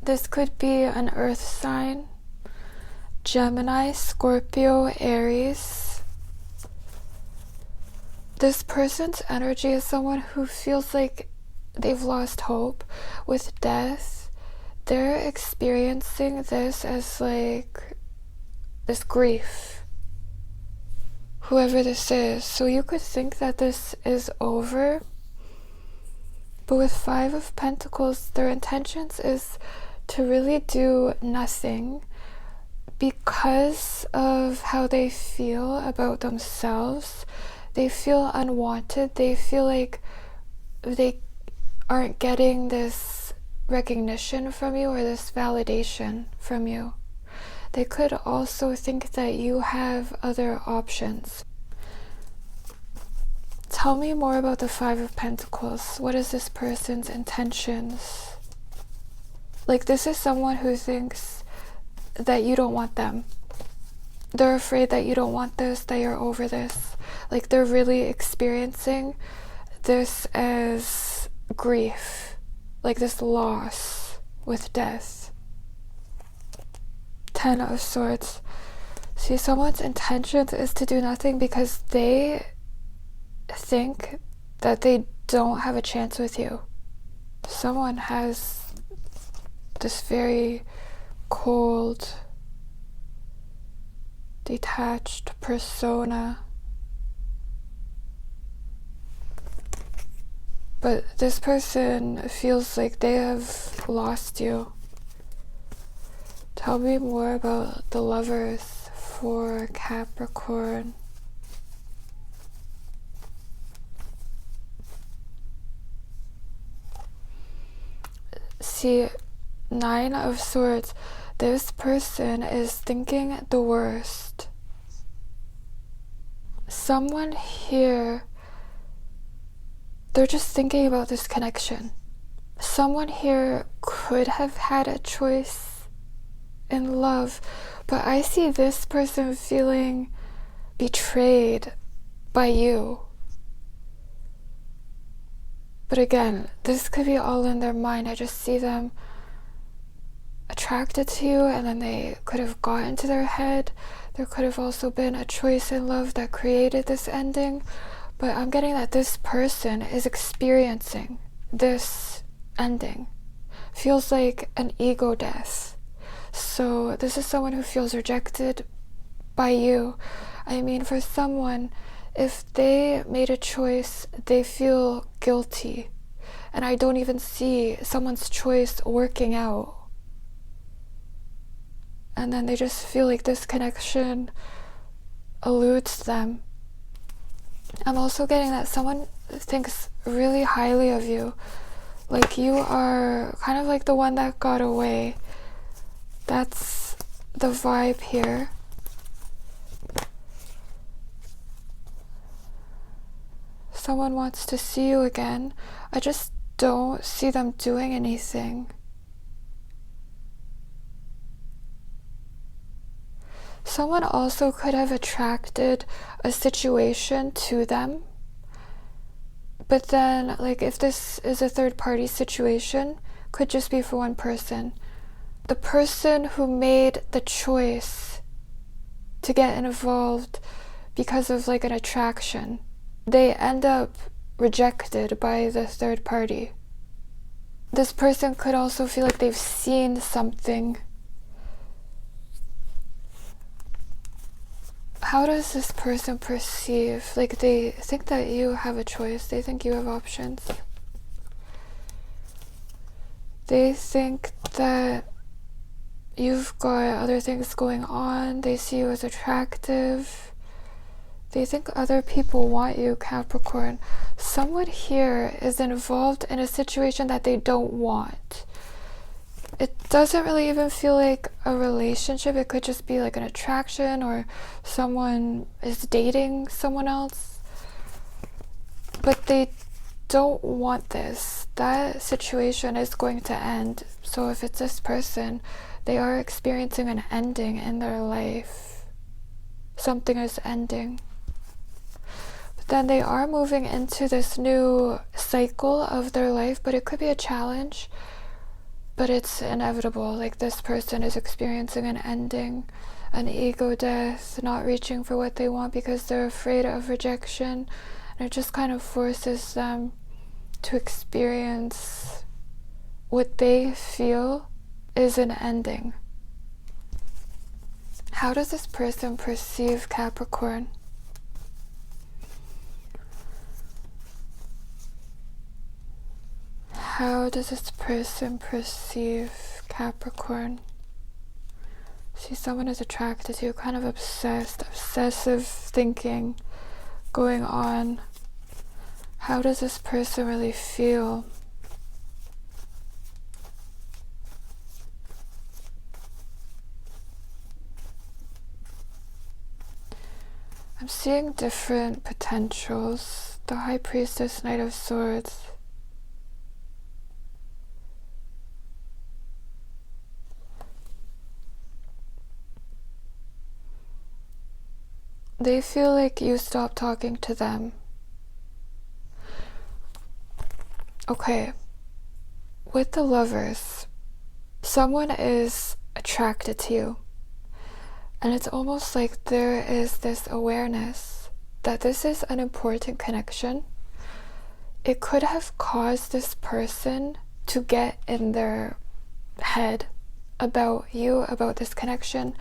This could be an earth sign, Gemini, Scorpio, Aries. this person's energy is someone who feels like they've lost hope with death. They're experiencing this as like this grief, whoever this is. So you could think that this is over, but with 5 of Pentacles, their intentions is to really do nothing because of how they feel about themselves. They feel unwanted. They feel like they aren't getting this recognition from you or this validation from you. They could also think that you have other options. Tell me more about the 5 of Pentacles. What is this person's intentions? Like, this is someone who thinks that you don't want them. They're afraid that you don't want this, that you're over this. Like, they're really experiencing this as grief, like this loss with death. 10 of Swords. See, someone's intentions is to do nothing because they think that they don't have a chance with you. Someone has this very cold, detached persona. But this person feels like they have lost you. Tell me more about the Lovers for Capricorn. See, 9 of Swords. This person is thinking the worst. Someone here, they're just thinking about this connection. Someone here could have had a choice in love, but I see this person feeling betrayed by you. But again, this could be all in their mind. I just see them attracted to you, and then they could have got into their head. There could have also been a choice in love that created this ending. But I'm getting that this person is experiencing this ending. Feels like an ego death. So this is someone who feels rejected by you. I mean, for someone, if they made a choice, they feel guilty. And I don't even see someone's choice working out. And then they just feel like this connection eludes them. I'm also getting that someone thinks really highly of you. Like you are kind of like the one that got away. That's the vibe here. Someone wants to see you again. I just don't see them doing anything. Someone also could have attracted a situation to them. But then, like, if this is a third-party situation, could just be for one person. The person who made the choice to get involved because of, like, an attraction, they end up rejected by the third party. This person could also feel like they've seen something. How does this person perceive? Like, they think that you have a choice. They think you have options. They think that you've got other things going on. They see you as attractive. They think other people want you, Capricorn. Someone here is involved in a situation that they don't want. It doesn't really even feel like a relationship. It could just be like an attraction, or someone is dating someone else. But they don't want this. That situation is going to end. So if it's this person, they are experiencing an ending in their life. Something is ending. But then they are moving into this new cycle of their life, but it could be a challenge. But it's inevitable. Like, this person is experiencing an ending, an ego death, not reaching for what they want because they're afraid of rejection. And it just kind of forces them to experience what they feel is an ending. How does this person perceive Capricorn? How does this person perceive Capricorn? See, someone is attracted to you, kind of obsessed, obsessive thinking going on. How does this person really feel? I'm seeing different potentials. The High Priestess, Knight of Swords. They feel like you stopped talking to them. Okay, with the Lovers, someone is attracted to you. And it's almost like there is this awareness that this is an important connection. It could have caused this person to get in their head about you, about this connection.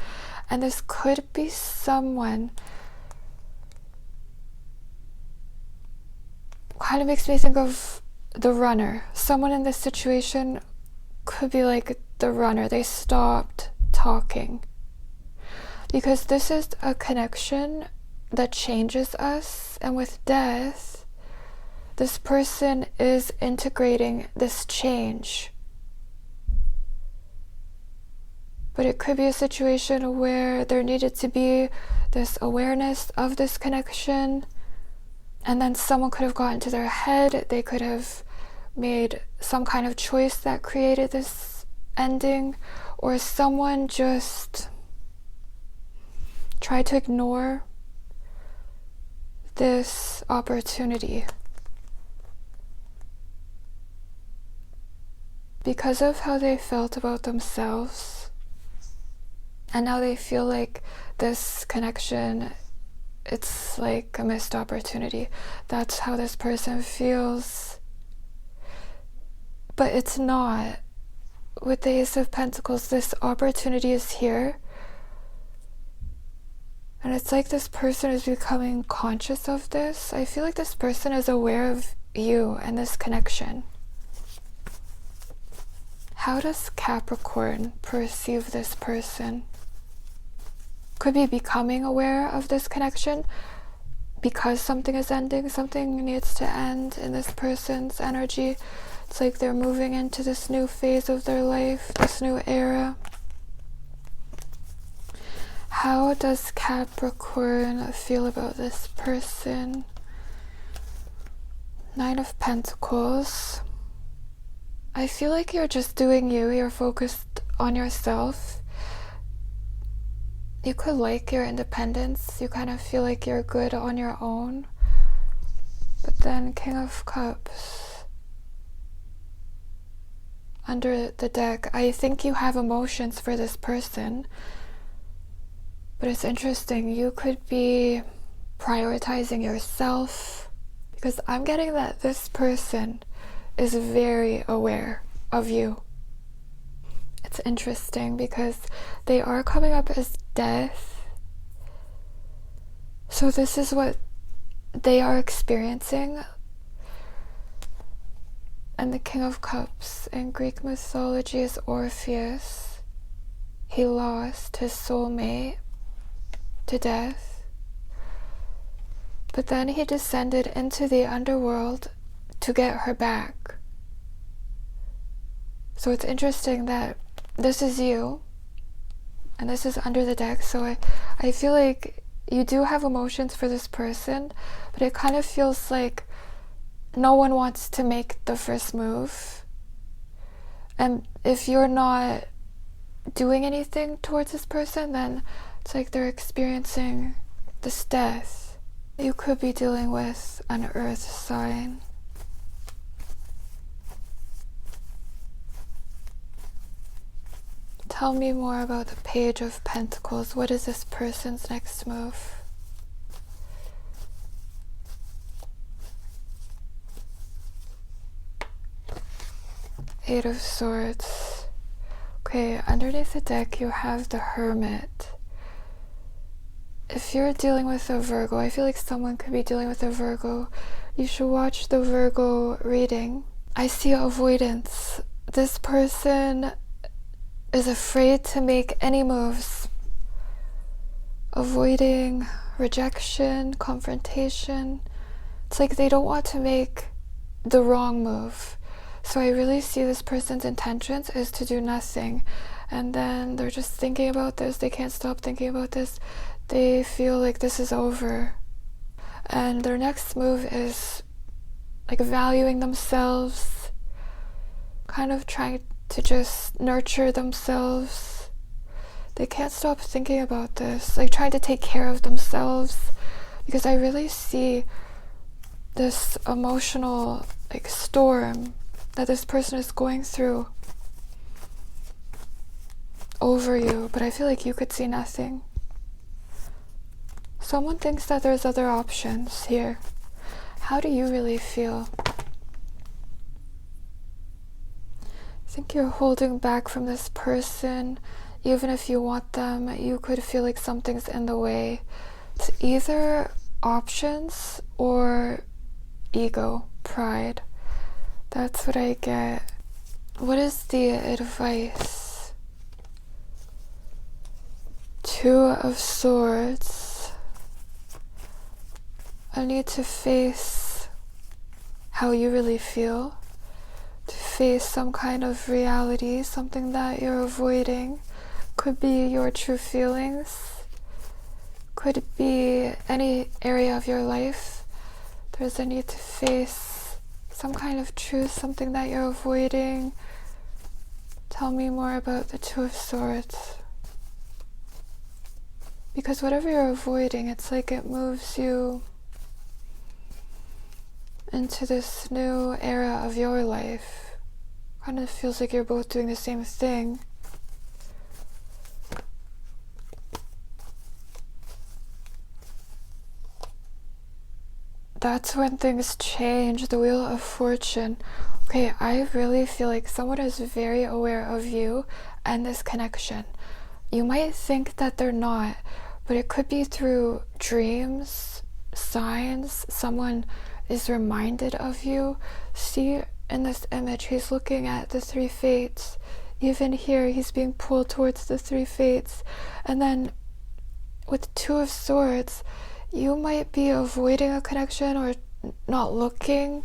And this could be someone, kind of makes me think of the Runner. Someone in this situation could be like the Runner. They stopped talking. Because this is a connection that changes us, and with death, this person is integrating this change. But it could be a situation where there needed to be this awareness of this connection, and then someone could have gotten to their head. They could have made some kind of choice that created this ending, or someone just tried to ignore this opportunity. Because of how they felt about themselves, and now they feel like this connection, it's like a missed opportunity. That's how this person feels. But it's not. With the Ace of Pentacles, this opportunity is here. And it's like this person is becoming conscious of this. I feel like this person is aware of you and this connection. How does Capricorn perceive this person? Could be becoming aware of this connection because something is ending, something needs to end in this person's energy. It's like they're moving into this new phase of their life, this new era. How does Capricorn feel about this person? Nine of Pentacles. I feel like you're just doing you. You're focused on yourself. You could like your independence. You kind of feel like you're good on your own. But then King of Cups. Under the deck, I think you have emotions for this person. But it's interesting, you could be prioritizing yourself, because I'm getting that this person is very aware of you. It's interesting because they are coming up as death. So this is what they are experiencing. And the King of Cups in Greek mythology is Orpheus. He lost his soulmate to death, but then he descended into the underworld to get her back. So it's interesting that this is you and this is under the deck. So I feel like you do have emotions for this person, but it kind of feels like no one wants to make the first move. And if you're not doing anything towards this person, then it's like they're experiencing this death. You could be dealing with an earth sign. Tell me more about the Page of Pentacles. What is this person's next move? Eight of Swords. Okay, underneath the deck you have the Hermit. If you're dealing with a Virgo, I feel like someone could be dealing with a Virgo. You should watch the Virgo reading. I see avoidance. This person is afraid to make any moves. Avoiding rejection, confrontation. It's like they don't want to make the wrong move. So I really see this person's intentions is to do nothing. And then they're just thinking about this. They can't stop thinking about this. They feel like this is over. And their next move is like valuing themselves, kind of trying to just nurture themselves. They can't stop thinking about this, like trying to take care of themselves, because I really see this emotional like storm that this person is going through over you, but I feel like you could see nothing. Someone thinks that there's other options here. How do you really feel? I think you're holding back from this person. Even if you want them, you could feel like something's in the way. It's either options or ego, pride. That's what I get. What is the advice? Two of Swords. I need to face how you really feel, to face some kind of reality, something that you're avoiding. Could be your true feelings, could be any area of your life. There's a need to face some kind of truth, something that you're avoiding. Tell me more about the Two of Swords. Because whatever you're avoiding, it's like it moves you into this new era of your life. Kind of feels like you're both doing the same thing. That's when things change, the Wheel of Fortune. Okay, I really feel like someone is very aware of you and this connection. You might think that they're not, but it could be through dreams, signs, someone is reminded of you. See in this image, he's looking at the three fates. Even here, he's being pulled towards the three fates. And then with Two of Swords, you might be avoiding a connection or not looking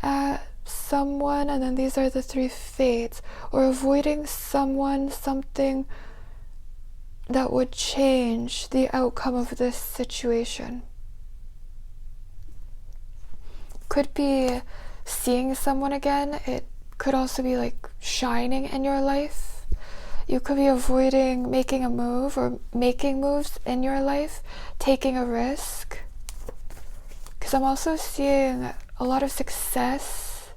at someone, and then these are the three fates, or avoiding someone, something that would change the outcome of this situation. Could be seeing someone again. It could also be like shining in your life. You could be avoiding making a move or making moves in your life, taking a risk. Because I'm also seeing a lot of success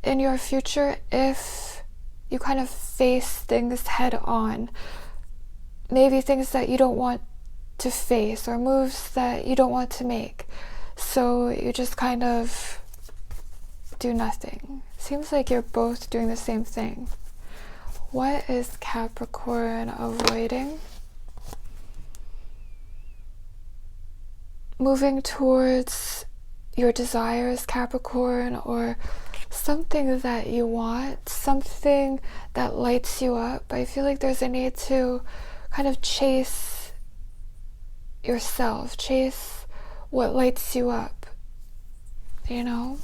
in your future if you kind of face things head on. Maybe things that you don't want to face or moves that you don't want to make. So you just kind of do nothing. Seems like you're both doing the same thing. What is Capricorn avoiding? Moving towards your desires, Capricorn, or something that you want, something that lights you up. I feel like there's a need to kind of chase yourself, chase what lights you up, you know?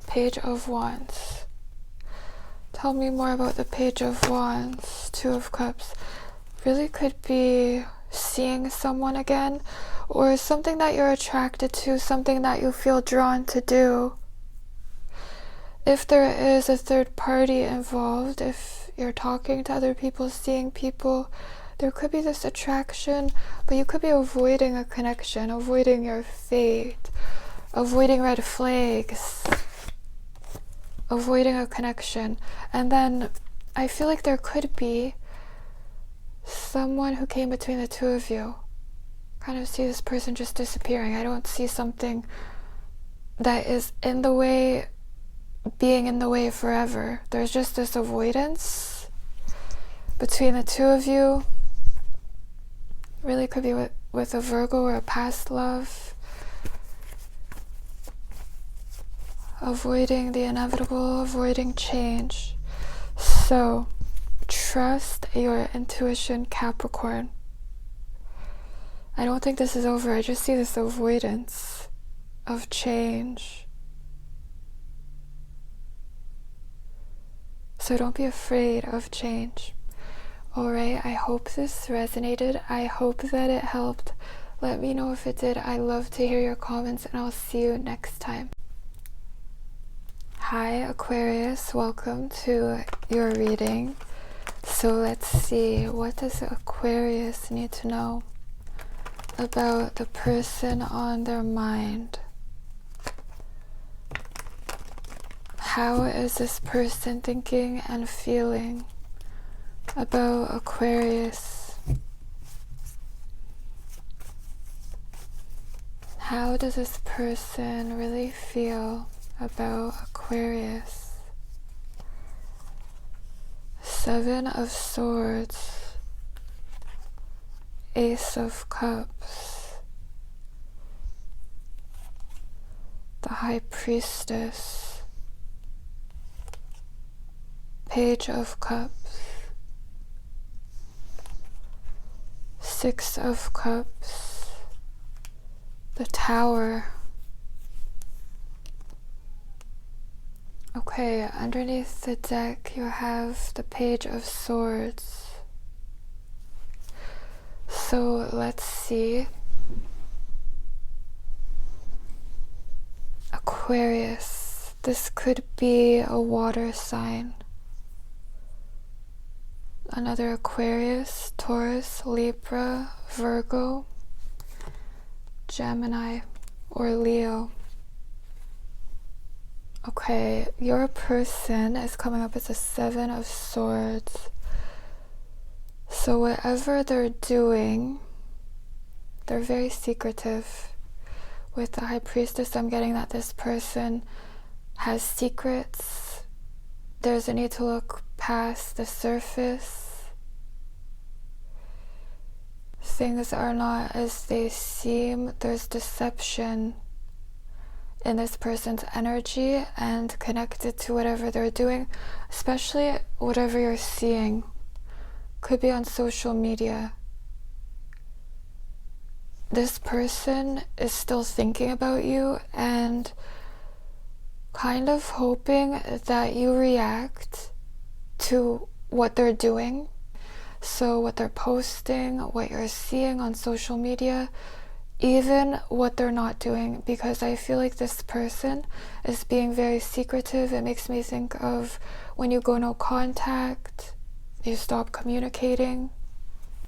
Page of Wands. Tell me more about the Page of Wands. Two of Cups. Really could be seeing someone again, or something that you're attracted to, something that you feel drawn to do. If there is a third party involved, if you're talking to other people, seeing people, there could be this attraction, but you could be avoiding a connection, avoiding your fate, avoiding red flags, avoiding a connection. And then I feel like there could be someone who came between the two of you. Kind of see this person just disappearing. I don't see something that is in the way being in the way forever. There's just this avoidance between the two of you. Really could be with a Virgo or a past love. Avoiding the inevitable, avoiding change. So, trust your intuition, Capricorn. I don't think this is over. I just see this avoidance of change. So don't be afraid of change. Alright, I hope this resonated. I hope that it helped. Let me know if it did. I love to hear your comments, and I'll see you next time. Hi Aquarius, welcome to your reading. So let's see, what does Aquarius need to know about the person on their mind? How is this person thinking and feeling about Aquarius? How does this person really feel about Aquarius? Seven of Swords, Ace of Cups, the High Priestess, Page of Cups, Six of Cups, the Tower. Okay, underneath the deck you have the Page of Swords. So let's see. Aquarius. This could be a water sign. Another Aquarius, Taurus, Libra, Virgo, Gemini, or Leo. Okay, your person is coming up as a Seven of Swords. So whatever they're doing, they're very secretive. With the High Priestess, I'm getting that this person has secrets. There's a need to look past the surface. Things are not as they seem. There's deception in this person's energy and connected to whatever they're doing, especially whatever you're seeing. Could be on social media. This person is still thinking about you and kind of hoping that you react to what they're doing. So what they're posting, what you're seeing on social media, even what they're not doing, because I feel like this person is being very secretive. It makes me think of when you go no contact, you stop communicating.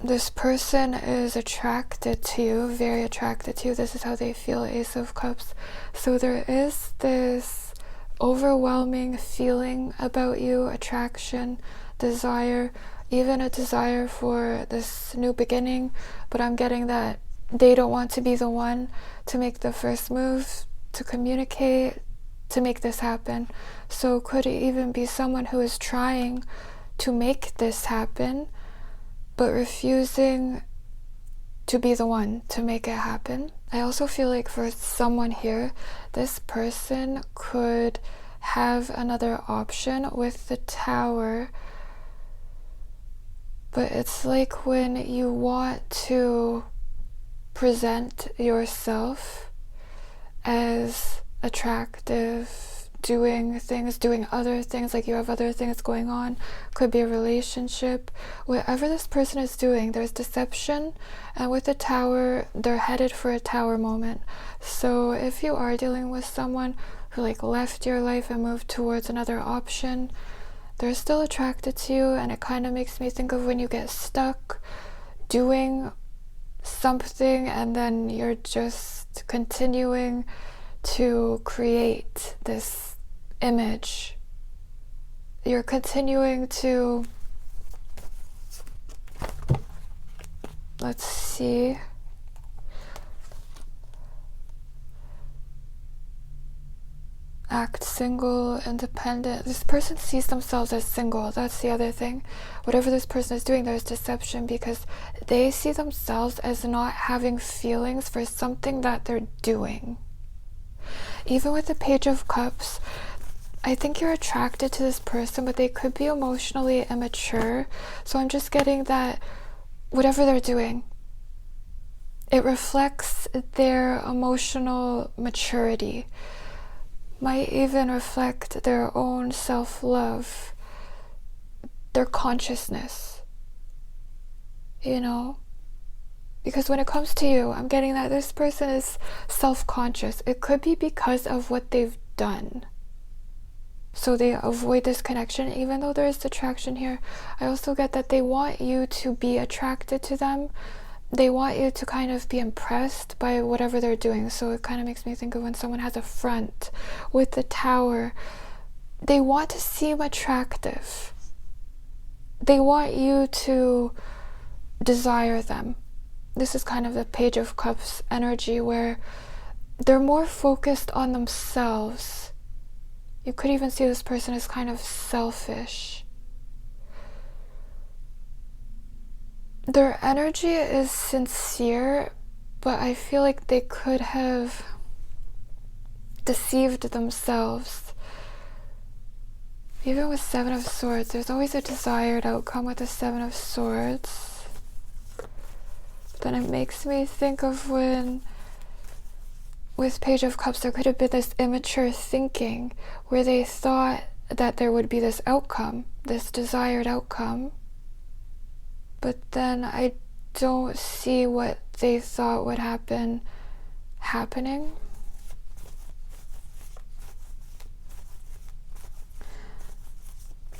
This person is attracted to you, very attracted to you. This is how they feel, Ace of Cups. So there is this overwhelming feeling about you, attraction, desire, even a desire for this new beginning. But I'm getting that they don't want to be the one to make the first move, to communicate, to make this happen. So could it even be someone who is trying to make this happen, but refusing to be the one to make it happen? I also feel like for someone here, this person could have another option with the Tower, but it's like when you want to present yourself as attractive, doing things, doing other things, like you have other things going on. Could be a relationship. Whatever this person is doing, there's deception, and with the Tower, they're headed for a Tower moment. So if you are dealing with someone who like left your life and moved towards another option, they're still attracted to you, and it kind of makes me think of when you get stuck doing something and then you're just continuing to create this image. You're continuing to, let's see, act single, independent. This person sees themselves as single. That's the other thing. Whatever this person is doing, there's deception, because they see themselves as not having feelings for something that they're doing. Even with the Page of Cups, I think you're attracted to this person, but they could be emotionally immature. So I'm just getting that whatever they're doing, it reflects their emotional maturity. Might even reflect their own self-love, their consciousness, you know? Because when it comes to you, I'm getting that this person is self-conscious. It could be because of what they've done. So they avoid this connection, even though there is attraction here. I also get that they want you to be attracted to them. They want you to kind of be impressed by whatever they're doing. So it kind of makes me think of when someone has a front with the Tower. They want to seem attractive. They want you to desire them. This is kind of the Page of Cups energy, where they're more focused on themselves. You could even see this person as kind of selfish. Their energy is sincere, but I feel like they could have deceived themselves. Even with Seven of Swords, there's always a desired outcome with the Seven of Swords. But then it makes me think of when, with Page of Cups, there could have been this immature thinking where they thought that there would be this outcome, this desired outcome. But then I don't see what they thought would happen happening.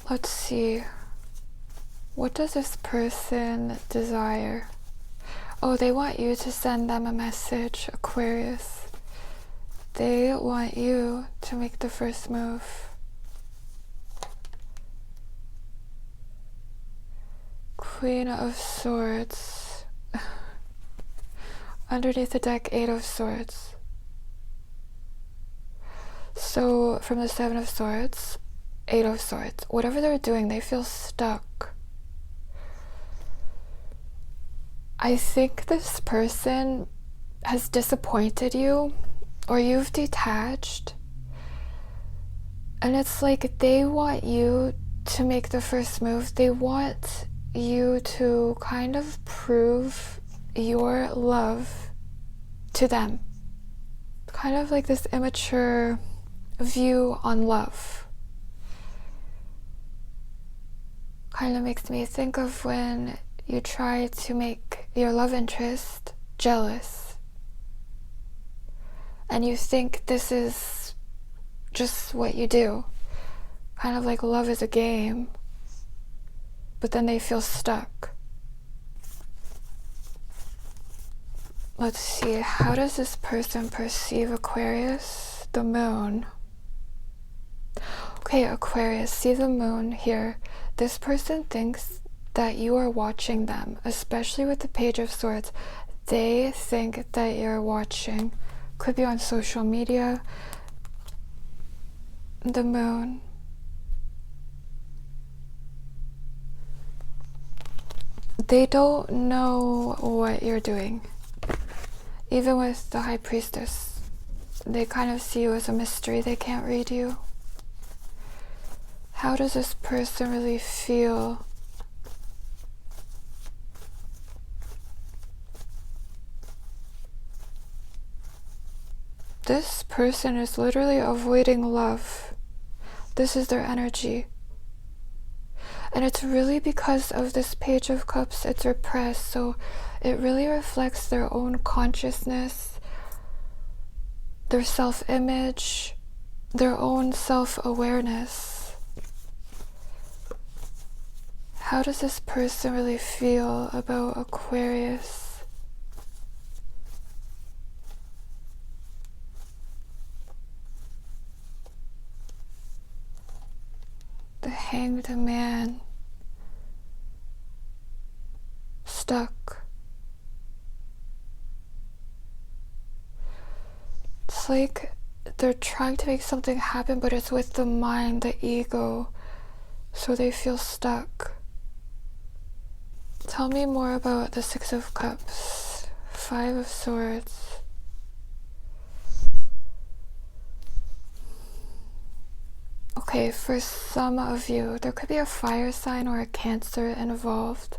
Let's see. What does this person desire? Oh, they want you to send them a message, Aquarius. They want you to make the first move. Queen of Swords. Underneath the deck, Eight of Swords. So from the Seven of Swords, Eight of Swords. Whatever they're doing, they feel stuck. I think this person has disappointed you, or you've detached. And it's like they want you to make the first move. They want you to kind of prove your love to them. Kind of like this immature view on love. Kind of makes me think of when you try to make your love interest jealous. And you think this is just what you do. Kind of like love is a game. But then they feel stuck. Let's see, how does this person perceive Aquarius? The moon. Okay, Aquarius, see the moon here. This person thinks that you are watching them, especially with the Page of Swords. They think that you're watching. Could be on social media. The moon. They don't know what you're doing. Even with the High Priestess, they kind of see you as a mystery. They can't read you. How does this person really feel? This person is literally avoiding love. This is their energy. And it's really because of this Page of Cups, it's repressed. So it really reflects their own consciousness, their self-image, their own self-awareness. How does this person really feel about Aquarius? The Hanged Man. Stuck. It's like they're trying to make something happen, but it's with the mind, the ego, so they feel stuck. Tell me more about the Six of Cups, Five of Swords. Okay, for some of you, there could be a fire sign or a Cancer involved.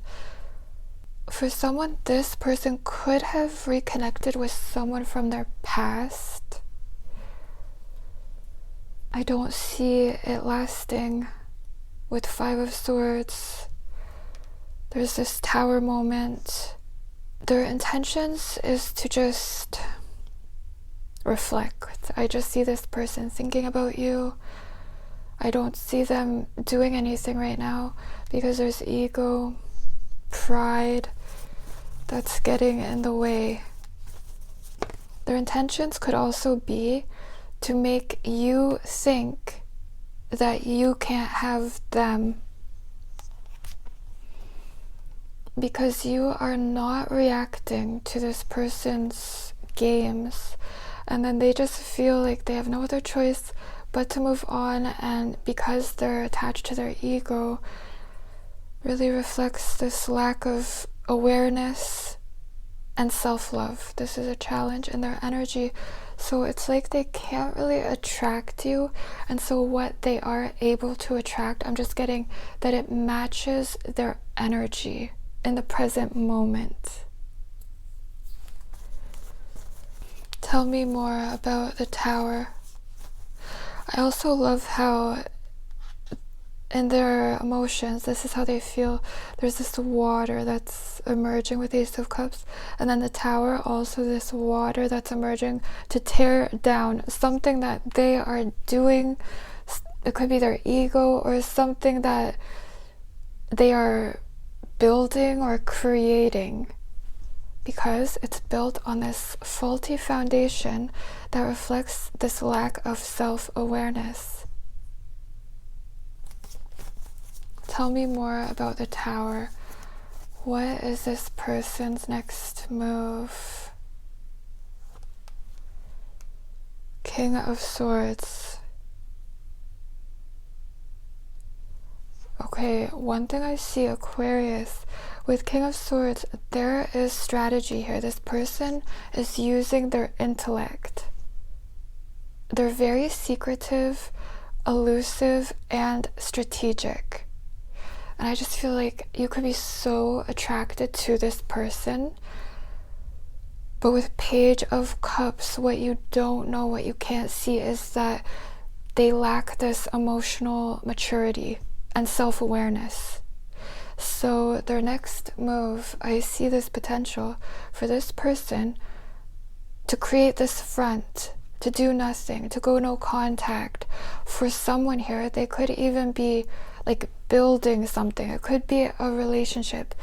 For someone, this person could have reconnected with someone from their past. I don't see it lasting with Five of Swords. There's this Tower moment. Their intentions is to just reflect. I just see this person thinking about you. I don't see them doing anything right now because there's ego, pride that's getting in the way. Their intentions could also be to make you think that you can't have them because you are not reacting to this person's games, and then they just feel like they have no other choice but to move on, and because they're attached to their ego, really reflects this lack of awareness and self-love. This is a challenge in their energy, so it's like they can't really attract you, and so what they are able to attract, I'm just getting that it matches their energy in the present moment. Tell me more about the Tower. I also love how in their emotions, this is how they feel. There's this water that's emerging with Ace of Cups, and then the Tower, also this water that's emerging to tear down something that they are doing. It could be their ego or something that they are building or creating, because it's built on this faulty foundation that reflects this lack of self-awareness. Tell me more about the Tower. What is this person's next move? King of Swords. Okay, one thing I see, Aquarius, with King of Swords, there is strategy here. This person is using their intellect. They're very secretive, elusive, and strategic. And I just feel like you could be so attracted to this person. But with Page of Cups, what you don't know, what you can't see, is that they lack this emotional maturity and self-awareness. So their next move, I see this potential for this person to create this front, to do nothing, to go no contact. For someone here, they could even be like building something. It could be a relationship.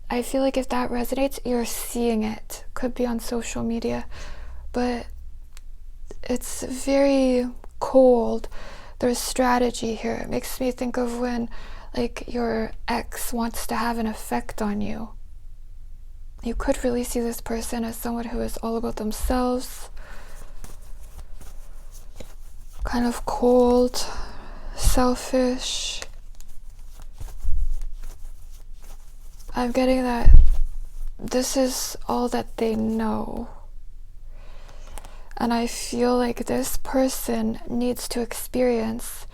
I feel like if that resonates, you're seeing it. Could be on social media, but it's very cold. There's strategy here. It makes me think of when like your ex wants to have an effect on you. You could really see this person as someone who is all about themselves, kind of cold, selfish. I'm getting that this is all that they know. And I feel like this person needs to experience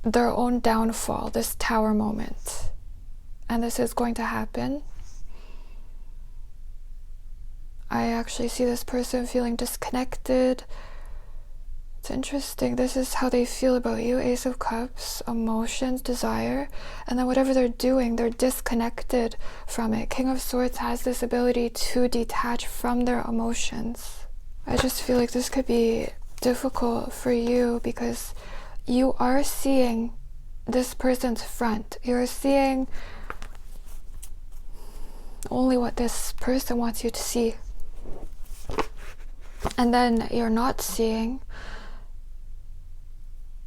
their own downfall, this Tower moment. And this is going to happen. I actually see this person feeling disconnected. It's interesting. This is how they feel about you. Ace of Cups, emotions, desire, and then whatever they're doing, they're disconnected from it. King of Swords has this ability to detach from their emotions. I just feel like this could be difficult for you because you are seeing this person's front. You're seeing only what this person wants you to see. And then you're not seeing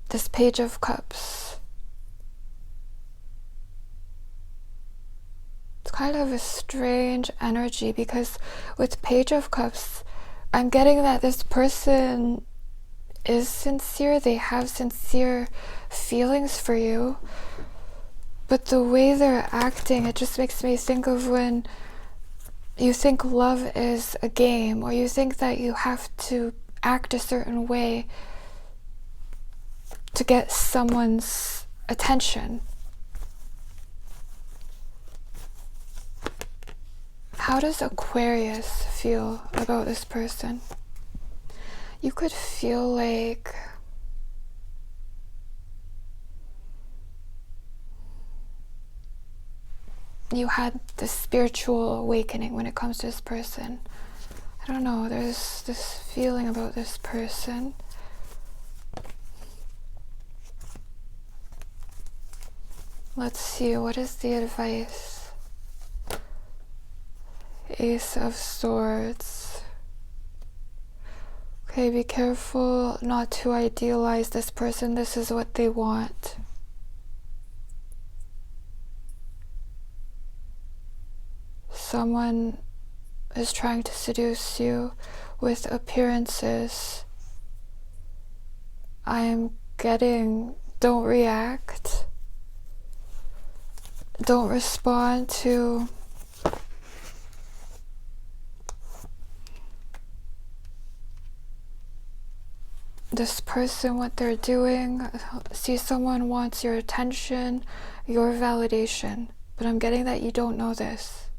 this Page of Cups. It's kind of a strange energy because with Page of Cups, I'm getting that this person is sincere. They have sincere feelings for you. But the way they're acting, it just makes me think of when you think love is a game, or you think that you have to act a certain way to get someone's attention. How does Aquarius feel about this person? You could feel like you had this spiritual awakening when it comes to this person. I don't know, there's this feeling about this person. Let's see, what is the advice? Ace of Swords. Okay, be careful not to idealize this person. This is what they want. Someone is trying to seduce you with appearances. I am getting, don't react. Don't respond to this person, what they're doing. See, someone wants your attention, your validation, but I'm getting that you don't know this.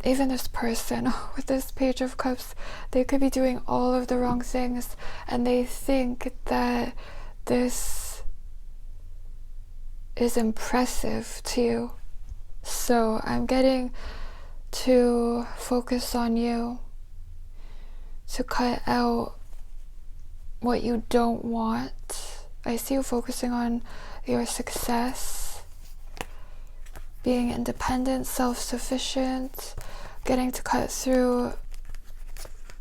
Even this person with this Page of Cups, they could be doing all of the wrong things, and they think that this is impressive to you. So I'm getting to focus on you, to cut out what you don't want. I see you focusing on your success, being independent, self-sufficient, getting to cut through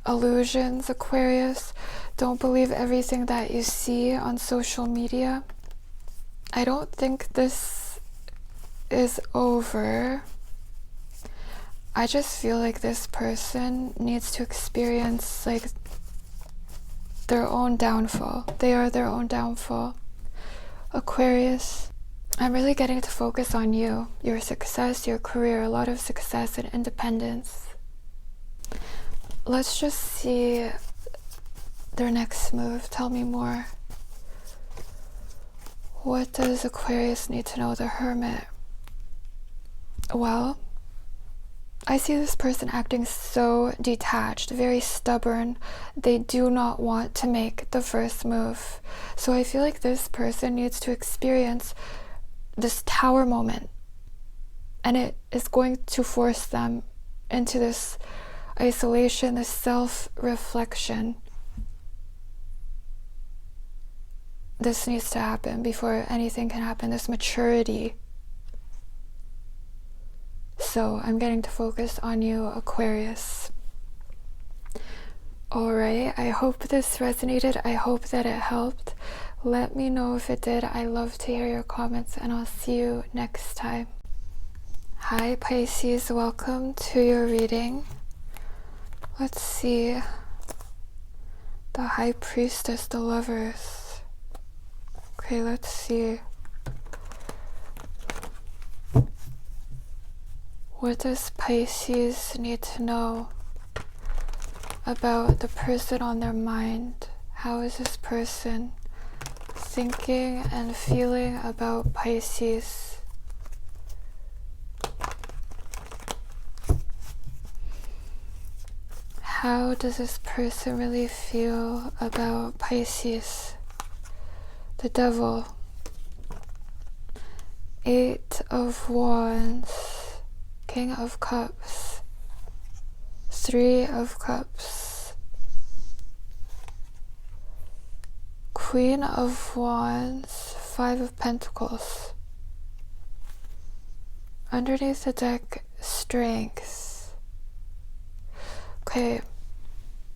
illusions, Aquarius. Don't believe everything that you see on social media. I don't think this is over. I just feel like this person needs to experience like their own downfall. They are their own downfall. Aquarius, I'm really getting to focus on you, your success, your career, a lot of success and independence. Let's just see their next move. Tell me more. What does Aquarius need to know? The Hermit. Well, I see this person acting so detached, very stubborn. They do not want to make the first move. So I feel like this person needs to experience this tower moment, and it is going to force them into this isolation, this self-reflection. This needs to happen before anything can happen, this maturity. So I'm getting to focus on you, Aquarius. Alright, I hope this resonated. I hope that it helped. Let me know if it did. I love to hear your comments, and I'll see you next time. Hi Pisces, welcome to your reading. Let's see. The High Priestess, the Lovers. Okay, let's see. What does Pisces need to know about the person on their mind? How is this person thinking and feeling about Pisces? How does this person really feel about Pisces? The Devil. 8 of Wands. King of Cups. 3 of Cups. Queen of Wands. 5 of Pentacles. Underneath the deck, Strength. Okay,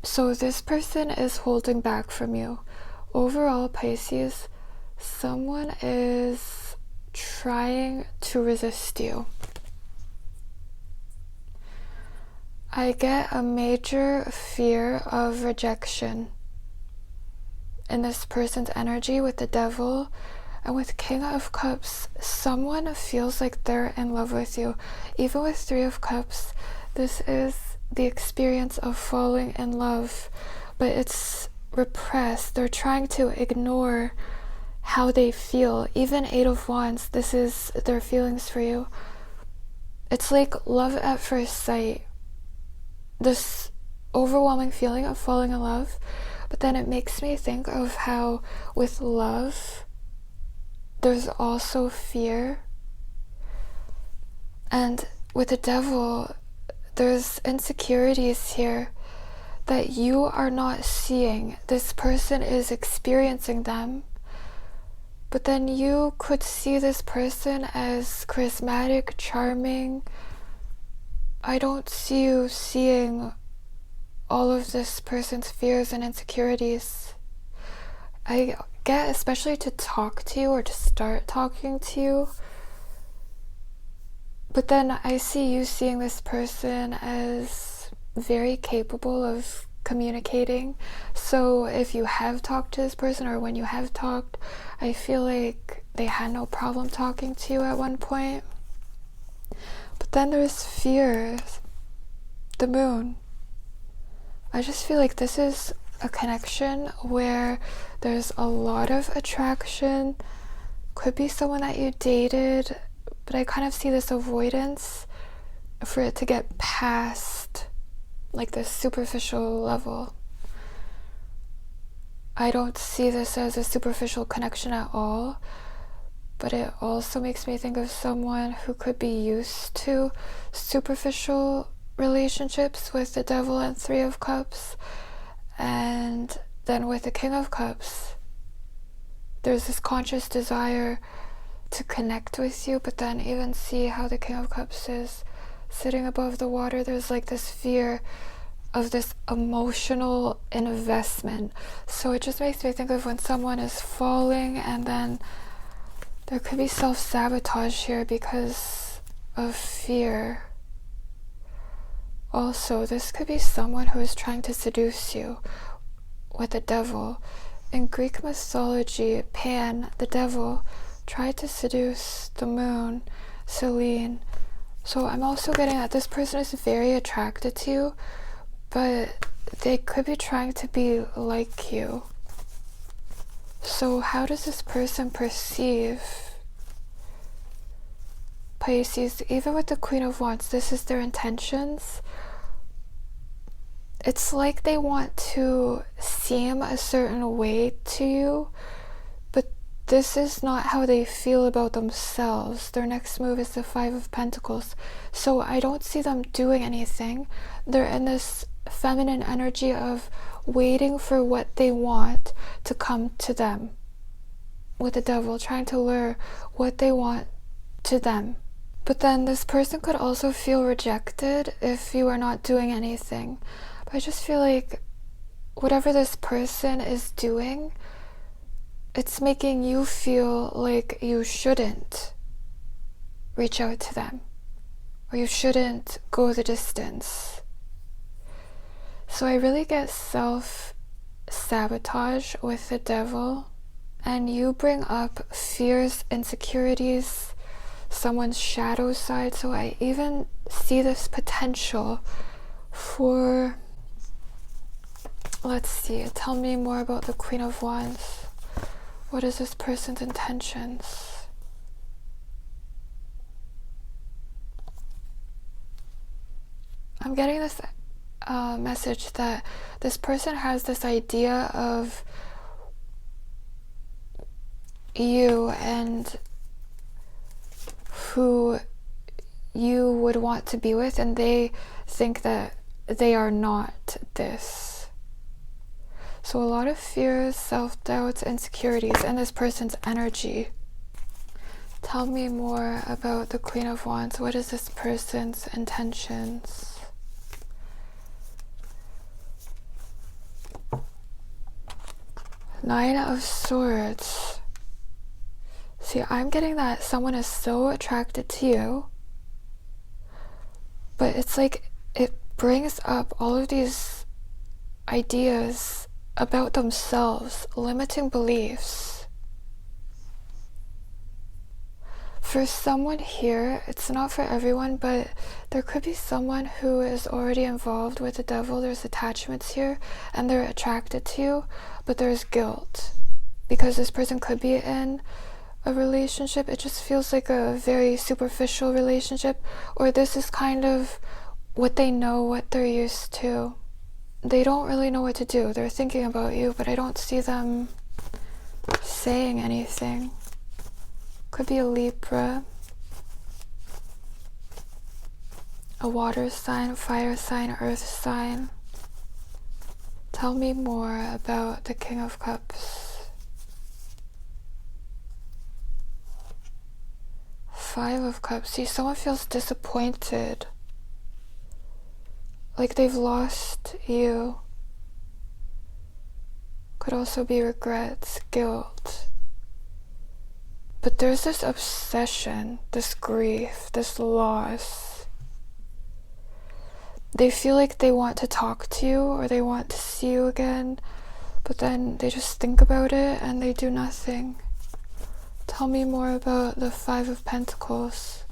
so this person is holding back from you. Overall, Pisces, someone is trying to resist you. I get a major fear of rejection in this person's energy with the Devil. And with King of Cups, someone feels like they're in love with you. Even with Three of Cups, this is the experience of falling in love, but it's repressed. They're trying to ignore how they feel. Even Eight of Wands, this is their feelings for you. It's like love at first sight. This overwhelming feeling of falling in love, but then it makes me think of how with love, there's also fear. And with the Devil, there's insecurities here that you are not seeing. This person is experiencing them, but then you could see this person as charismatic, charming. I don't see you seeing all of this person's fears and insecurities. I get, especially to talk to you or to start talking to you, but then I see you seeing this person as very capable of communicating. So if you have talked to this person, or when you have talked, I feel like they had no problem talking to you at one point. But then there's fears. The Moon. I just feel like this is a connection where there's a lot of attraction. Could be someone that you dated, but I kind of see this avoidance for it to get past like this superficial level. I don't see this as a superficial connection at all, but it also makes me think of someone who could be used to superficial relationships with the Devil and Three of Cups. And then with the King of Cups, there's this conscious desire to connect with you, but then even see how the King of Cups is sitting above the water. There's like this fear of this emotional investment. So it just makes me think of when someone is falling, and then there could be self-sabotage here because of fear. Also, this could be someone who is trying to seduce you with the Devil. In Greek mythology, Pan, the Devil, tried to seduce the Moon, Selene. So I'm also getting that this person is very attracted to you, but they could be trying to be like you. So how does this person perceive Pisces? Even with the Queen of Wands, this is their intentions. It's like they want to seem a certain way to you, but this is not how they feel about themselves. Their next move is the Five of Pentacles. So I don't see them doing anything. They're in this feminine energy of waiting for what they want to come to them. With the Devil, trying to lure what they want to them. But then this person could also feel rejected if you are not doing anything. But I just feel like whatever this person is doing, it's making you feel like you shouldn't reach out to them, or you shouldn't go the distance. So I really get self-sabotage with the Devil, and you bring up fears, insecurities, someone's shadow side. So I even see this potential for, let's see, tell me more about the Queen of Wands. What is this person's intentions? I'm getting this message that this person has this idea of you and who you would want to be with, and they think that they are not this. So a lot of fears, self-doubts, insecurities in this person's energy. Tell me more about the Queen of Wands. What is this person's intentions? Nine of Swords. See, I'm getting that someone is so attracted to you, but it's like it brings up all of these ideas about themselves, limiting beliefs. For someone here, it's not for everyone, but there could be someone who is already involved with the devil. There's attachments here and they're attracted to you, but there's guilt because this person could be in a relationship. It just feels like a very superficial relationship, or this is kind of what they know, what they're used to. They don't really know what to do. They're thinking about you, but I don't see them saying anything. Could be a Libra, a water sign, fire sign, earth sign. Tell me more about the King of Cups. 5 of Cups. See, someone feels disappointed, like they've lost you. Could also be regrets, guilt. But there's this obsession, this grief, this loss. They feel like they want to talk to you or they want to see you again, but then they just think about it and they do nothing. Tell me more about the 5 of Pentacles.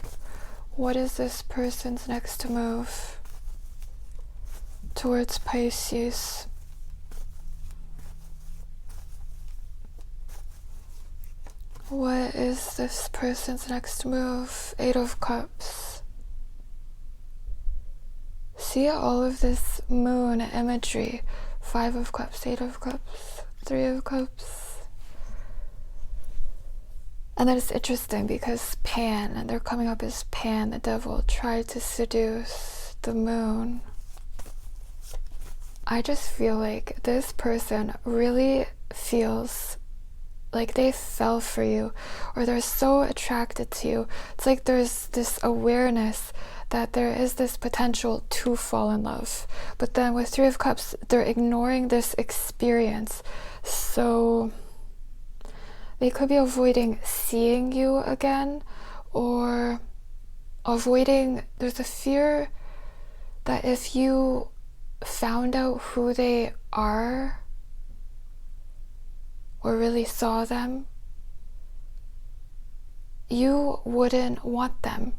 What is this person's next move towards Pisces? What is this person's next move? 8 of Cups. See all of this moon imagery. 5 of Cups, 8 of Cups, 3 of Cups. And then it's interesting because Pan, and they're coming up as Pan, the devil, tried to seduce the moon. I just feel like this person really feels like they fell for you, or they're so attracted to you. It's like there's this awareness that there is this potential to fall in love. But then with 3 of Cups, they're ignoring this experience. So they could be avoiding seeing you again, or avoiding, there's a fear that if you found out who they are or really saw them, you wouldn't want them.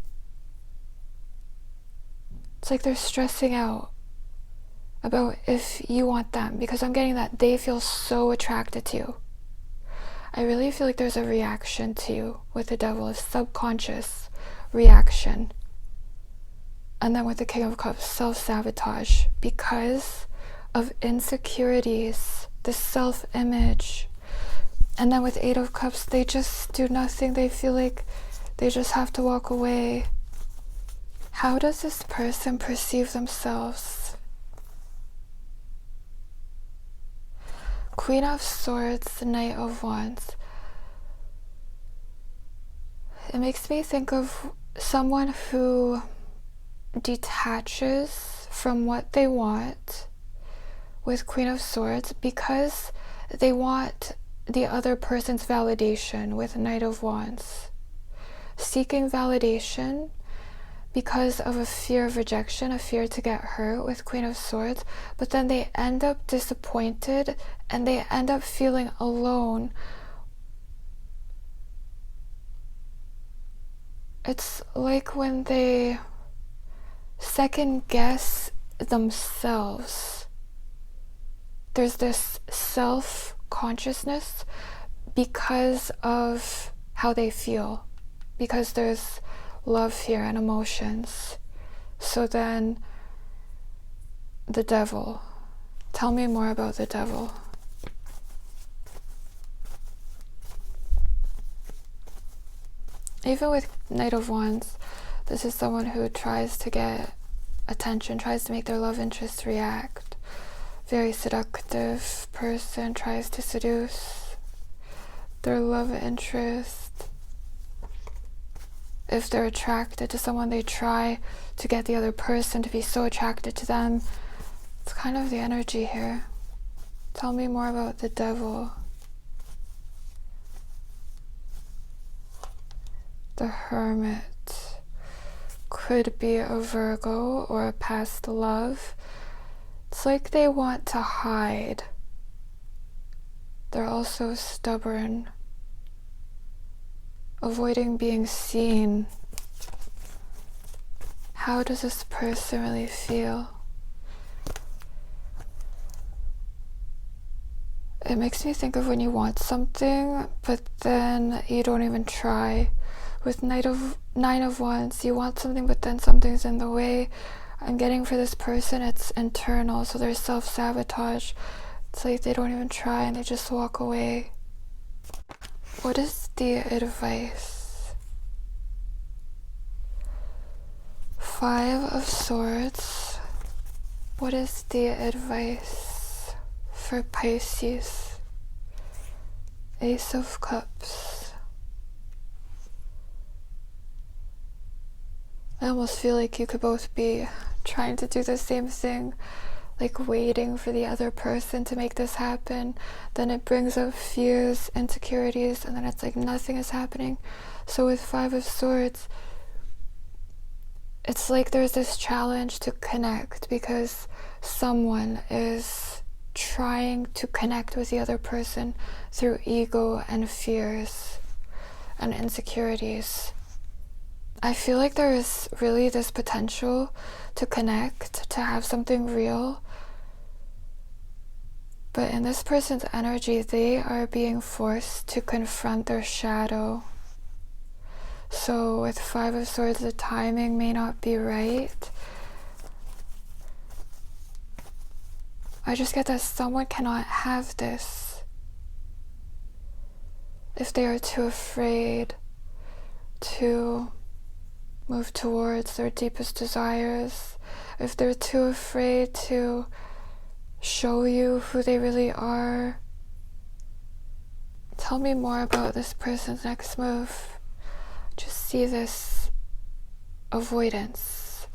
It's like they're stressing out about if you want them, because I'm getting that they feel so attracted to you. I really feel like there's a reaction to you with the devil, a subconscious reaction. And then with the King of Cups, self-sabotage because of insecurities, the self-image. And then with 8 of Cups, they just do nothing. They feel like they just have to walk away. How does this person perceive themselves? Queen of Swords, Knight of Wands. It makes me think of someone who detaches from what they want with Queen of Swords because they want the other person's validation with Knight of Wands. Seeking validation because of a fear of rejection, a fear to get hurt with Queen of Swords, but then they end up disappointed and they end up feeling alone. It's like when they second guess themselves. There's this self-consciousness because of how they feel, because there's love here and emotions. So then the devil. Tell me more about the devil. Even with Knight of Wands, this is someone who tries to get attention, tries to make their love interest react. Very seductive person, tries to seduce their love interest. If they're attracted to someone, they try to get the other person to be so attracted to them. It's kind of the energy here. Tell me more about the devil. The Hermit. could be a Virgo or a past love. It's like they want to hide. They're also stubborn, avoiding being seen. How does this person really feel? It makes me think of when you want something, but then you don't even try. With Nine of Wands, you want something, but then something's in the way. I'm getting for this person, it's internal, so there's self-sabotage. It's like they don't even try and they just walk away. What is the advice? Five of Swords. What is the advice for Pisces? Ace of Cups. I almost feel like you could both be trying to do the same thing, like waiting for the other person to make this happen. Then it brings up fears, insecurities, and then it's like nothing is happening. So with Five of Swords, it's like there's this challenge to connect because someone is trying to connect with the other person through ego and fears and insecurities. I feel like there is really this potential to connect, to have something real. But in this person's energy, they are being forced to confront their shadow. So with Five of Swords, the timing may not be right. I just get that someone cannot have this if they are too afraid to move towards their deepest desires, if they're too afraid to show you who they really are. Tell me more about this person's next move. Just see this avoidance.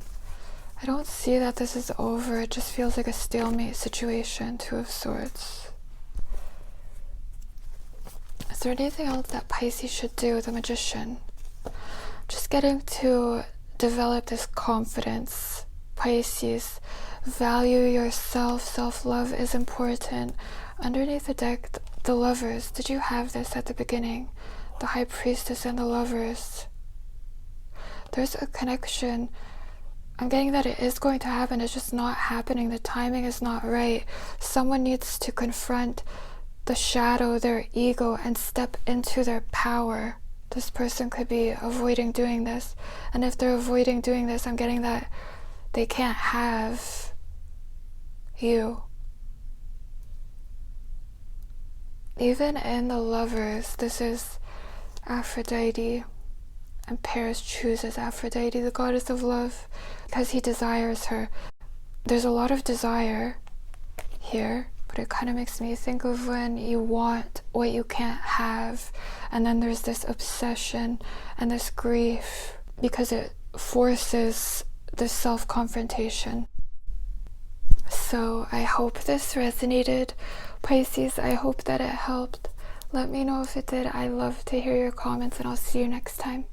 I don't see that this is over. It just feels like a stalemate situation. Two of Swords. Is there anything else that Pisces should do? The Magician. Just getting to develop this confidence. Pisces, value yourself. Self-love is important. Underneath the deck, the Lovers. Did you have this at the beginning? The High Priestess and the Lovers. There's a connection. I'm getting that it is going to happen. It's just not happening. The timing is not right. Someone needs to confront the shadow, their ego, and step into their power. This person could be avoiding doing this. And if they're avoiding doing this, I'm getting that they can't have you. Even in the Lovers, this is Aphrodite, and Paris chooses Aphrodite, the goddess of love, because he desires her. There's a lot of desire here, but it kind of makes me think of when you want what you can't have, and then there's this obsession and this grief because it forces this self-confrontation. So I hope this resonated, Pisces. I hope that it helped. Let me know if it did. I love to hear your comments, and I'll see you next time.